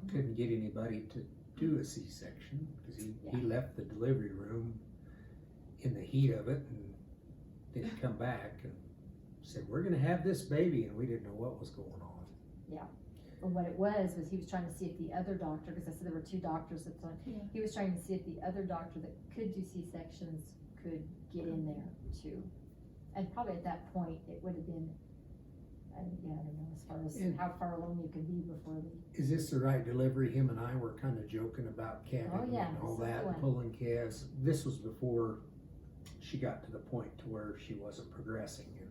Couldn't get anybody to do a C-section because he left the delivery room in the heat of it and didn't come back and said, we're gonna have this baby, and we didn't know what was going on. And what it was he was trying to see if the other doctor, because I said there were 2 doctors at the time, Yeah. he was trying to see if the other doctor that could do C-sections could get in there too. And probably at that point, it would have been, I don't know, as far as And- how far along you could be before the, Is this the right delivery? Him and I were kind of joking about Kevin Oh, yeah, and all this is that, the one. pulling calves. This was before she got to the point to where she wasn't progressing, and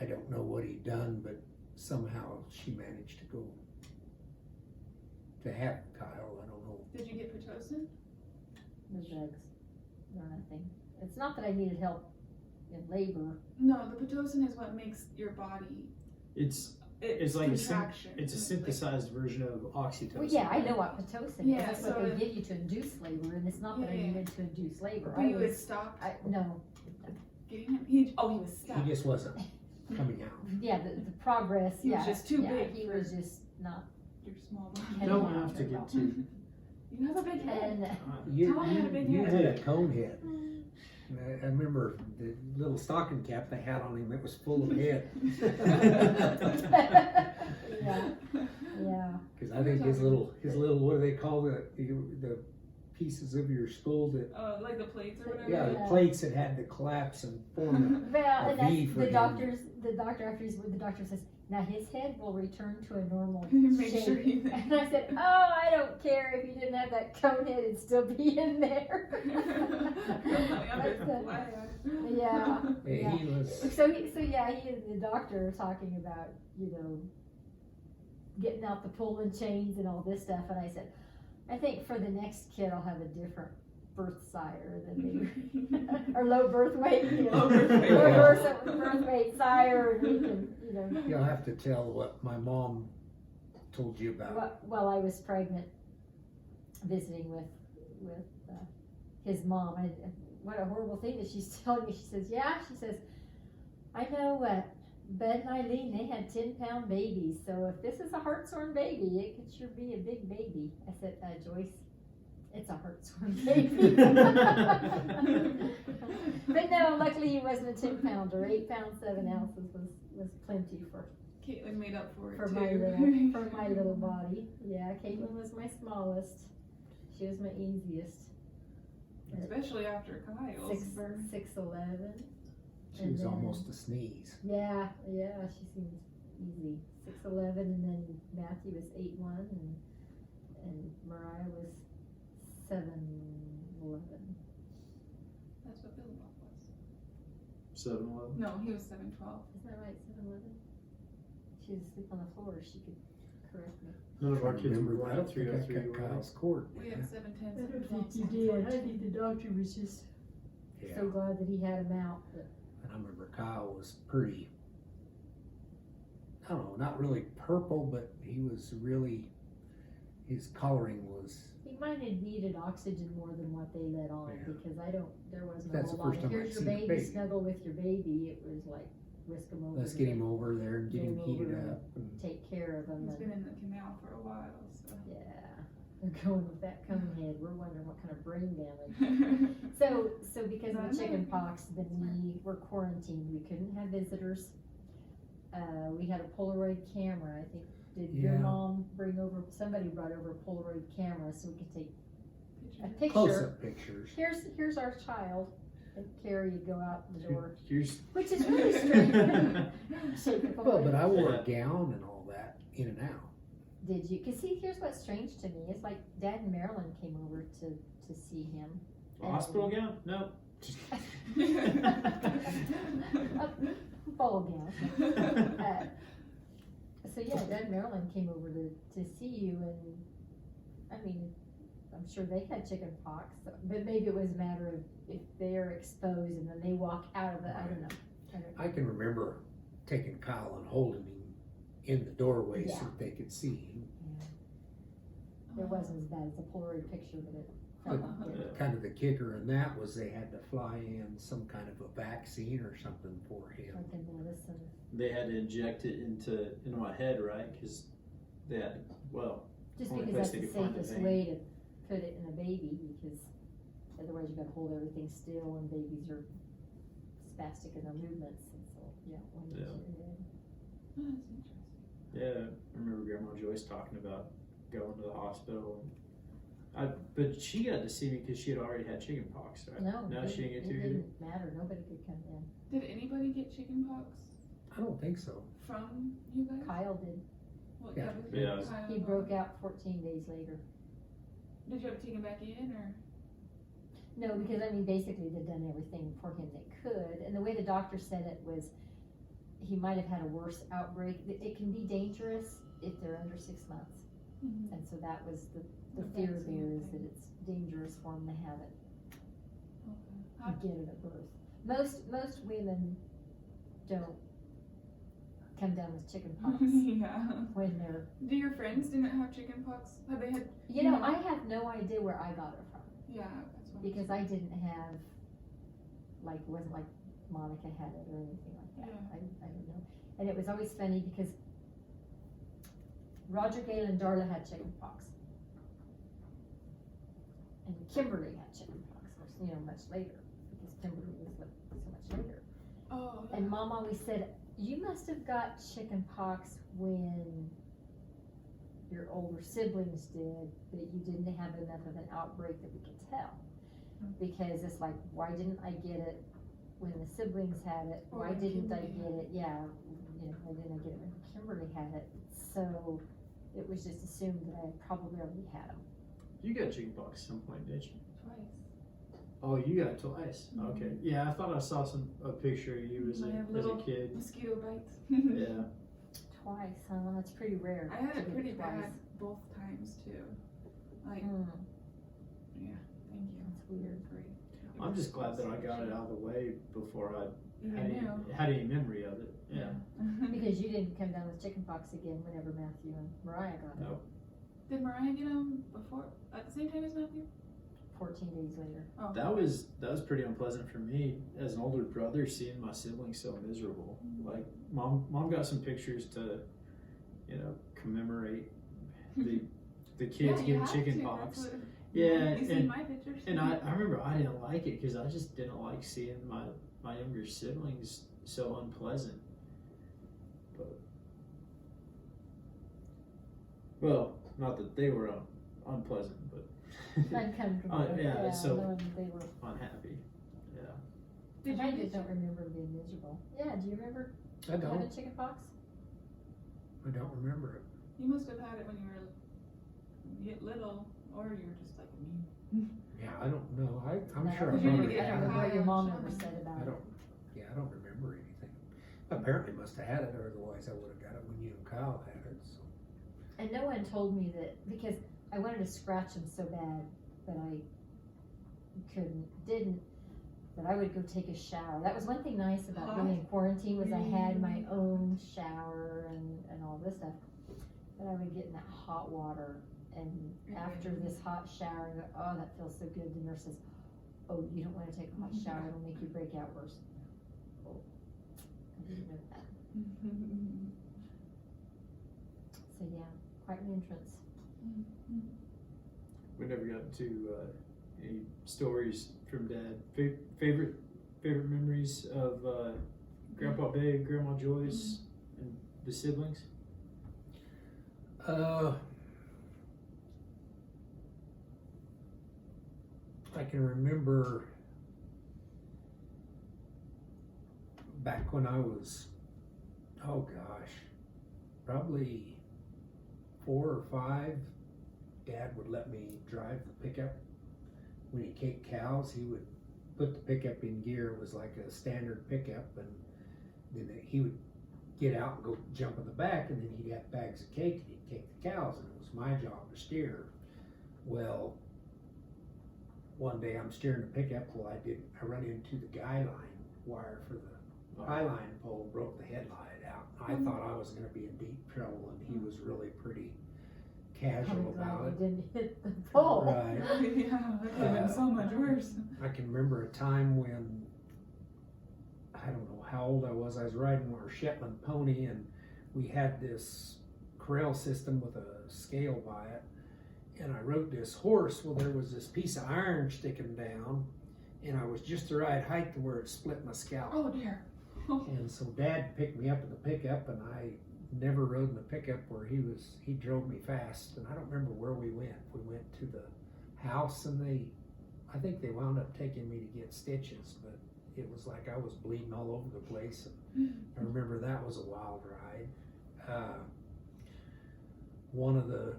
I don't know what he'd done, but somehow she managed to go to have Kyle. I don't know. Did you get Pitocin? the drugs or nothing. It's not that I needed help in labor. No, the Pitocin is what makes your body. It's like contraction. it's a synthesized version of oxytocin. Well, yeah, I know what Pitocin is. Yeah, That's so what it- they give you to induce labor, and it's not that I Yeah. needed to induce labor. But you had stopped No, getting him. He was stuck. He just wasn't coming out. yeah, the progress, He was yeah. just too yeah, big He for- was just not. Your small You body. don't have to get too. You have a big head. And You Tom had a big you head. had a cone head. And I remember the little stocking cap they had on him, it was full of head. yeah, yeah. Cause I think his little, what do they call the pieces of your skull that, Like the plates or whatever. yeah, the Yeah. plates that had to collapse and form Well, A and V that's for the him. doctor after the doctor says, now his head will return to a normal Make shape. sure he. And I said, oh, I don't care if you didn't have that cone head, it'd still be in there. That's the- yeah, a, he was, So he and the doctor are talking about, getting out the pulling chains and all this stuff, and I said, I think for the next kid I'll have a different birth sire than maybe, or low birth weight, Low birth weight. low birth weight sire, and we can, you'll have to tell what my mom told you about. While I was pregnant, visiting with his mom, and what a horrible thing that she's telling me. She says, I know what Bud and Eileen, they had 10-pound babies, so if this is a hartshorn baby, it could sure be a big baby. I said, Joyce, it's a hartshorn baby. But no, luckily he wasn't a 10-pounder. 8 pounds 7 ounces was plenty for Caitlin made up for it for too. my little body. Yeah, Caitlin was my smallest. She was my easiest. Especially after Kyle's birth. 6'11". She was and then- almost a sneeze. Yeah, she seems easy. 6'11", and then Matthew was 8'1", and Mariah was 7'11". That's what Billy Bob was. 7-Eleven. No, he was 7'12". Isn't that right, 7'11"? She was asleep on the floor, she could correct me. None of our kids were Remember born that? at 303, I cut were they? Kyle's cord. We had 7'10", 7'12". think the doctor was just Yeah, so glad that he had him out, but. and I remember Kyle was pretty, I don't know, not really purple, but he was really, his coloring was, He might have needed oxygen more than what they let on, Yeah. because there wasn't a That's whole the lot first of, time I've here's your seen a baby, baby." snuggle with your baby, it was like, whisk him over. let's to get the- him over there and get him Get him heated over up. And Take care of him, He's and, been in the canal for a while, so. yeah, they're going with that cone head, we're wondering what kind of brain damage. So because of the chicken pox, then we were quarantined, we couldn't have visitors. We had a Polaroid camera, I think, did your Yeah. mom somebody brought over a Polaroid camera so we could take a Picture. picture. close-up pictures. Here's our child, and Kerry would go out the door, Here's which is really strange. Shake the Well, but Polaroid. I wore a gown and all that, in and out. Did you? Cause see, here's what's strange to me, it's like Dad and Marilyn came over to see him. hospital gown? No. Just A ball gown. So yeah, Dad and Marilyn came over to see you, and I mean, I'm sure they had chicken pox, but maybe it was a matter of if they're exposed and then they walk out of it, I don't know. I can remember taking Kyle and holding him in the doorway so Yeah. that they could see him. It wasn't as bad as a Polaroid picture, but it But felt like it. kind of the kicker in that was they had to fly in some kind of a vaccine or something for him. Like a medicine. they had to inject it into my head, right? Because they had, well, Just Only because place that's the they could find the safest vein. way to put it in a baby, because otherwise you gotta hold everything still and babies are spastic in their movements, and so, yeah. When Yeah. Oh, that's interesting. yeah, I remember Grandma Joyce talking about going to the hospital. But she got to see me because she had already had chicken pox, right? No, No, she didn't get it to either. didn't matter, nobody could come in. Did anybody get chicken pox I don't think so. from you guys? Kyle did, Well, Yeah. with Yeah. Kyle. he broke out 14 days later. Did you have to take him back in, or? No, because I mean, basically they'd done everything for him they could, and the way the doctor said it was, he might have had a worse outbreak. It can be dangerous if they're under 6 months, and so that was the The fear vaccine there, is thing. that it's dangerous for them to have it, Okay. get it at birth. Most women don't come down with chicken pox Yeah. when they're, Do your friends didn't have chicken pox? Have they had? you know, I have no idea where I got it from, Yeah, that's what. because I didn't have, like, it wasn't like Monica had it or anything like that. Yeah. I don't know. And it was always funny because Roger, Gale, and Darla had chicken pox. And Kimberly had chicken pox, of course, you know, much later, because Kimberly was so much later. Oh. And Mom always said, you must have got chicken pox when your older siblings did, but you didn't have enough of an outbreak that we could tell. Because it's like, why didn't I get it when the siblings had it? Or Why when didn't I Kimberly get it? Yeah, you know, why didn't I get it when Kimberly had it? So it was just assumed that I had probably already had them. You got chicken pox at some point, didn't you? Twice. Oh, you got it twice. Mhm. Okay. Yeah, I thought I saw a picture of you as I have a little- kid. Mosquito bites. Yeah. Twice, huh? That's pretty rare. I had to it get pretty twice. bad both times too. Like, Mm, yeah, thank you. that's weird. Great. I'm just glad that I got it out of the way before I Yeah, had any memory of it. Yeah. Because you didn't come down with chicken pox again whenever Matthew and Mariah got it. No. Did Mariah get them before, at the same time as Matthew? 14 days later. Oh. That was pretty unpleasant for me as an older brother, seeing my siblings so miserable. Like mom got some pictures to, commemorate the kids Yeah, you getting have chicken to, pox. that's what- Yeah, You seen my pictures? And I remember I didn't like it because I just didn't like seeing my younger siblings so unpleasant. But, well, not that they were unpleasant, but Uncomfortable. yeah, so knowing that they were. unhappy. Yeah. Did I you just get don't remember being miserable. Yeah, do you remember I don't. having chicken pox? I don't remember it. You must have had it when you were get little, or you're just like me. Yeah, I don't know. I'm No, sure I because you didn't probably get I your don't know had what it. your mom Shawna. ever said about I it. don't. Yeah, I don't remember anything. Apparently, must have had it, or otherwise I would have got it when you and Kyle had it. So. And no one told me that, because I wanted to scratch them so bad, but I didn't, that I would go take a shower. That was one thing nice about being in quarantine, was I had my own shower and all this stuff. But I would get in that hot water, and after this hot shower, I go, oh, that feels so good. The nurse says, oh, you don't wanna take a hot shower, it'll make you break out worse. Oh, I didn't know that. So yeah, quite an entrance. We never got into any stories from Dad. Favorite memories of Grandpa Big, Grandma Joyce, and the siblings. I can remember back when I was, oh gosh, probably 4 or 5, Dad would let me drive the pickup. When he caked cows, he would put the pickup in gear. It was like a standard pickup, and then he would get out and go jump in the back, and then he'd have bags of cake, and he'd cake the cows, and it was my job to steer. Well, one day I'm steering the pickup, I run into the guy line wire for the high line pole, broke the headlight out. I thought I was gonna be in deep trouble, and he was really pretty casual I'm about glad it. you didn't hit the pole. Right. Yeah, that could have been so much worse. I can remember a time when, I don't know how old I was riding our Shetland pony, and we had this corral system with a scale by it, and I rode this horse. Well, there was this piece of iron sticking down, and I was just the right height to where it split my scalp. Oh dear. And so Dad picked me up in the pickup, and I never rode in the pickup where he drove me fast, and I don't remember where we went. We went to the house, and I think they wound up taking me to get stitches, but it was like I was bleeding all over the place. And I remember that was a wild ride. One of the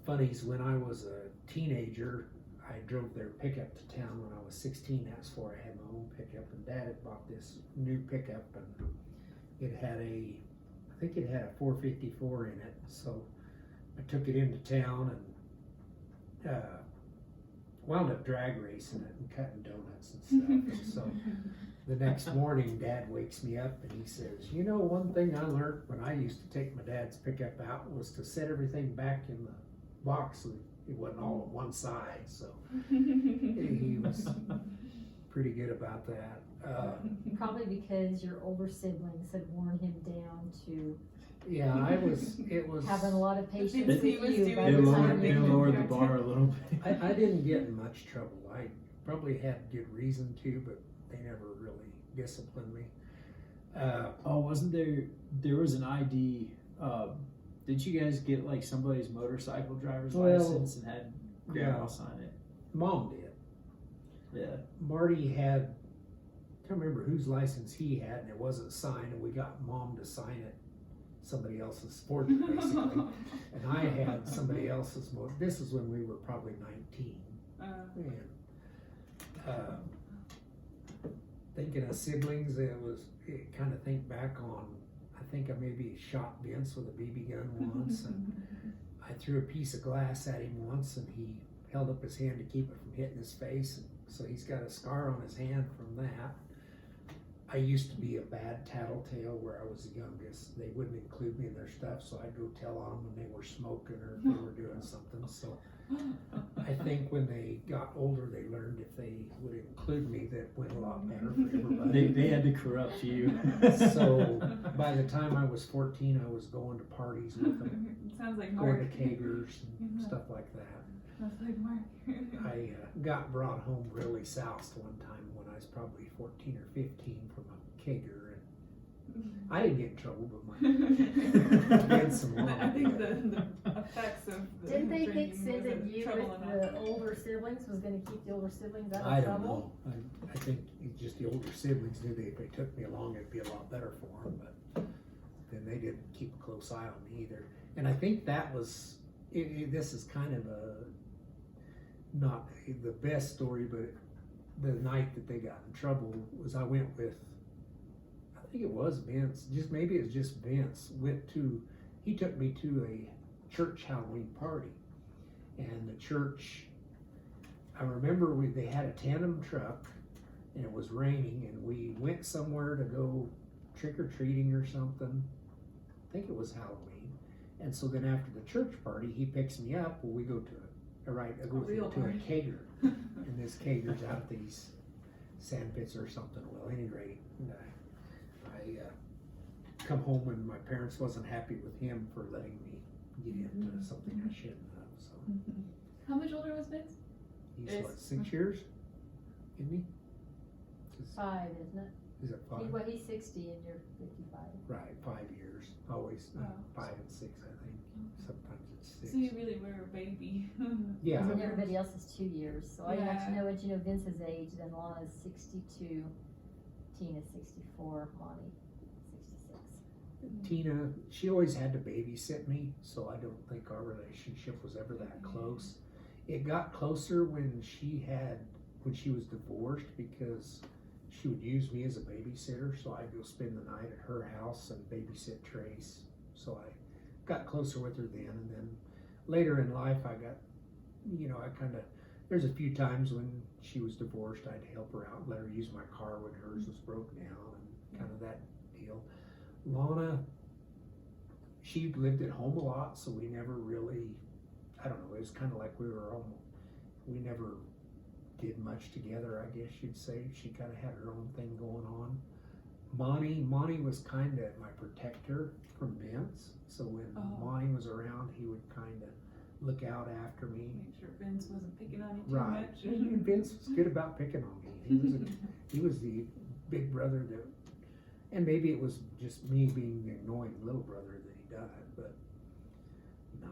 funnies, when I was a teenager, I drove their pickup to town when I was 16. That's before I had my own pickup, and Dad had bought this new pickup, and it had I think it had a 454 in it. So I took it into town and wound up drag racing it and cutting donuts and stuff. And so the next morning, Dad wakes me up and he says, you know, one thing I learned when I used to take my dad's pickup out was to set everything back in the box so it wasn't all on one side. So he was pretty good about that. Probably because your older siblings had worn him down to Yeah, it was. having a lot of patience things with he was you doing by They the lowered, time they you lowered the bar a little bit. I didn't get in much trouble. I probably had good reason to, but they never really disciplined me. Oh, wasn't there was an ID, didn't you guys get like somebody's motorcycle driver's Well, license and had grandma yeah. sign it? Mom did. Yeah. Marty had, I can't remember whose license he had, and it wasn't signed, and we got Mom to sign it. Somebody else's for it, basically. And I had somebody else's motor. This is when we were probably 19. And thinking of siblings, it kind of think back on, I think I maybe shot Vince with a BB gun once, and I threw a piece of glass at him once, and he held up his hand to keep it from hitting his face, and so he's got a scar on his hand from that. I used to be a bad tattletale where I was the youngest. They wouldn't include me in their stuff, so I'd go tell on them when they were smoking or if they were doing something. So I think when they got older, they learned if they would include me, that went a lot better for everybody. They had to corrupt you. So by the time I was 14, I was going to parties with them, Sounds like Mark. going to kegers and stuff like that. Sounds like Mark. I got brought home really soused one time when I was probably 14 or 15 from a kegger, and I didn't get in trouble, but my did some I wrong. think the effects of the Didn't they think drinking so that wasn't you trouble with enough. the older siblings was gonna keep the older siblings out I of don't trouble? know. I think it's just the older siblings knew that if they took me along, it'd be a lot better for them, but then they didn't keep a close eye on me either. And I think that was this is kind of not the best story, but the night that they got in trouble was I went with, I think it was Vince, maybe it was just Vince, he took me to a church Halloween party. And the church, I remember they had a tandem truck and it was raining and we went somewhere to go trick-or-treating or something. I think it was Halloween. And so then after the church party, he picks me up. Well, we go to I go real to a party. cater. And this cater's out at these sand pits or something. Well, at any rate, I come home and my parents wasn't happy with him for letting me get into something I shouldn't have. So How much older was Vince? he's what, 6 years? Isn't he? 5, isn't it? Is it 5? Well, he's 60 and you're 55. Right, 5 years. Always Wow. 5 and 6, I think. Sometimes it's 6. So you really were a baby. Yeah. And then everybody else is 2 years. So all you have to Yeah. know is, Vince's age, then Lana's 62, Tina's 64, Monty 66. Tina, she always had to babysit me, so I don't think our relationship was ever that close. It got closer when she was divorced because she would use me as a babysitter, so I'd go spend the night at her house and babysit Trace. So I got closer with her then, and then later in life I got, there's a few times when she was divorced, I'd help her out, let her use my car when hers was broke down, and kind of that deal. Lana, she lived at home a lot, so we never really, I don't know, it was kind of like we never did much together, I guess you'd say. She kind of had her own thing going on. Monty was kind of my protector from Vince, so when Monty was around, he would kind of look out after me. Make sure Vince wasn't picking on you too Right. much. And Vince was good about picking on me. He was the big brother that, and maybe it was just me being the annoying little brother that he done it, but no,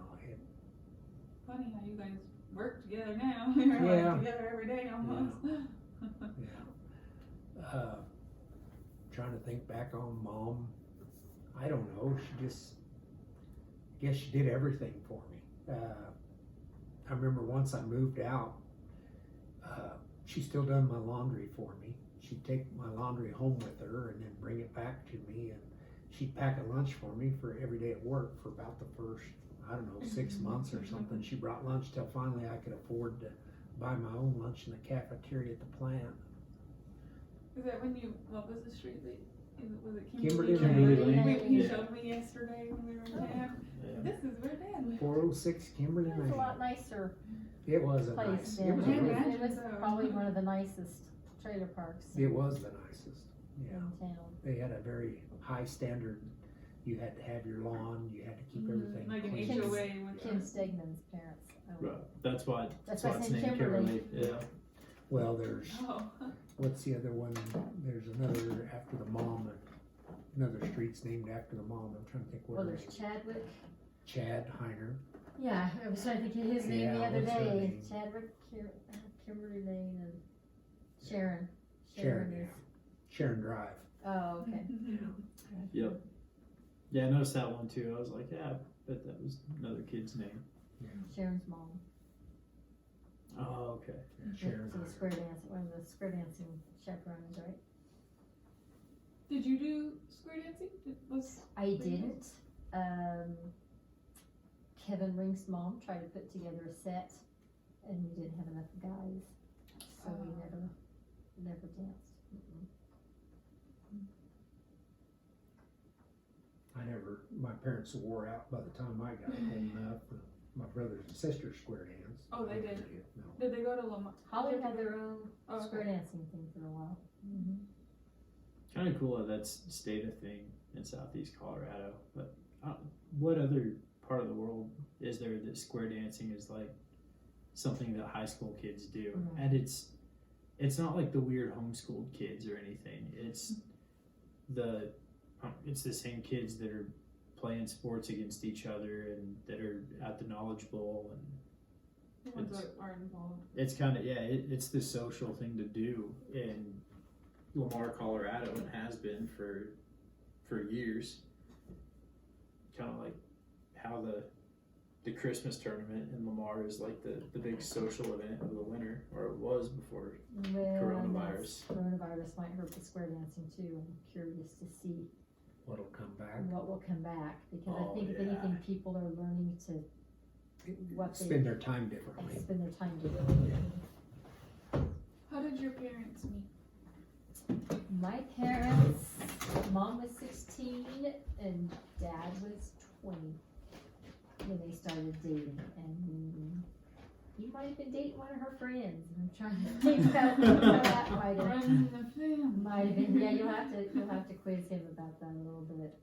Funny how you guys work together now. You're Yeah. like together every day almost. yeah. Trying to think back on Mom, I don't know, I guess she did everything for me. I remember once I moved out, she still done my laundry for me. She'd take my laundry home with her and then bring it back to me, and she'd pack a lunch for me for every day at work for about the first, 6 months or something. She brought lunch till finally I could afford to buy my own lunch in the cafeteria at the plant. Is that what was the street that, was it Kimberly Kimberly Lane. Lane? You Yeah. showed me yesterday when we were in town. Yeah. This is where Dad lives. 406 Kimberly It was a Lane. lot nicer It was a place nice, then. it was, I a real- imagine It was so. probably one of the nicest trailer parks it was the nicest. Yeah, in town. they had a very high standard. You had to have your lawn, you had to keep everything Like an clean. HOA with Kim Stegman's parents. Right. That's why That's it's why it's named named Kimberly. Kimberly. Yeah. Well, there's, Oh. what's the other one? There's another after the mom, another street's named after the mom. I'm trying to think Well, what it there's is. Chadwick. Chad Heiner. Yeah, I was trying to think of his name the Yeah, other what's her day. name? Chadwick, Kimberly Lane, and Sharon. Sharon, is. yeah. Sharon Drive. Oh, okay. Yep. Yeah, I noticed that one too. I was like, yeah, I bet that was another kid's name. Sharon's mom. Oh, okay. Yeah, Sharon So the Heiner. square dance, one of the square dancing chaperones, right? Did you do square dancing? I didn't. Kevin Rink's mom tried to put together a set, and we didn't have enough guys, so we never danced. Mm-mm. My parents wore out by the time I got home enough. My brothers and sisters square dance. Oh, they did? No. Did they go to Lamont? Holly had their own Oh, square okay. dancing thing for a while. Mm-hmm. Kind of cool that that's stayed a thing in Southeast Colorado. But what other part of the world is there that square dancing is like something that high school kids do? Mhm. And it's not like the weird homeschooled kids or anything. It's the same kids that are playing sports against each other and that are at the Knowledge Bowl, and The ones that are involved. it's kind of it's the social thing to do in Lamar, Colorado, and has been for years. Kind of like how the Christmas tournament in Lamar is like the big social event of the winter, or it was before Well, and coronavirus. coronavirus might hurt the square dancing too. I'm curious to see What'll come back? what will come back, because Oh, I think if yeah. anything, people are learning to what they Spend their time differently. spend their time doing. How did your parents meet? My parents, mom was 16 and dad was 20 when they started dating, and he might have been dating one of her friends. I'm trying to think how that might have. Friends in the family. Might have been. Yeah, you'll have to quiz him about that a little bit.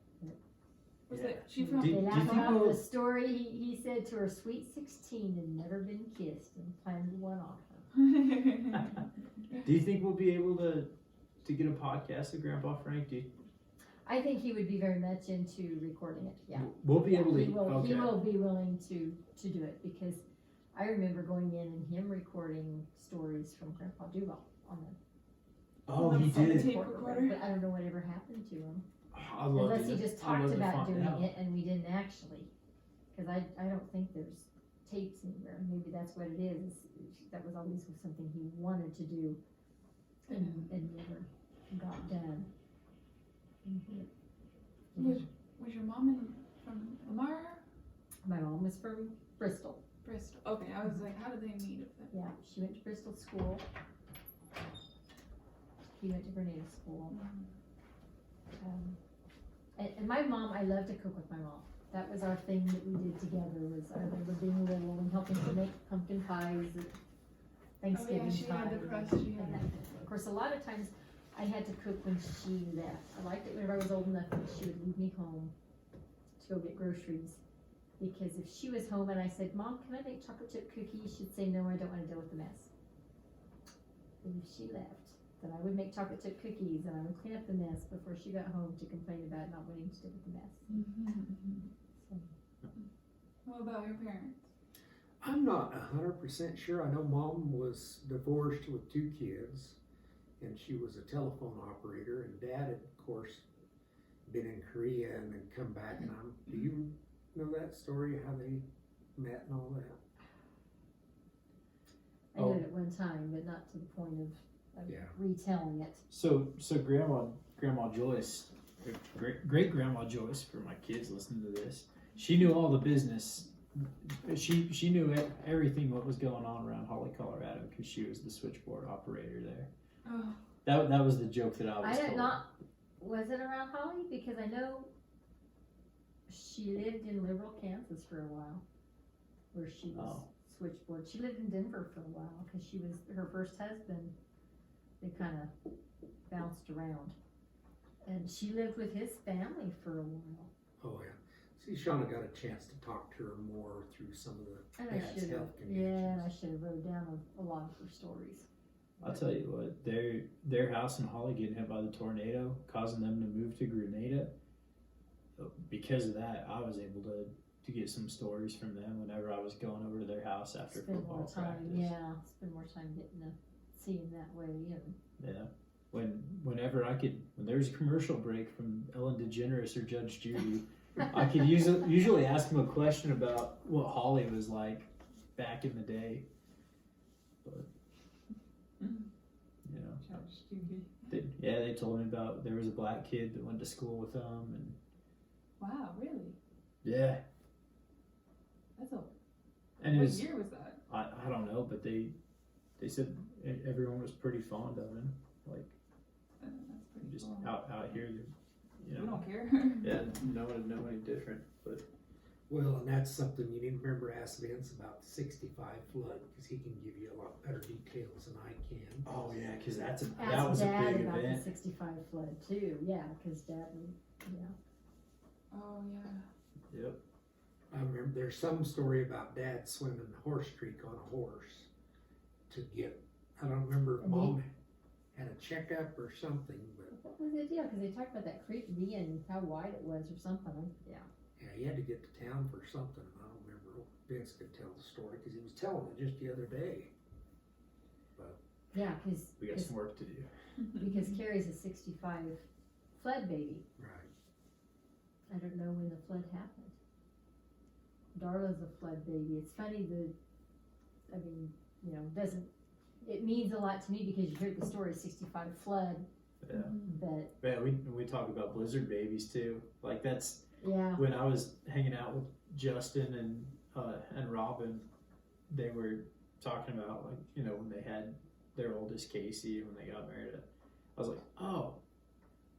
Was Yeah. it she from? Do They you laughed think about we'll- the story. He said to her, "Sweet 16 and never been kissed, and planned one on her." Do you think we'll be able to get a podcast of Grandpa Frank? I think he would be very much into recording it. Yeah. We'll be able to. He will, okay. he will be willing to do it, because I remember going in and him recording stories from Grandpa Duval on Oh, the he on the did. tape Tape recorder, recorder. but I don't know whatever happened to him. I'd love Unless to- he just I'd love talked to about find doing out. it and we didn't actually. Because I don't think there's tapes anywhere. Maybe that's what it is. That was always something he wanted to do and never got done. Was your mom from Lamar? My mom was from Bristol. Bristol. Okay, I was like, how did they meet? Yeah, she went to Bristol school. He went to Grenada school. And my mom, I love to cook with my mom. That was our thing that we did together. Was I remember being little and helping to make pumpkin pies at Thanksgiving she time. had the crust, she had and that. Of course, a lot of times I had to cook when she left. I liked it whenever I was old enough that she would leave me home to go get groceries. Because if she was home and I said, "Mom, can I make chocolate chip cookies?" she'd say, "No, I don't want to deal with the mess." And if she left, then I would make chocolate chip cookies and I would clean up the mess before she got home to complain about not wanting to deal with the mess. So, What about your parents? I'm not 100% sure. I know Mom was divorced with 2 kids, and she was a telephone operator, and Dad had, of course, been in Korea and then come back. And do you know that story, how they met and all that? I knew it at one time, but not to the point of Yeah. retelling it. So Grandma Joyce, great Grandma Joyce, for my kids listening to this, she knew all the business. She knew everything what was going on around Holly, Colorado, because she was the switchboard operator there. Oh, That was the joke that I was I don't told. not. Was it around Holly? Because I know she lived in Liberal, Kansas for a while, where she was switchboard. She lived in Denver for a while because she was her first husband. They kind of bounced around, and she lived with his family for a while. Oh, yeah. See, Shawna got a chance to talk to her more through some of the And I dad's should have, health yeah, and I conditions. should have wrote down a lot of her stories. I'll tell you what, their house in Holly getting hit by the tornado, causing them to move to Grenada. Because of that, I was able to get some stories from them whenever I was going over to their house after Spend football more time, practice. yeah. Spend more time getting to see him that way. And Yeah. Whenever I could, when there was a commercial break from Ellen DeGeneres or Judge Judy, I could usually ask them a question about what Holly was like back in the day. But, you know, Judge Judy. they told me about there was a black kid that went to school with them, and Wow, really? yeah, That's a. and it What was year was that? I don't know, but they said everyone was pretty fond of him, like That's pretty just cool. out here, you We know, don't care. yeah, nobody different, but. Well, and that's something you need to remember, ask Vince about the 65 flood, because he can give you a lot better details than I can. Oh yeah, because that ask was a Dad big about event. the 65 flood too. Yeah, because Dad would, yeah. Oh, yeah. Yep. I remember there's some story about Dad swimming Horse Creek on a horse to get, I don't remember if And Mom had a checkup or something, but What was the deal? Because they talked about that creek being how wide it was or something. Yeah. yeah, he had to get to town for something. I don't remember. Vince could tell the story because he was telling it just the other day. Yeah, because We got some work to do. because Kerry's a 65 flood baby. Right. I don't know when the flood happened. Darla's a flood baby. It's funny it means a lot to me because you hear the story 65 flood, Yeah. but Yeah, we talk about blizzard babies too. Like that's yeah, when I was hanging out with Justin and Robin, they were talking about like, you know, when they had their oldest Casey when they got married. I was like, oh,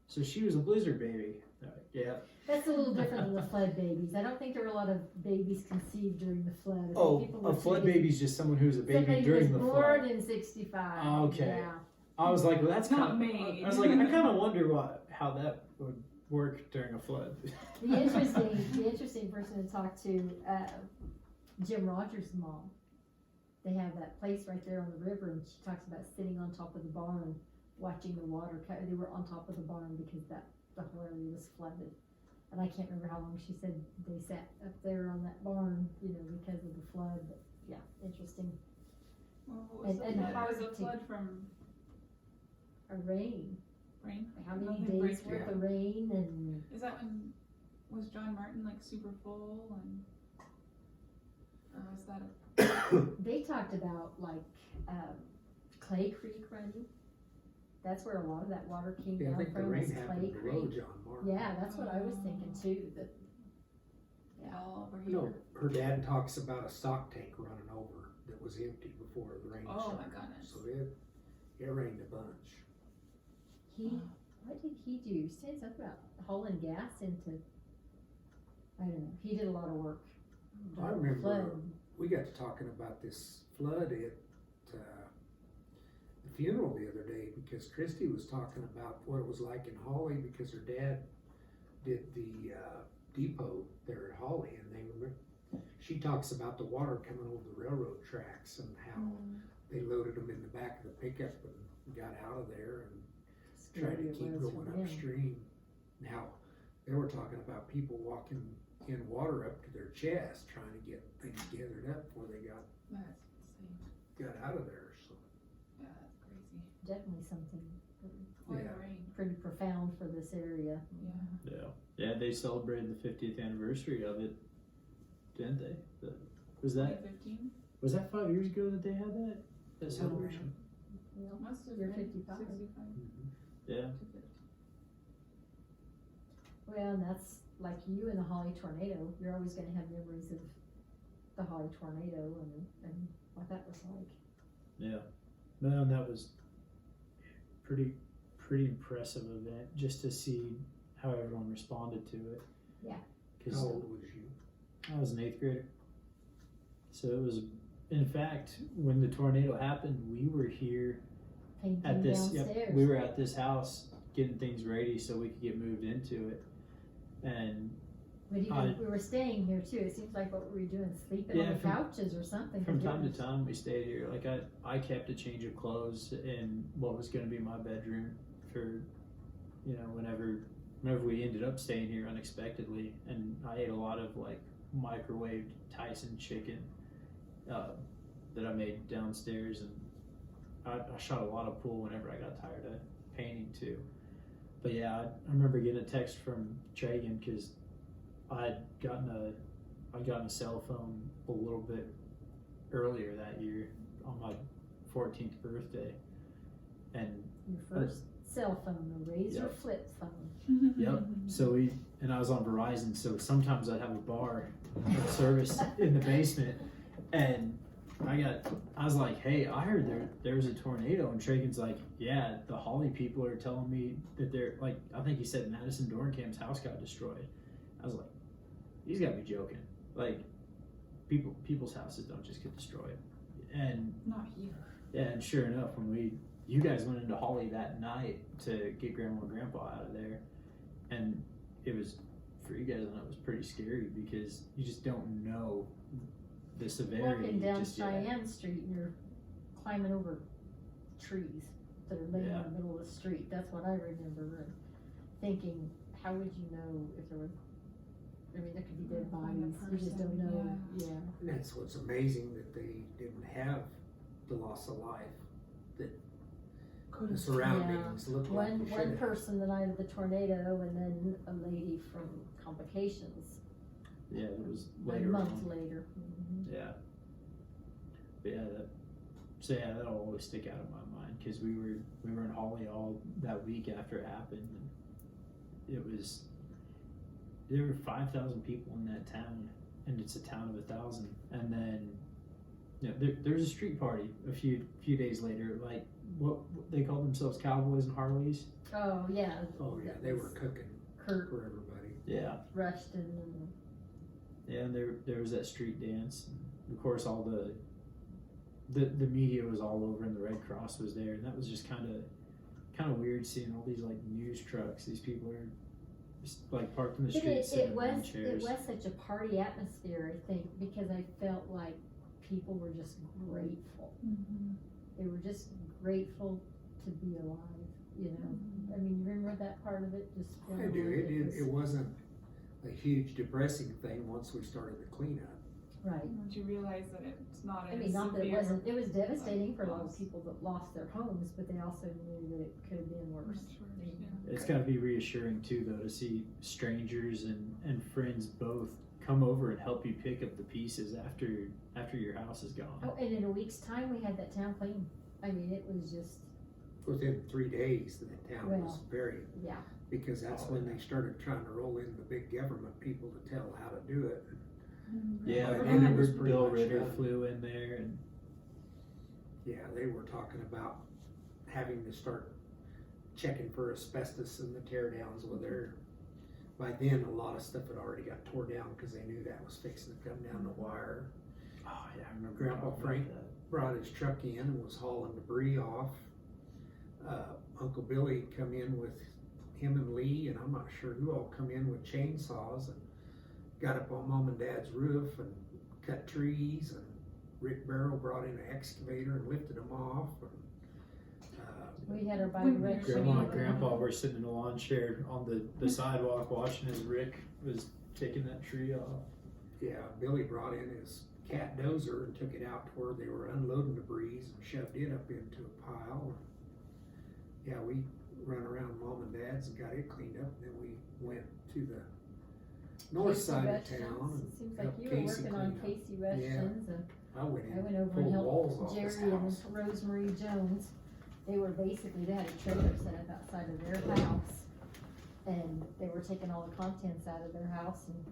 so she was a blizzard baby. They're like, yeah. that's a little different than the flood babies. I don't think there were a lot of babies conceived during the flood. I think Oh, people a would flood say baby is just someone who's a baby somebody during the was born flood. in 65. Oh, okay. Yeah. I was like, well, that's Not kind me. I was like, I kind of wonder how that would work during a flood. The interesting person to talk to, Jim Rogers' mom. They have that place right there on the river, and she talks about sitting on top of the barn, watching the water. They were on top of the barn because the whole area was flooded. And I can't remember how long she said they sat up there on that barn, you know, because of the flood. But yeah, interesting. Well, what was And the flood? hard Was a to- flood from A rain. rain? How many Nothing days breaks worth through. of rain and Is that when was John Martin like super full and or was that they talked about like Clay Creek running. That's where a lot of that water came Yeah, I down think the from, rain was happened Clay below Creek. John Martin. Yeah, that's what I was thinking too. That all over No, here? her dad talks about a stock tank running over that was empty before the rain Oh started. my goodness. So it rained a bunch. what did he do? He was saying something about hauling gas into. I don't know. He did a lot of work. I during the remember flood. we got to talking about this flood at the funeral the other day because Christy was talking about what it was like in Holly because her dad did the depot there at Holly, and she talks about the water coming over the railroad tracks and how they loaded them in the back of the pickup and got out of there and tried to Scary it keep was going for them. upstream. Now they were talking about people walking in water up to their chest trying to get things gathered up before they got That's insane. out of there. So Yeah, that's crazy. Definitely something Quite Yeah. a rain. pretty profound for this area. Yeah. Yeah, they celebrated the 50th anniversary of it, didn't they? Was that 2015? 5 years ago that they had that celebration? Must have You're been 55. 65 Yeah. to 50. Well, and that's like you and the Holly tornado. You're always going to have memories of the Holly tornado and what that was like. Yeah. No, and that was pretty impressive event just to see how everyone responded to it. Yeah. Because how old was you? I was an 8th grader. So it was, in fact, when the tornado happened, we were here Painting at this, downstairs. we were at this house getting things ready so we could get moved into it. And But even we were staying here too. It seems like what were we doing? Sleeping Yeah, on the from- couches or something? from 'cause it time to was- time we stayed here. Like I kept a change of clothes in what was going to be my bedroom for, you know, whenever we ended up staying here unexpectedly. And I ate a lot of like microwaved Tyson chicken that I made downstairs, and I shot a lot of pool whenever I got tired of painting too. But yeah, I remember getting a text from Tragan because I'd gotten a cell phone a little bit earlier that year on my 14th birthday, and Your first cell phone, a Razor Yep. flip phone. yep. So I was on Verizon, so sometimes I'd have a bar of service in the basement, and I was like, hey, I heard there was a tornado, and Tragan's like, yeah, the Holly people are telling me that they're like, I think he said Madison Dorncamp's house got destroyed. I was like, he's got to be joking. Like, people's houses don't just get destroyed. And Not here. yeah, and sure enough, when you guys went into Holly that night to get Grandma and Grandpa out of there, and it was, for you guys, I know it was pretty scary because you just don't know the severity. Walking down just yet. Cheyenne Street and you're climbing over trees that are laying Yeah. in the middle of the street. That's what I remember. And thinking, how would you know if there were? I mean, there could be dead Find the bodies. You just don't person, know. yeah. Yeah. And that's what's amazing that they didn't have the loss of life that the surroundings look like One they should have. person the night of the tornado, and then a lady from complications Yeah, it was A later month on. later. Yeah. But yeah, that'll always stick out in my mind because we were in Holly all that week after it happened, and there were 5,000 people in that town, and it's a town of 1,000. And then, there was a street party a few days later, like what they called themselves, Cowboys and Harleys. Oh, yeah. Oh yeah, they were cooking Kurt for everybody. Yeah. Rushton and Yeah, and there was that street dance. And of course, all the media was all over, and the Red Cross was there, and that was just kind of weird seeing all these like news trucks. These people are just like parked in the But street, sitting it in was chairs. such a party atmosphere, I think, because I felt like people were just grateful. They were just grateful to be alive, you know. I mean, you remember that part of it? Just I do. It wasn't a huge depressing thing once we started the cleanup. right. Once you realize that it's not I as mean, not that it severe. wasn't. It was devastating for a lot of loss. people that lost their homes, but they also knew that it could have been worse. Much worse, yeah. It's got to be reassuring too, though, to see strangers and friends both come over and help you pick up the pieces after your house is gone. Oh, and in a week's time, we had that town clean. I mean, it was just Within 3 days, the town was Well. very, yeah. because that's when they started trying to roll in the big government people to tell how to do it. Yeah, By I then it remember was pretty Bill much Ritter done. flew in there, and Yeah, they were talking about having to start checking for asbestos in the tear downs with their, by then a lot of stuff had already got tore down because they knew that was fixing to come down the wire. oh yeah, I remember Grandpa talking about Frank that. brought his truck in and was hauling debris off. Uncle Billy come in with him and Lee, and I'm not sure who all come in with chainsaws and got up on Mom and Dad's roof and cut trees, and Rick Barrow brought in an excavator and lifted them off. And, We had our When bi-directional. Grandma and Grandpa were sitting in a lawn chair on the sidewalk watching as Rick was taking that tree off. yeah, Billy brought in his cat dozer and took it out to where they were unloading debris and shoved it up into a pile. Yeah, we run around Mom and Dad's and got it cleaned up, and then we went to the north Casey side of Rushton's. town. It seems and like helped you were Casey working on clean up. Casey Rushton's, and I went I went in, over and pulled walls helped off his Jerry and house. Rosemary Jones. They were basically, they had a trailer set up outside of their house, and they were taking all the contents out of their house and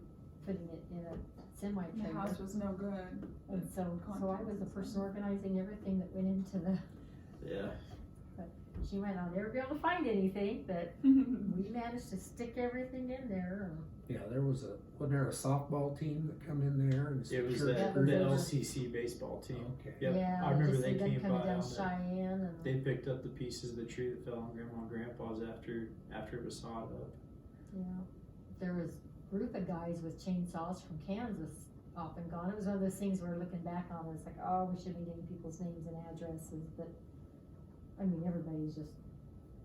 putting it in a The semi-trailer. house was no good. And so I was the person organizing everything that went into the, Yeah. she might not ever be able to find anything, but we managed to stick everything in there. Yeah, wasn't there a softball team that come in there and? It was sure the That was over. LCC baseball team. Okay. Yep. Yeah, I remember just they them came coming by down on the, Cheyenne, and they picked up the pieces of the tree that fell on Grandma and Grandpa's after it was sawed up. yeah, there was a group of guys with chainsaws from Kansas off and gone. It was one of those things we're looking back on. It's like, oh, we should be getting people's names and addresses, but I mean, everybody's just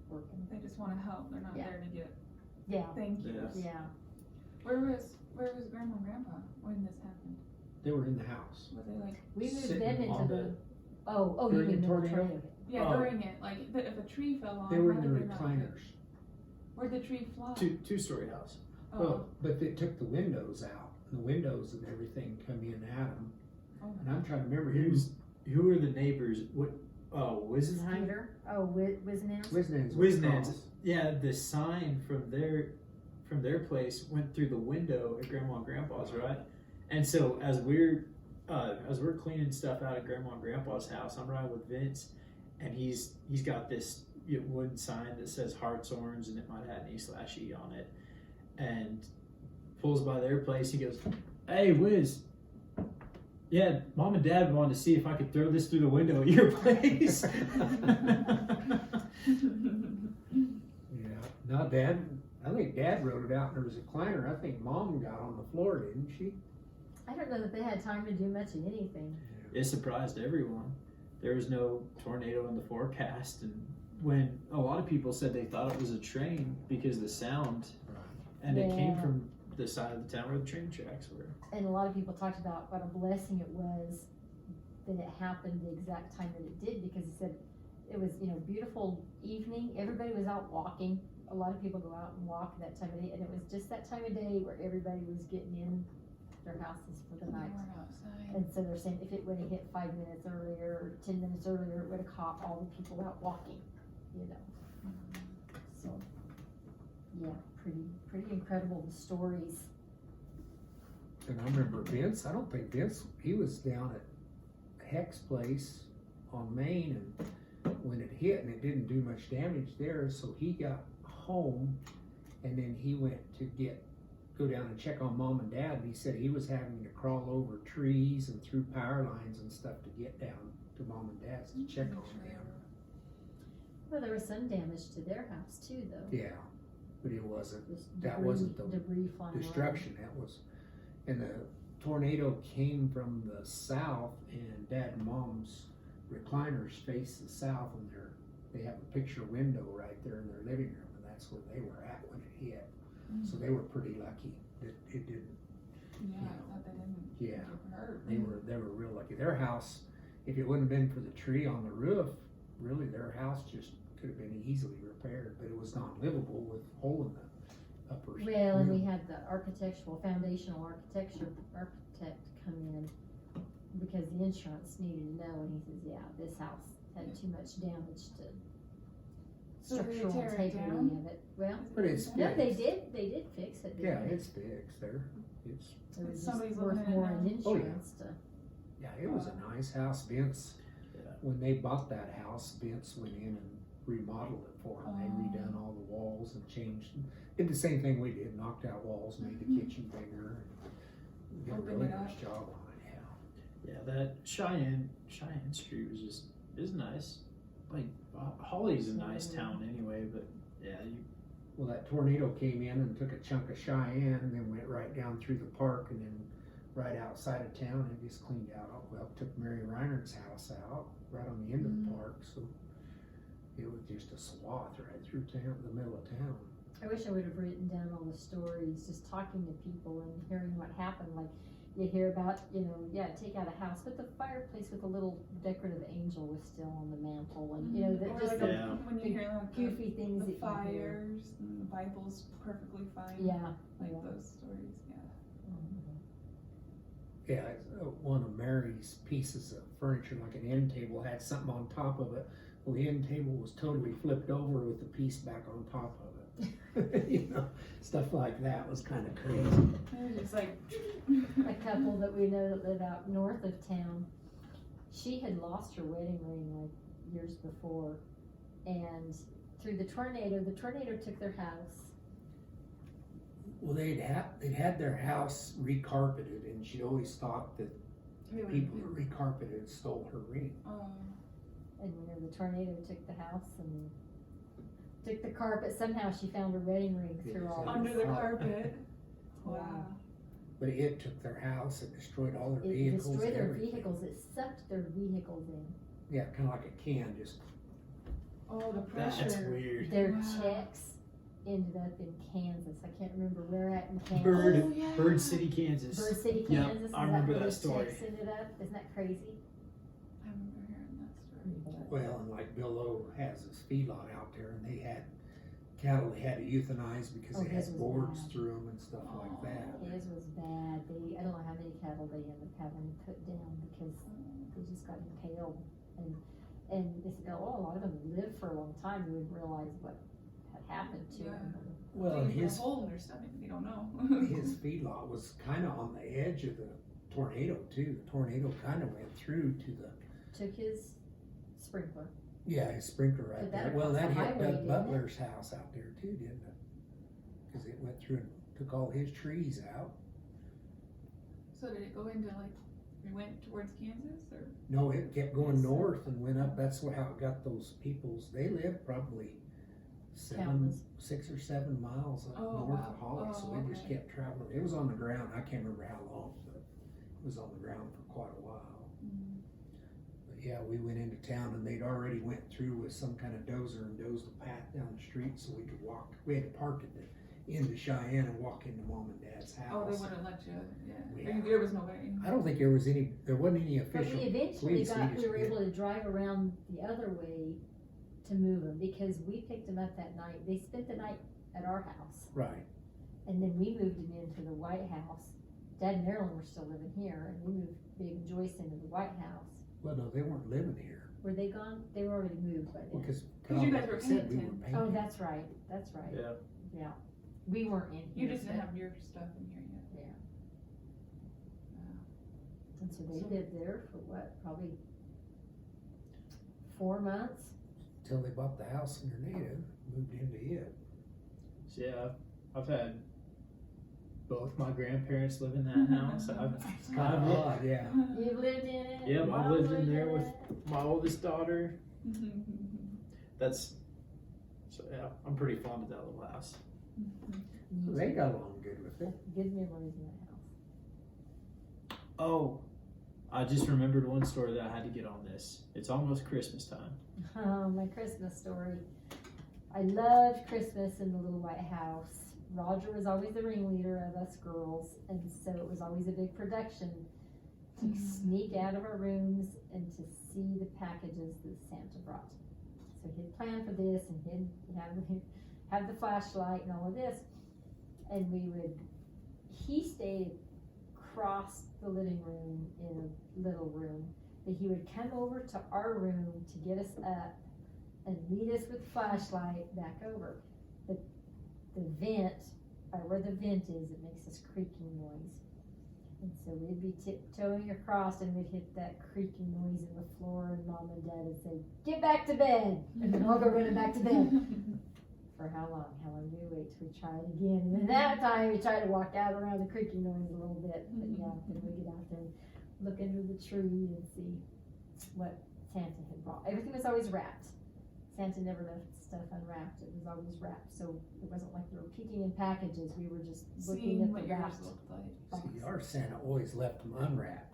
working. They just wanna help, they're not Yeah. there to get Yeah, thank you. Yeah. yeah. Where was Grandma and Grandpa when this happened? They were in the house. Were they like, We moved Sitting them into on the. Oh, you during mean the the tornado? tornado? yeah, Oh. during it, like, if a tree fell on, They were how in did the they not get- recliners. Where'd the tree fly? Two-story house. Oh, Well, but they took the windows out. The windows and everything come in at them. oh. And I'm trying to remember Who were the neighbors? What? Wisenheim? Scooter? Oh, Wisnam? Wisnan's. Yeah, the sign from their place went through the window at Grandma and Grandpa's, right? And so as we're cleaning stuff out of Grandma and Grandpa's house, I'm riding with Vince, and he's got this wooden sign that says Hearts Orange, and it might have an E/E on it, and pulls by their place. He goes, "Hey, Wiz. Yeah, Mom and Dad wanted to see if I could throw this through the window at your place." Yeah. No, Dad, I think Dad wrote it out and there was a recliner. I think Mom got on the floor, didn't she? I don't know that they had time to do much of anything. It surprised everyone. There was no tornado in the forecast, and when a lot of people said they thought it was a train because of the sound, and it came Yeah. from the side of the town where the train tracks were. And a lot of people talked about what a blessing it was that it happened the exact time that it did, because he said it was, beautiful evening. Everybody was out walking. A lot of people go out and walk that time of day, and it was just that time of day where everybody was getting in their houses for the They night. weren't outside. And so they're saying if it would've hit 5 minutes earlier, or 10 minutes earlier, it would've caught all the people out walking, you know. So, yeah, pretty incredible, the stories. And I remember Vince, I don't think Vince, he was down at Heck's place on Main, and when it hit, and it didn't do much damage there, so he got home, and then he went to go down and check on mom and dad, and he said he was having to crawl over trees and through power lines and stuff to get down to mom and dad's to check on them. Well, there was some damage to their house too, though. Yeah, but it wasn't Just that wasn't the debris flying around. destruction, that was, and the tornado came from the south, and dad and mom's recliners face the south, and they have a picture window right there in their living room, and that's where they were at when it hit. So they were pretty lucky that it didn't. Yeah, I thought they didn't Yeah. get hurt. They were real lucky. Their house, if it wouldn't have been for the tree on the roof, really their house just could have been easily repaired, but it was not livable with a hole in the upper. Well, and we roof. had the foundational architect come in because the insurance needed to know, and he says, yeah, this house had too much damage to So did they structural tear it integrity down? of it. Well, But it's no, they fixed. did fix it. Yeah, didn't they? it's fixed there. It's It was just Somebody's worth living in it more now. in Oh, yeah. insurance to. yeah, it was a nice house. Vince, Yeah. when they bought that house, Vince went in and remodeled it for them. They Oh. redone all the walls and changed, did the same thing we did, knocked out walls, made the kitchen bigger. And did a Opened really it nice up. job on it, yeah. Yeah, that Cheyenne Street was just is nice. Like Holly's a nice town anyway, but yeah, Well, that tornado came in and took a chunk of Cheyenne and then went right down through the park and then right outside of town and just cleaned out, well, took Mary Reinert's house out, right on the end of the park, so it was just a swath right through town, the middle of town. I wish I would have written down all the stories, just talking to people and hearing what happened. Like, you hear about, take out a house, but the fireplace with a little decorative angel was still on the mantle, and Or just like the Yeah. when you hear like goofy things the that you hear. fires and the Bible's perfectly fine. Yeah. Like yeah. those stories, yeah. Yeah, one of Mary's pieces of furniture, like an end table, had something on top of it. Well, the end table was totally flipped over with the piece back on top of it. Stuff like that was kind of crazy. It was just like, A couple that we know that live out north of town, she had lost her wedding ring like years before, and through the tornado took their house. Well, they'd had their house recarpeted, and she always thought that they would- people who recarpeted stole her ring. Oh, And the tornado took the house and took the carpet. Somehow she found her wedding ring through all Yeah. under this. the carpet. Wow. Wow. But it took their house, it destroyed all their It vehicles. destroyed their everything. vehicles. It sucked their vehicles in. Yeah, kind of like a can, just Oh, the pressure. that's weird. Their Wow. checks ended up in Kansas. I can't remember where at in Kansas. Bird, Oh, yeah. Bird City, Kansas. Bird City, Yeah, Kansas. Is I remember where that those story. checks ended up? Isn't that crazy? I remember hearing that story. well, and like Bill O has his feedlot out there, and they had cattle they had to euthanize because Oh, they had his was boards bad. through them and stuff like Oh. that. His was bad. I don't know how many cattle they ended up having to put down because they just got impaled. And they said, oh, a lot of them lived for a long time. You wouldn't realize what had happened to Yeah. them. Well, They and put a his hole in their stomach. They don't know. his feedlot was kind of on the edge of the tornado too. The tornado kind of went through to the Took his sprinkler. his sprinkler right But that there. Well, across that the hit highway, Doug didn't it? Butler's house out there too, didn't it? Because it went through and took all his trees out. So did it go into like, it went towards Kansas or? No, it kept going Yes. north and went up. That's how it got those peoples. They lived probably Countless. 6 or 7 miles up Oh, north wow. of Holly. So Oh, they just okay. kept traveling. It was on the ground. I can't remember how long, but it was on the ground for quite a while. But yeah, we went into town and they'd already went through with some kind of dozer and dozed a path down the street so we could walk. We had to park at the end of Cheyenne and walk into mom and dad's house. Oh, they wouldn't let you, yeah. Yeah. There was no way. I don't think there wasn't any But official. we eventually police. we were just able to drive around the other way to move them because we picked them up that night. They spent the night at our house. Right. And then we moved them into the White House Dad and Marilyn were still living here, and we moved Big and Joyce into the White House. Well, no, they weren't living here. Were they gone? They were already moved by then. Because you guys were like I said, we painting. were painting. Oh, that's right, that's right. Yeah. Yeah, we weren't in You here. just didn't but- have your stuff in here yet. And so they lived there for what, probably 4 months? Till they bought the house in Grenada, moved into it. So yeah, I've had both my grandparents live in that house. It's kind of odd, yeah. You've lived in it? Yeah, I've Mom lived in there it. with my oldest daughter. That's so yeah. I'm pretty fond of that little house. They got along good with it. Good memories in that house. Oh, I just remembered one story that I had to get on this. It's almost Christmas time. Oh, my Christmas story. I loved Christmas in the little white house. Roger was always the ringleader of us girls, and so it was always a big production to sneak out of our rooms and to see the packages that Santa brought. So he'd plan for this, and he'd have the flashlight and all of this, and he stayed across the living room in a little room, but he would come over to our room to get us up and lead us with flashlight back over. But the vent, by where the vent is, it makes this creaking noise. And so we'd be tiptoeing across and we'd hit that creaking noise in the floor, and Mom and Dad would say, "Get back to bed!" And then I'll go running back to bed. For how long? How long do we wait till we try it again? And then that time we try to walk out around the creaking noise a little bit. But yeah, then we get out there and look under the tree and see what Santa had brought. Everything was always wrapped. Santa never left stuff unwrapped. It was always wrapped. So it wasn't like we were peeking in packages. We were just looking Seeing at what the yours wrapped looked like. box. See, our Santa always left them unwrapped.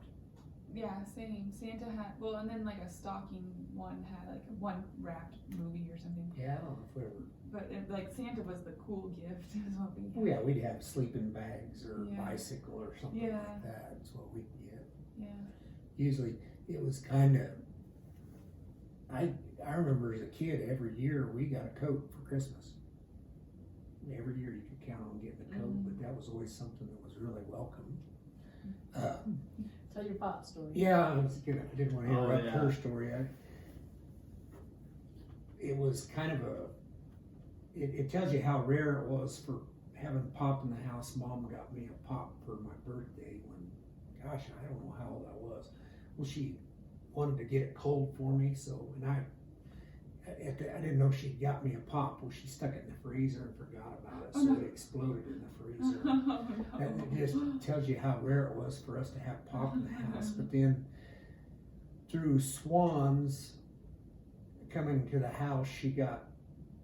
Yeah, same. Santa had, well, and then like a stocking one had like one wrapped movie or something. Yeah, I don't know if we ever. But like Santa was the cool gift, is what we Oh, yeah, we'd have sleeping bags or Yeah. bicycle or something Yeah. like that. That's what we'd get. Yeah. Usually, it was kind of. I remember as a kid, every year we got a coat for Christmas. Every year you could count on getting a coat, but that was always something that was really welcome. Tell your pop story. Yeah, I didn't want to Oh, interrupt yeah. her story. It was kind of it tells you how rare it was for having pop in the house. Mom got me a pop for my birthday when, gosh, I don't know how old I was. Well, she wanted to get it cold for me, so, and I didn't know she'd got me a pop. Well, she stuck it in the freezer and forgot about it, Oh, so no. it exploded in the freezer. Oh, And no. it just tells you how rare it was for us to have pop in the house. But then through Swan's coming to the house, she got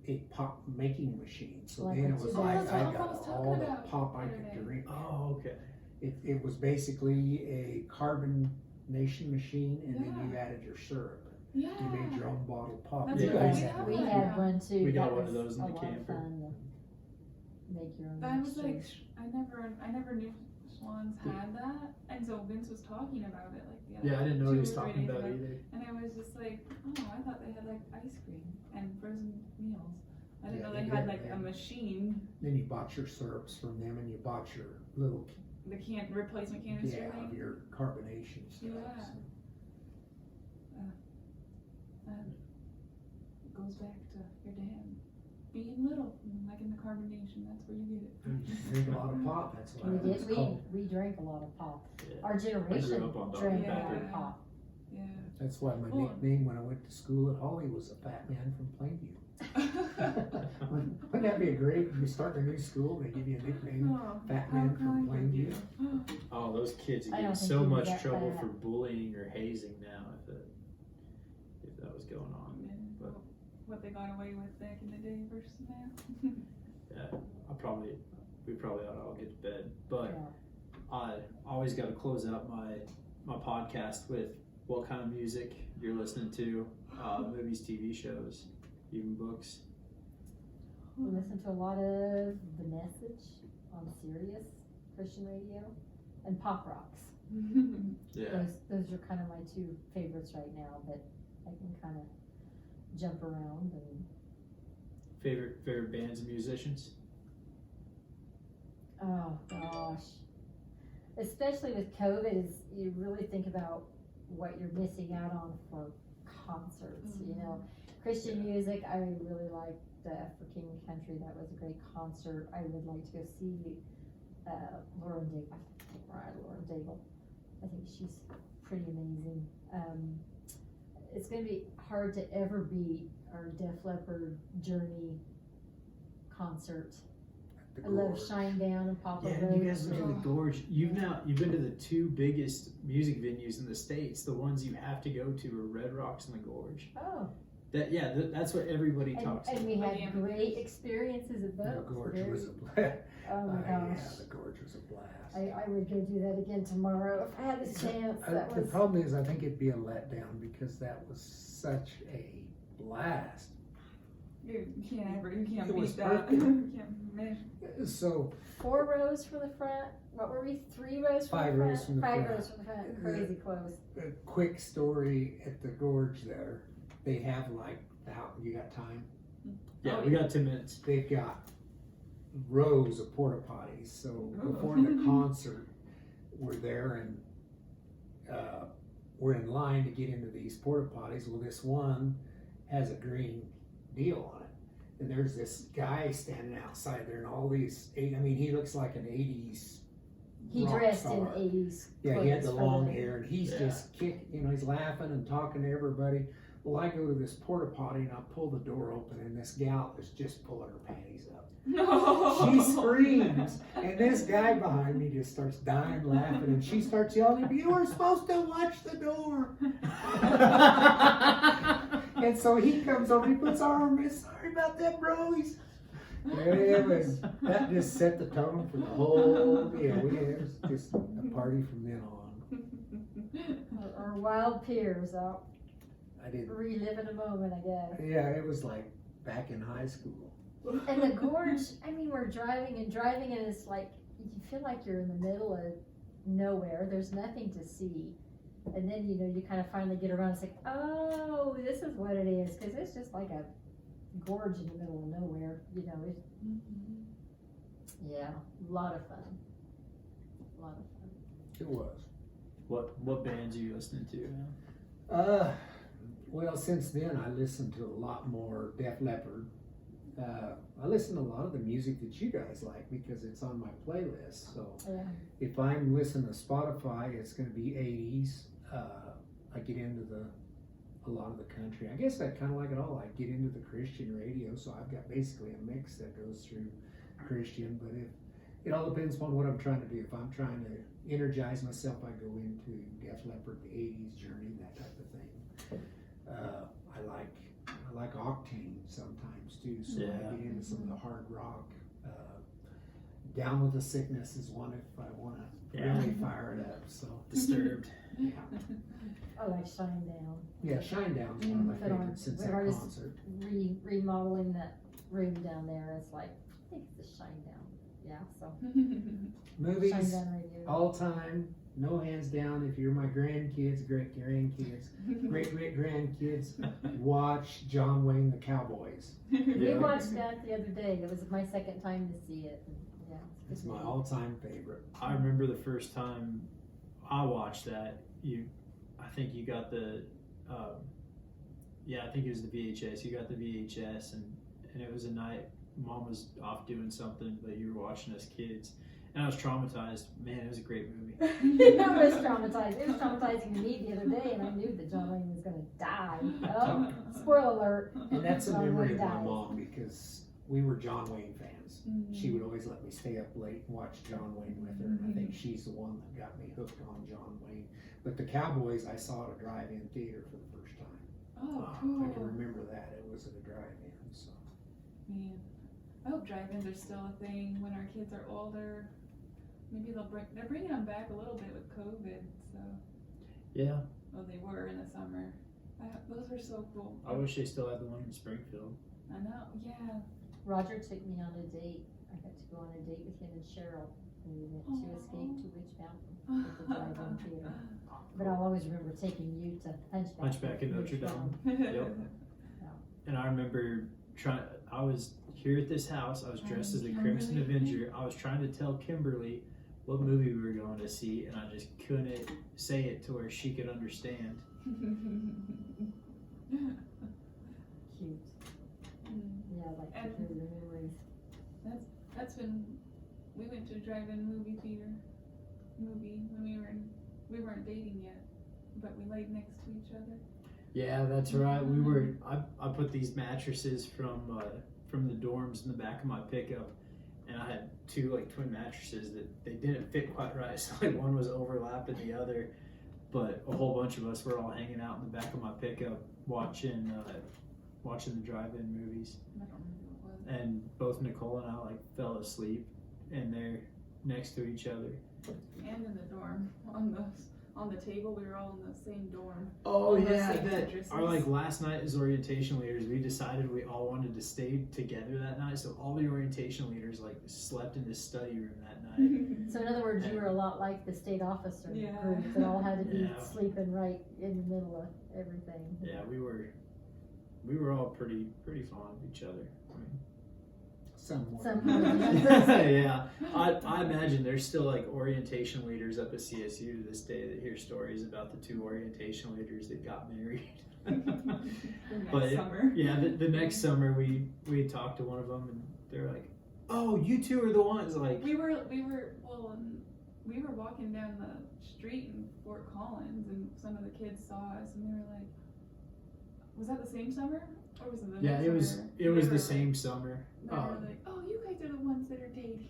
a pop making machine. So Like then what it was you like guys I talked got about. all the about pop I the could other day. drink. Oh, okay. It was basically a carbonation machine, and then you added your syrup. Yeah. You made your own bottled pop. That's You what guys we had have. We one. had one too. We got That one of was those in a the lot of camper. fun to make your own I was like, mixtures. I never knew Schwann's had that, and so Vince was talking about it like the other Yeah, I didn't know he was 2 or 3 talking days about ago. it either. And I was just like, oh, I thought they had like ice cream and frozen meals. I didn't Yeah, know they they had did, like a yeah. machine, Then you bought your syrups from them, and you bought your little the replacement canister of thing. your carbonation stuff. Yeah. So. It goes back to your dad being little, like in the carbonation. That's where you get it. You just drink a lot of pop. That's why We it's did, called. we drank a lot of pop. Yeah. Our generation up on Dr. drank a lot Pepper. of pop. Yeah. That's why my Well- nickname when I went to school at Holly was a fat man from Plainview. Wouldn't that be great? You start a new school, they give you a nickname, Oh, Fat how Man from kind of you. Plainview. Oh, those kids are I don't getting think so he was much that trouble bad. for bullying or hazing now if that was going on. And But- what they got away with back in the day versus now. Yeah, we probably ought to all get to bed. But Yeah. I always got to close out my podcast with what kind of music you're listening to, movies, TV shows, even books. We listened to a lot of The Message on Sirius Christian radio and pop rocks. Yeah. Those are kind of my 2 favorites right now, but I can kind of jump around and Favorite bands and musicians? oh gosh. especially with COVID, is you really think about what you're missing out on for concerts, you know. Christian music, I really like the African Country. That was a great concert. I would like to go see Lauren Daigle. I think she's pretty amazing. It's going to be hard to ever beat our Def Leppard Journey concert. The I love Gorge. Shine Down and Papa Yeah, Roach. you guys went to the Gorge. You've been to the two biggest music venues in the States. The ones you have to go to are Red Rocks and the Gorge. Oh, That's what everybody talks and about. we Like had the great experiences at The both. Gorge Very- was a blast. Oh my Yeah, gosh. the Gorge was a blast. I would go do that again tomorrow if I had the chance. That The was, problem is, I think it'd be a letdown because that was such a blast. You can't It beat was that. perfect. You can't measure. So 4 rows from the front. What were we? 3 rows from 5 the front? rows from the 5 front. rows from the front. Crazy close. a quick story at the Gorge there. They have like, you got time? Yeah, Oh, we got 10 minutes. They've got rows of porta potties. So Ooh. before the concert, we're there and we're in line to get into these porta potties. Well, this one has a green deal on it. And there's this guy standing outside there and all these, he looks like an 80s He rock dressed star. in 80s Yeah, he had clothes the for long the- hair and he's Yeah. just he's laughing and talking to everybody. Well, I go to this porta potty and I pull the door open and this gal is just pulling her panties up. No. She screams and this guy behind me just starts dying laughing and she starts yelling, "You were supposed to watch the door." And so he comes over, he puts our arm in, "Sorry about that, bro." That just set the tone for the whole deal. It was just a party from then on. Our wild peers out I didn't. reliving a moment, I guess. Yeah, it was like back in high school. And the Gorge, we're driving, and it's like, you feel like you're in the middle of nowhere. There's nothing to see. And then, you kind of finally get around. It's like, oh, this is what it is. Because it's just like a gorge in the middle of nowhere. Yeah, a lot of fun. It was. What bands are you listening to now? Well, since then I listened to a lot more Def Leppard. I listen to a lot of the music that you guys like because it's on my playlist. So Yeah. if I'm listening to Spotify, it's going to be 80s. I get into a lot of the country. I guess I kind of like it all. I get into the Christian radio, so I've got basically a mix that goes through Christian. But it all depends upon what I'm trying to do. If I'm trying to energize myself, I go into Def Leppard, the 80s Journey, that type of thing. I like Octane sometimes too, so Yeah. I get into some of the hard rock. Down with the Sickness is one if I want to Yeah. really fire it up. So Disturbed. yeah, I like Shine Down. yeah, Shinedown's one of my Put on- favorites since we've that already- concert. Remodeling that room down there. It's like, I think it's the Shine Down. Yeah, so Shine Movies, Down Radio. all time, no hands down. If you're my grandkids, great grandkids, great grandkids, watch John Wayne the Cowboys. We Yeah. watched that the other day. It was my second time to see it. And yeah, It's good my movie. all-time favorite. I remember the first time I watched that. I think you got the, I think it was the VHS. You got the VHS, and it was a night. Mom was off doing something, but you were watching us kids, and I was traumatized. Man, it was a great movie. I was traumatized. It was traumatizing me the other day, and I knew that John Wayne was going to die. Oh, spoiler alert. And that's a John memory Wayne of my dies. mom because we were John Wayne fans. She would always let me stay up late and watch John Wayne with her, and I think she's the one that got me hooked on John Wayne. But the Cowboys, I saw at a drive-in theater for the first time. Oh, I cool. can remember that. It was at a drive-in, so. Man, I hope drive-ins are still a thing when our kids are older. Maybe they're bringing them back a little bit with COVID. So, Yeah, well, they were in the summer. Those were so cool. I wish they still had the one in Springfield. I know. Yeah. Roger took me on a date. I got to go on a date with him and Cheryl. And we went to Escape to Witch Mountain at the drive-in theater. But I'll always remember taking you to Hunchback in Notre Dame. Yep. And I remember I was here at this house. I was dressed as the Crimson Avenger. I was trying to tell Kimberly what movie we were going to see, and I just couldn't say it to where she could understand. Cute. Yeah, I like to And- hear the memories. That's when we went to a drive-in movie theater movie when we weren't dating yet, but we laid next to each other. Yeah, that's right. We were. I put these mattresses from the dorms in the back of my pickup, and I had two like twin mattresses that they didn't fit quite right. So like one was overlapping the other, but a whole bunch of us were all hanging out in the back of my pickup watching the drive-in movies. I don't remember what it was. And both Nicole and I like fell asleep, and they're next to each other. And in the dorm on the table, we were all in the same dorm. Oh All those yeah, same that mattresses. our like last night as orientation leaders, we decided we all wanted to stay together that night. So all the orientation leaders like slept in this study room that night. So in other words, you were a lot like the state officer Yeah. group that all had to be Yeah. sleeping right in the middle of everything. Yeah, we were all pretty fond of each other. I mean, Somewhat. Some more than others. yeah, I imagine there's still like orientation leaders up at CSU to this day that hear stories about the two orientation leaders that got married. The next But summer. yeah, the next summer we talked to one of them and they're like, "Oh, you two are the ones." Like, We were walking down the street in Fort Collins, and some of the kids saw us, and they were like, "Was that the same summer, or was it the yeah, next it was summer?" it was They the were same summer. They were like, "Oh, you guys are the ones that are dating."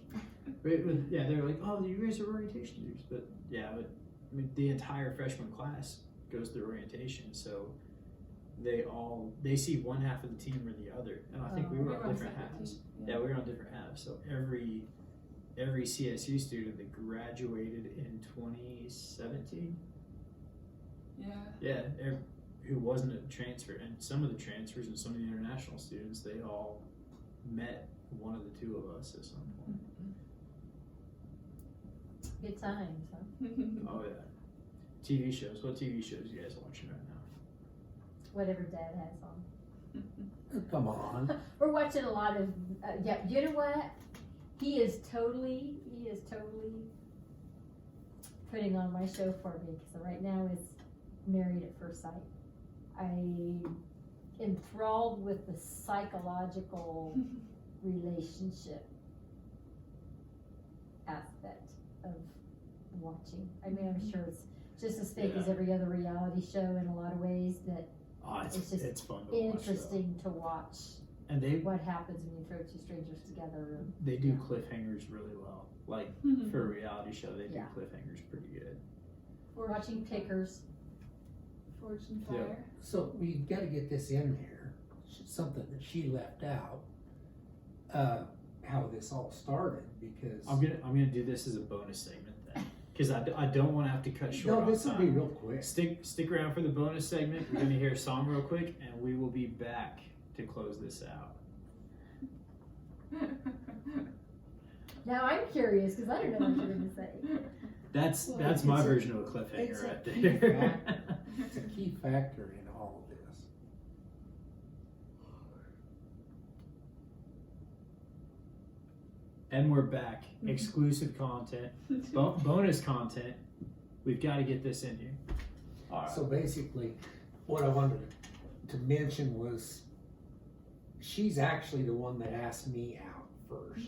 Yeah, they were like, "Oh, you guys are orientation leaders," but I mean, the entire freshman class goes through orientation, so they see one half of the team or the other, and I think we were on different separate halves. teams, Yeah, we were on different halves. So every CSU student that graduated in 2017, Yeah. who wasn't a transfer, and some of the transfers and some of the international students, they all met one of the two of us at some point. Good times, huh? Oh yeah. TV shows. What TV shows you guys watching right now? Whatever Dad has on. Come on. We're watching a lot of, yeah, you know what? He is totally putting on my show for me, because right now is Married at First Sight. I'm enthralled with the psychological relationship aspect of watching. I mean, I'm sure it's just as fake as every other reality show in a lot of ways, but Oh, It's just it's fun to watch. Though. interesting to watch And what happens when you throw two strangers together. And they do cliffhangers really well. Like for a reality show, they do Yeah. cliffhangers pretty good. watching Pickers. Forged in Yeah. Fire. So we got to get this in there. Something that she left out. How this all started, because I'm gonna do this as a bonus segment then, because I don't want to have to cut short. no, this will on be time. real quick. Stick around for the bonus segment. We're gonna hear a song real quick, and we will be back to close this out. Now I'm curious because I don't know what you're going to say. That's Well, that's my it's a- version of a cliffhanger it's a right key there. It's a key factor in all of this. And we're back. Exclusive content, bonus content. We've got to get this in here. All right. So basically, what I wanted to mention was she's actually the one that asked me out first.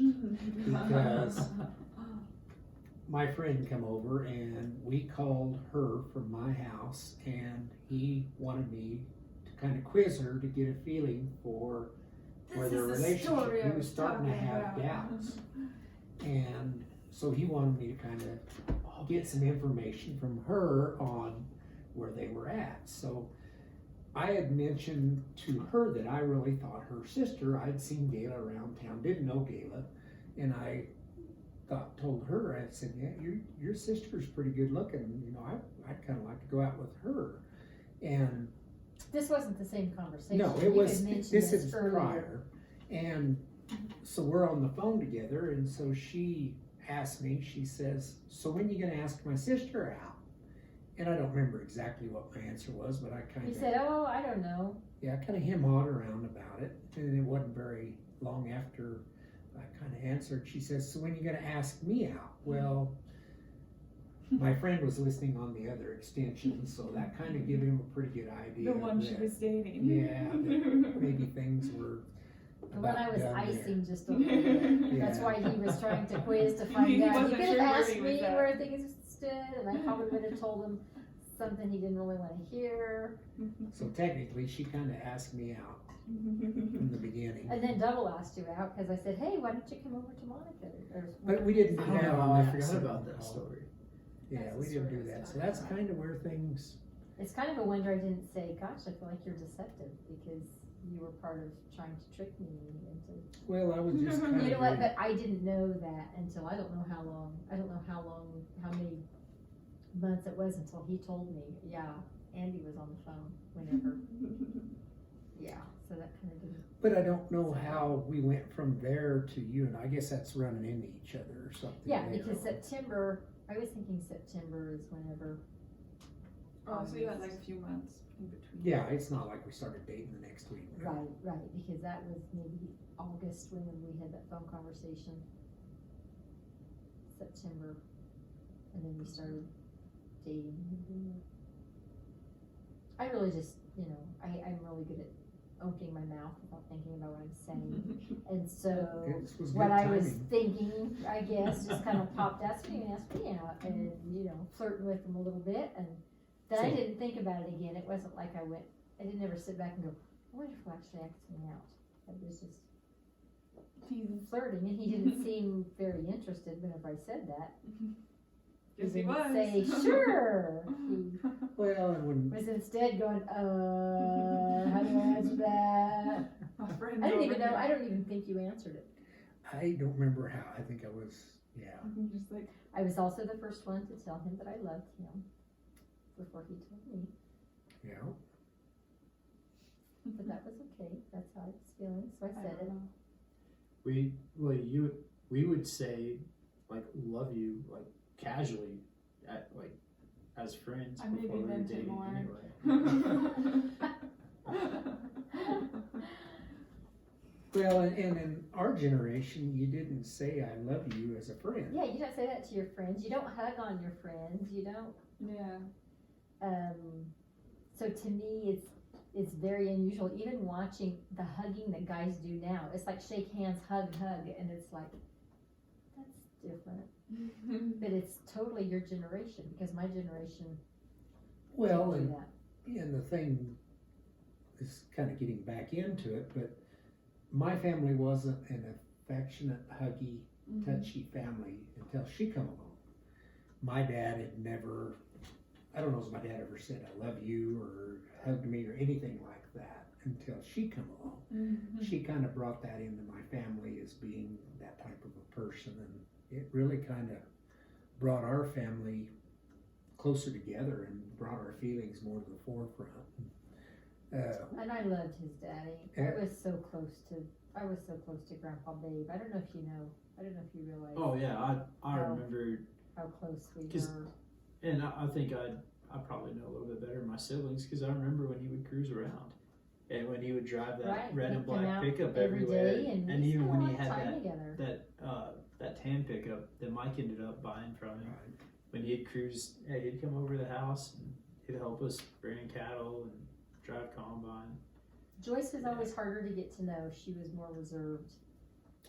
Because my friend come over and we called her from my house, and he wanted me to kind of quiz her to get a feeling for where their relationship, he was starting to have doubts. And so he wanted me to kind of get some information from her on where they were at. So I had mentioned to her that I really thought her sister, I'd seen Gayla around town, didn't know Gayla, and I told her, I said, yeah, your sister's pretty good looking, you know, I'd kind of like to go out with her. And This wasn't the same conversation. no, You it was, had mentioned this is earlier. prior. And so we're on the phone together, and so she asked me, she says, so when you gonna ask my sister out? And I don't remember exactly what my answer was, but I kind You of, said, oh, I don't know. yeah, kind of hem-hawed around about it. And it wasn't very long after I kind of answered, she says, so when you gonna ask me out? Well, my friend was listening on the other extension, so that kind of gave him a pretty good idea. The one she that- was dating. Yeah, that maybe things were The one I was about done there. icing just a little bit. That's Yeah. why he was trying to quiz to find He out. He wasn't could have sure where asked he was me at. where things stood, and I probably would have told him something he didn't really want to hear. So technically, she kind of asked me out in the beginning. And then double asked you out because I said, "Hey, why don't you come over to Monica?" But we didn't do Oh, that no, on I that forgot second about that call. story. Yeah, That's we the didn't story do I that. was So that's talking kind of where things. It's kind of a wonder I didn't say, "Gosh, I feel like you're deceptive because you were part of trying to trick me into." Well, I was just kind You know of. what? But I didn't know that until I don't know how long. I don't know how many months it was until he told me. Yeah, Andy was on the phone whenever. Yeah, so that kind of didn't. But I don't know how we went from there to you, and I guess that's running into each other or something. Yeah, later because on. September. I was thinking September is whenever. Oh, so you had like a few months in between. Yeah, it's not like we started dating the next week. Right, right, because that was maybe August when we had that phone conversation. September, and then we started dating. I really just, I'm really good at opening my mouth without thinking about what I'm saying. And so This was what good I was timing. thinking, I guess, just kind of popped out to me and asked me out and, flirting with him a little bit. And then I So- didn't think about it again. It wasn't like I didn't ever sit back and go, I wonder if he'll actually ask me out. It was just flirting, and he didn't seem very interested whenever I said that. Yes, he didn't was. say, sure. He Well, and when was instead going, how do I answer that? My friend's I don't over even know, here. I don't even think you answered it. I don't remember how. I think I was. Yeah. I'm just like, I was also the first one to tell him that I loved him before he told me, Yeah. but that was okay. That's how I was feeling, so I I said don't it. know. We would say like love you like casually as friends I maybe before we were meant it dating more. anyway. Well, and in our generation, you didn't say "I love you" as a friend. Yeah, you don't say that to your friends. You don't hug on your friends. You don't. Yeah. So to me, it's very unusual. Even watching the hugging that guys do now, it's like shake hands, hug, and it's like that's different. But it's totally your generation because my generation Well, didn't and do that. and the thing is kind of getting back into it, but my family wasn't an affectionate, huggy, touchy family until she come along. My dad had never, I don't know if my dad ever said "I love you" or hugged me or anything like that until she come along. She kind of brought that into my family as being that type of a person, and it really kind of brought our family closer together and brought our feelings more to the forefront. And I loved his daddy. Yeah. I was so close to Grandpa Babe. I don't know if you realize Oh yeah, I Oh. remember, how close we 'Cause- were. and I think I probably know a little bit better than my siblings because I remember when he would cruise around and when he would drive that Right, red he'd and come black out pickup every everywhere, day, and we even spent when a he lot of had time together. that tan pickup that Mike ended up buying from him. Right. When he'd cruise, he'd come over to the house and he'd help us bring cattle and drive combine. Joyce was always harder to get to know. She was more reserved.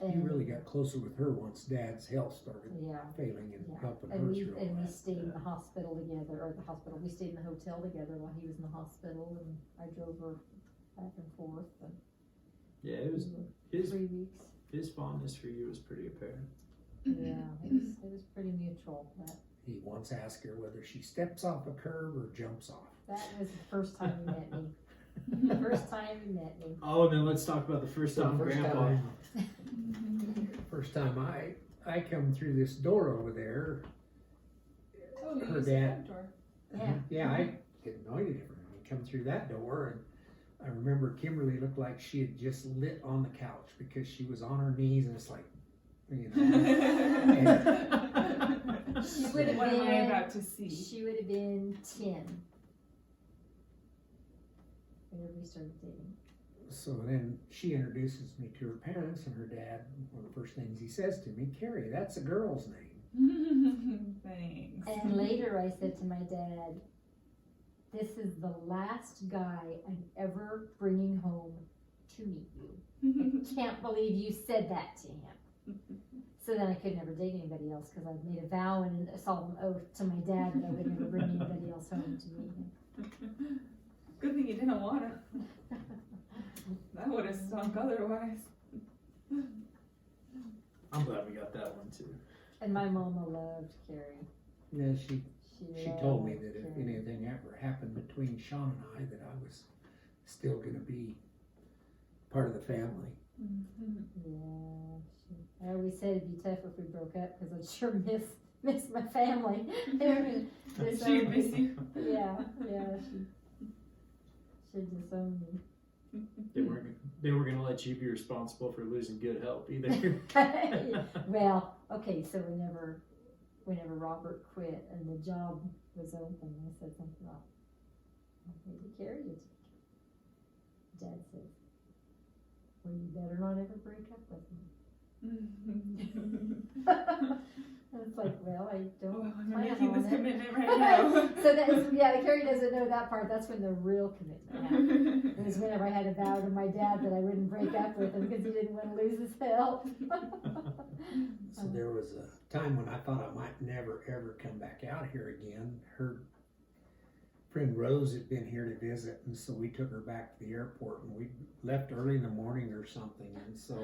You really got closer with her once Dad's health started Yeah. failing and Yeah, helping her and we through all that. stayed in the hospital together, we stayed in the hotel together while he was in the hospital, and I drove her back and forth, and Yeah, it was we were his 3 weeks. his fondness for you was pretty apparent. Yeah, it was pretty mutual. He once asked her whether she steps off a curb or jumps off. That was the first time he met me. The first time he met me. Oh, and then let's talk about the first So time Grandpa. First time I come through this door over there. Oh, you Her used the dad. front door. Yeah. Yeah, I didn't know any different. I come through that door, and I remember Kimberly looked like she had just lit on the couch because she was on her knees, and it's like, you know. She would have What am I been. about to see? She would have been 10 whenever we started dating. So then she introduces me to her parents, and her dad, one of the first things he says to me, "Kerry, that's a girl's name." Thanks. And later I said to my dad, this is the last guy I'm ever bringing home to meet you. I can't believe you said that to him. So then I could never date anybody else because I'd made a vow and a solemn oath to my dad that I would never bring anybody else home to meet him. Good thing you didn't want to. That would have stunk otherwise. I'm glad we got that one too. And my mama loved Kerry. Yeah, she told me loved that if Kerry. anything ever happened between Shawna and I, that I was still gonna be part of the family. Yeah, I always said it'd be tough if we broke up because I'd sure miss my family. She'd miss you. Yeah, she'd disown me. They were gonna let you be responsible for losing good health either. Well, okay, so whenever Robert quit and the job was open, I said something about maybe Kerry would take it. Dad said, well, you better not ever break up with me. It's like, well, I don't Well, I'm plan making on this it. commitment right now. So that's, yeah, Kerry doesn't know that part. That's when the real commitment happened. It was whenever I had a vow to my dad that I wouldn't break up with him because he didn't want to lose his health. So there was a time when I thought I might never ever come back out here again. Her friend Rose had been here to visit, and so we took her back to the airport, and we left early in the morning or something, and so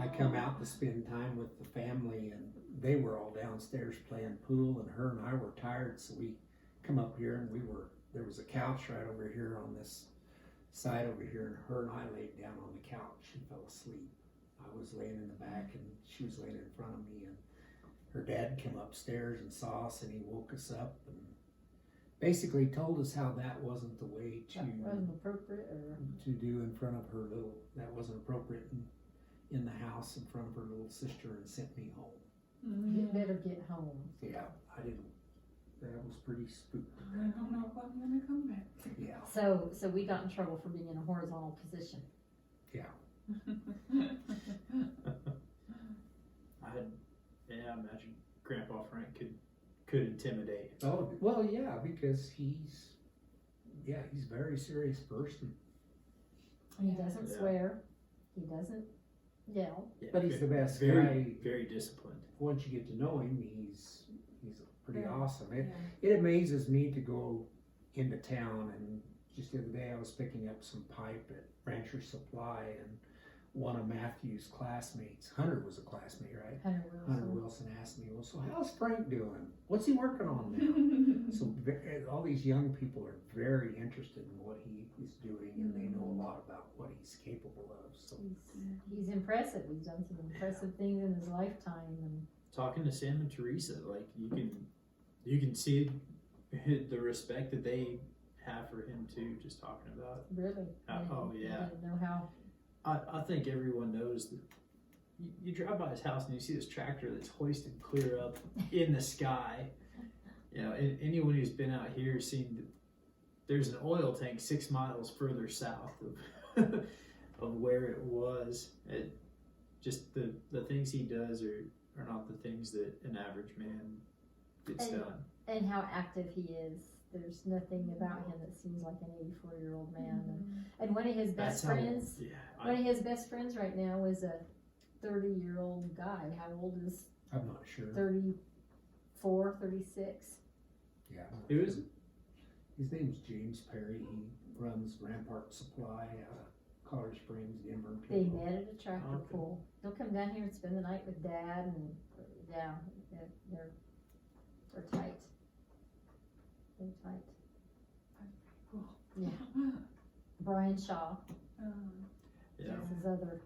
I come out to spend time with the family, and they were all downstairs playing pool, and her and I were tired, so we come up here, and there was a couch right over here on this side over here, and her and I laid down on the couch and fell asleep. I was laying in the back, and she was laying in front of me, and her dad came upstairs and saw us, and he woke us up, and basically told us how that wasn't the way That wasn't appropriate, or to do in front of her little, that wasn't appropriate in the house in front of her little sister, and sent me home. you better get home. Yeah, I didn't, that was pretty spooky. I don't know if I'm gonna come back. Yeah. So we got in trouble for being in a horizontal position. I imagine Grandpa Frank could intimidate. Oh, well, yeah, because he's a very serious person. He Yeah. doesn't Yeah. swear. He doesn't yell. Yeah, But he's the best very, guy. very disciplined. Once you get to know him, he's pretty Yeah. awesome. Yeah. It amazes me to go into town, and just the other day I was picking up some pipe at Rancher Supply, and one of Matthew's classmates, Hunter was a classmate, right? Hunter Wilson asked me, well, so how's Frank doing? What's he working on now? So all these young people are very interested in what he is doing, and they know a lot about what he's capable of. So He's impressive. He's done some impressive things in his lifetime, and Talking to Sam and Teresa, like you can see the respect that they have for him too. Just talking about really, Oh, yeah. I didn't know how. I think everyone knows that you drive by his house and you see this tractor that's hoisted clear up in the sky. You know, and anyone who's been out here has seen that there's an oil tank 6 miles further south of of where it was. Just the things he does are not the things that an average man gets done. And how active he is. There's nothing about him that seems like an 84-year-old man. And one of his best friends, one of his best friends right now is a 30-year-old guy. How old is I'm not sure. 34, 36? Yeah. Who is it? His name's James Perry. He runs Rampart Supply out of Colorado Springs, Denver. and They Pueblo. met at a tractor Okay. pull. They'll come down here and spend the night with Dad, and yeah, they're tight. They're tight. Cool. Yeah. Brian Shaw Yeah. is his other.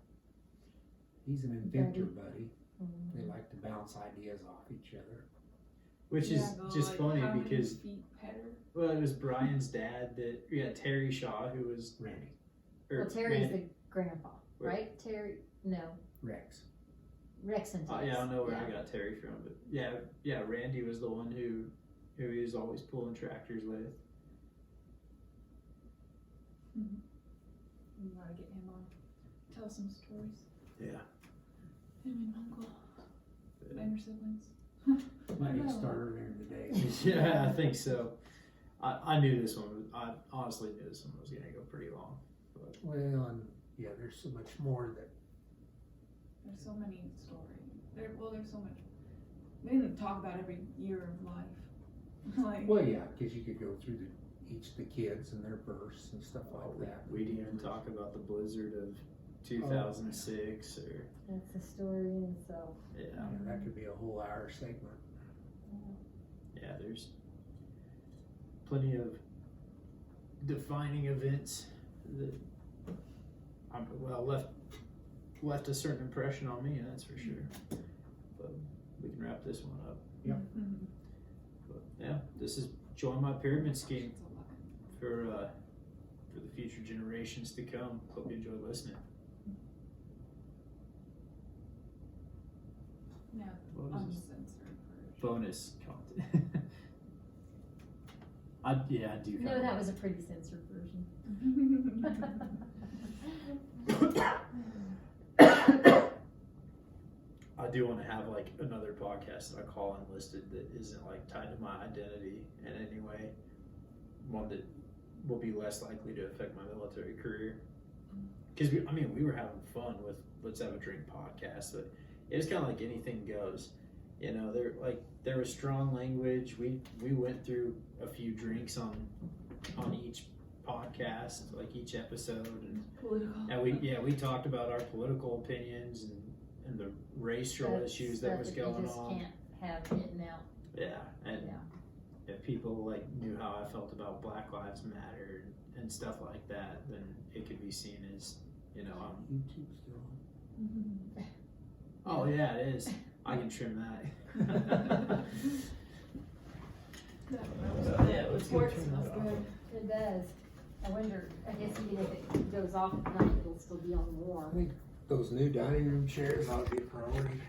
He's an inventor, buddy. Mhm. They like to bounce ideas off each other. Which is just funny how many because feet better? well, it was Brian's dad that Terry Shaw who was Randy. Well, Terry's Randy. the grandpa, right? Terry, no, Rex. Rex and Oh, yeah, I don't know where yeah. I got Terry from, but yeah, Randy was the one who he was always pulling tractors with. We gotta get him on. Tell some stories. Yeah. Him and Uncle. And her siblings. Might get started later in the day. Yeah, I think so. I knew this one. I honestly knew this one was gonna go pretty long. But Well, and yeah, there's so much more that There's so many stories. There's so much. They didn't talk about every year of life. Like, well, yeah, because you could go through each of the kids and their births and stuff like that. we didn't even talk about the blizzard of 2006 or That's a story in itself. yeah. Yeah, that could be a whole hour segment. Yeah, there's plenty of defining events that left a certain impression on me, that's for sure. But we can wrap this one up. Yep. Mhm. But yeah, this is Join My Pyramid Scheme It's a lot. for the future generations to come. Hope you enjoy listening. Yeah, What is this? uncensored version. Bonus content. I do. No, kinda that was a pretty censored version. I do want to have like another podcast that I call Unlisted that isn't like tied to my identity in any way. One that will be less likely to affect my military career. Because we were having fun with Let's Have a Drink podcast, but it's kind of like anything goes. You know, there was strong language. We went through a few drinks on each podcast, like each episode, and we talked about our political opinions and the racial That's issues that was stuff going you just on. can't have hidden out. Yeah, and Yeah. if people like knew how I felt about Black Lives Matter and stuff like that, then it could be seen as, you know, YouTube's still on. oh yeah, it is. I can trim that. Yeah, let's go pork turn smells that off. good. It does. I wonder, I guess even if it goes off at night, it'll still be on warm. Those new dining room chairs ought to be a priority.